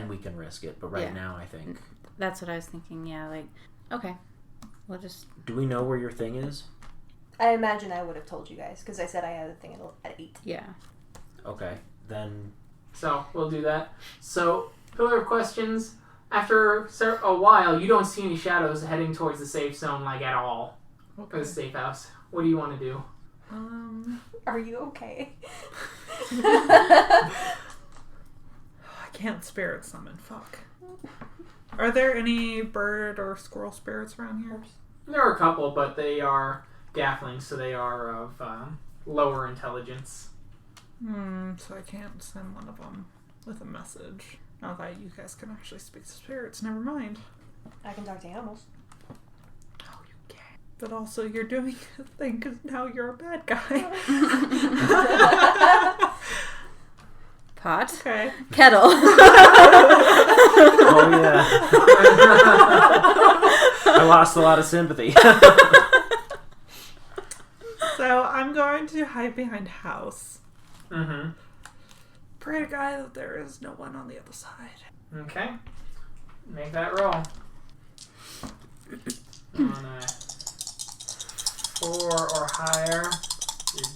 we can risk it. But right now, I think... That's what I was thinking, yeah. Like, okay. We'll just... Do we know where your thing is? I imagine I would have told you guys, because I said I had a thing at 8. Yeah. Okay. Then... So we'll do that. So, pillar of questions. After a while, you don't see any shadows heading towards the safe zone, like, at all. For the safe house. What do you want to do? Are you okay? I can't spirit summon, fuck. Are there any bird or squirrel spirits around here? There are a couple, but they are gafflings, so they are of lower intelligence. So I can't send one of them with a message. Not that you guys can actually speak to spirits, never mind. I can talk to animals. Oh, you can. But also you're doing a thing because now you're a bad guy. Pot. Okay. Kettle. Oh, yeah. I lost a lot of sympathy. So I'm going to hide behind house. Mm-hmm. Pray to God that there is no one on the other side. Okay. Make that roll. On a 4 or higher,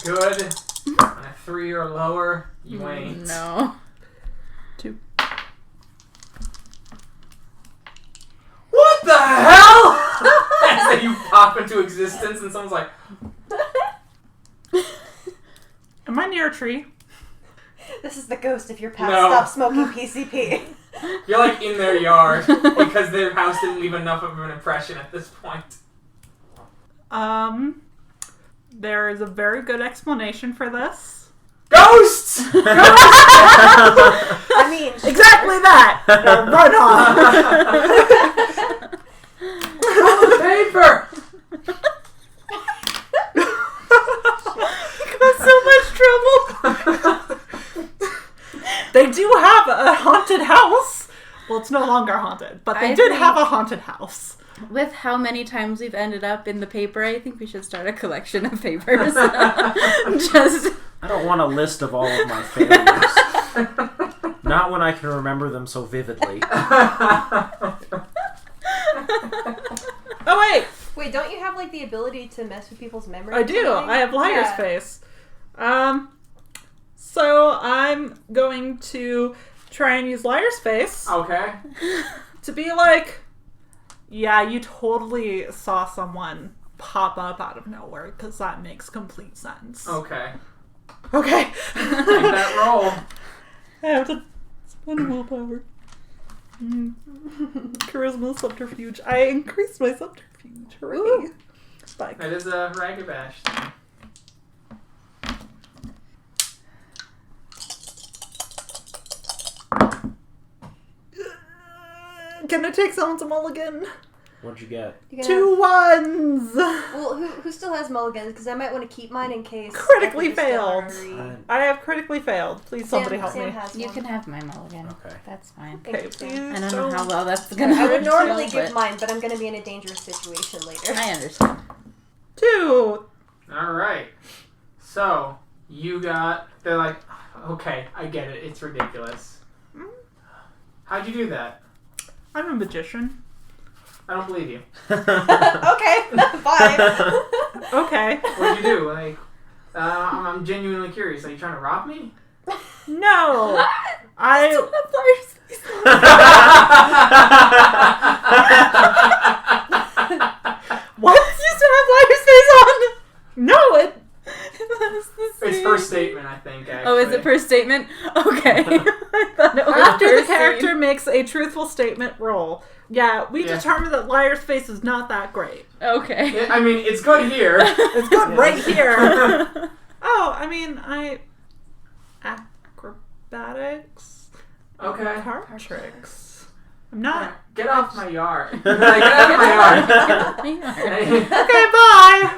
you're good. On a 3 or lower, you ain't. No. 2. What the hell? As then you pop into existence and someone's like, Am I near a tree? This is the ghost of your past. No. Stop smoking PCP. you're like in their yard because their house didn't leave enough of an impression at this point. There is a very good explanation for this. Ghosts! I mean, Exactly that! Now run on! Roll the paper! That's so much trouble! They do have a haunted house. Well, it's no longer haunted, but they I did think- have a haunted house. With how many times we've ended up in the paper, I think we should start a collection of papers. Just... I don't want a list of all of my failures. Not when I can remember them so vividly. Oh, wait! wait, don't you have like the ability to mess with people's memory? I do. I have liar's face. So I'm going to try and use liar's face Okay. to be like, yeah, you totally saw someone pop up out of nowhere, because that makes complete sense. Okay. Okay. Make that roll. I have to spend willpower. Charisma subterfuge. I increased my subterfuge. Hooray. Spike. That is a Ragabash thing. Can I take someone's mulligan? What'd you get? You can 2 ones! Well, who still has mulligans? Because I might want to keep mine in case. Critically I think failed. it's still I have critically failed. Please, somebody help Sam me. has You one. can have my mulligan. Okay. That's fine. Thank Okay, you, please. Sam. I don't know how well that's gonna I would go, normally give but mine, but I'm going to be in a dangerous situation later. I understand. 2! Alright. So, you got... They're like, okay, I get it. It's ridiculous. How'd you do that? I'm a magician. I don't believe you. Okay, bye. Okay. What'd you do? Like, I'm genuinely curious. Are you trying to rob me? No! I... What? You still have Liar's face on? No, it... It's first statement, I think, actually. Oh, is it first statement? Okay. I thought it was After the first character scene. makes a truthful statement roll. Yeah, we determined that Liar's face is not that great. Okay. I mean, it's good here. It's good Yeah. right here. Oh, I mean, acrobatics. Okay. Card tricks. I'm not... Get off my yard. Like, get out of my yard. Okay, bye!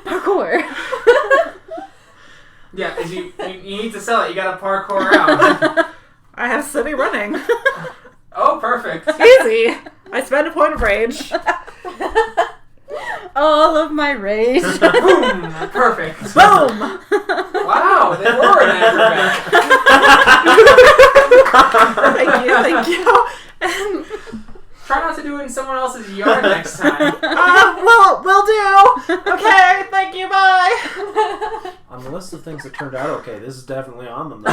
Parkour. Yeah, as you need to sell it, you gotta parkour out. I have city running. Oh, perfect. Easy. I spend a point of rage. All of my rage. Boom! Perfect. Boom! Wow, they were an acrobat. Thank you. And, Try not to do it in someone else's yard next time. well, will do. Okay, thank you, bye. On the list of things that turned out okay, this is definitely on them. Though.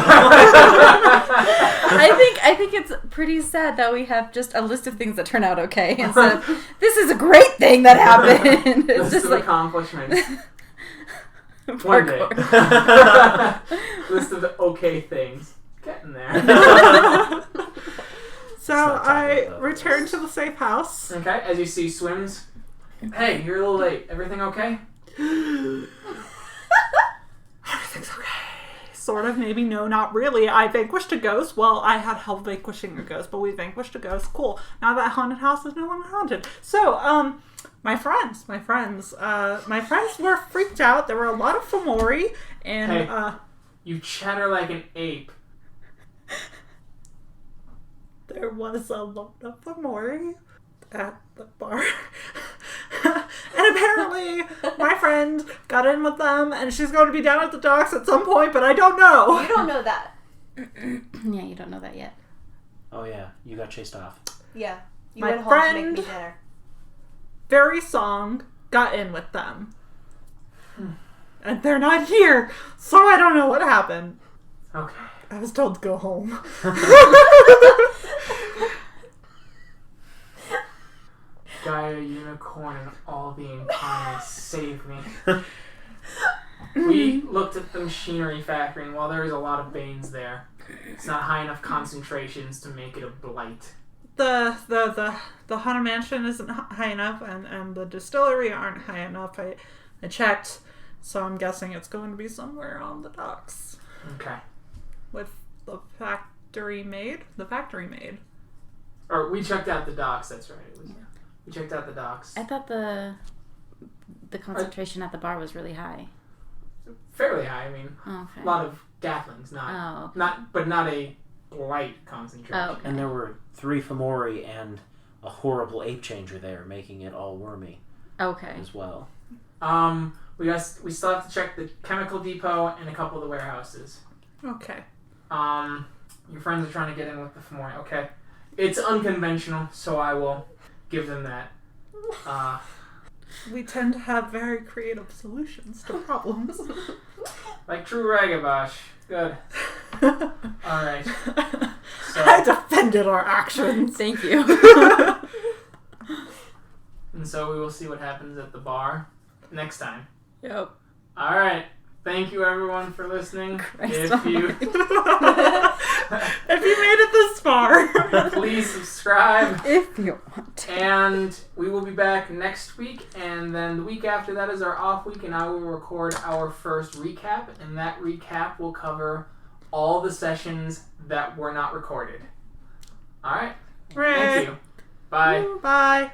I think it's pretty sad that we have just a list of things that turn out okay instead of this is a great thing that happened. It's List just of like accomplishments. One day. parkour. List of okay things. Getting there. So not talking I about return this. to the safe house. Okay, as you see Swims. Hey, you're a little late. Everything okay? Everything's okay. Sort of, maybe, no, not really. I vanquished a ghost. Well, I had help vanquishing a ghost, but we vanquished a ghost. Cool. Now that haunted house is no longer haunted. So, my friends were freaked out. There were a lot of Fomori, and, Hey. You chatter like an ape. there was a lot of Fomori at the bar. And apparently, my friend got in with them, and she's going to be down at the docks at some point, but I don't know. You don't know that. Yeah, you don't know that yet. Oh yeah, you got chased off. Yeah. You My went home to make friend- me dinner. Very Song got in with them. And they're not here, so I don't know what happened. Okay. I was told to go home. Gaia, Unicorn, and all the incarnates, save me. We looked at the machinery factory, and while there is a lot of Banes there, it's not high enough concentrations to make it a blight. The Haunted Mansion isn't high enough, and the distillery aren't high enough. I checked, so I'm guessing it's going to be somewhere on the docks. Okay. With the factory maid? The factory maid. Or we checked out the docks, that's right. We checked out the docks. I thought the concentration at the bar was really high. Fairly high, I mean. Oh, okay. A lot of Gathlings, not a blight concentration. Oh, okay. And there were 3 Fomori and a horrible ape changer there, making it all wormy Okay. as well. We still have to check the chemical depot and a couple of the warehouses. Okay. Your friends are trying to get in with the Fomori. Okay. It's unconventional, so I will give them that. We tend to have very creative solutions to problems. Like true Ragabash. Good. Alright. So, I defended our actions. Thank you. and so we will see what happens at the bar next time. Yep. Alright. Thank you everyone for listening. Christ If you almighty. If you made it this far. Please subscribe. If you want. And we will be back next week, and then the week after that is our off week, and I will record our first recap, and that recap will cover all the sessions that were not recorded. Alright? Right. Thank you. Bye. Bye.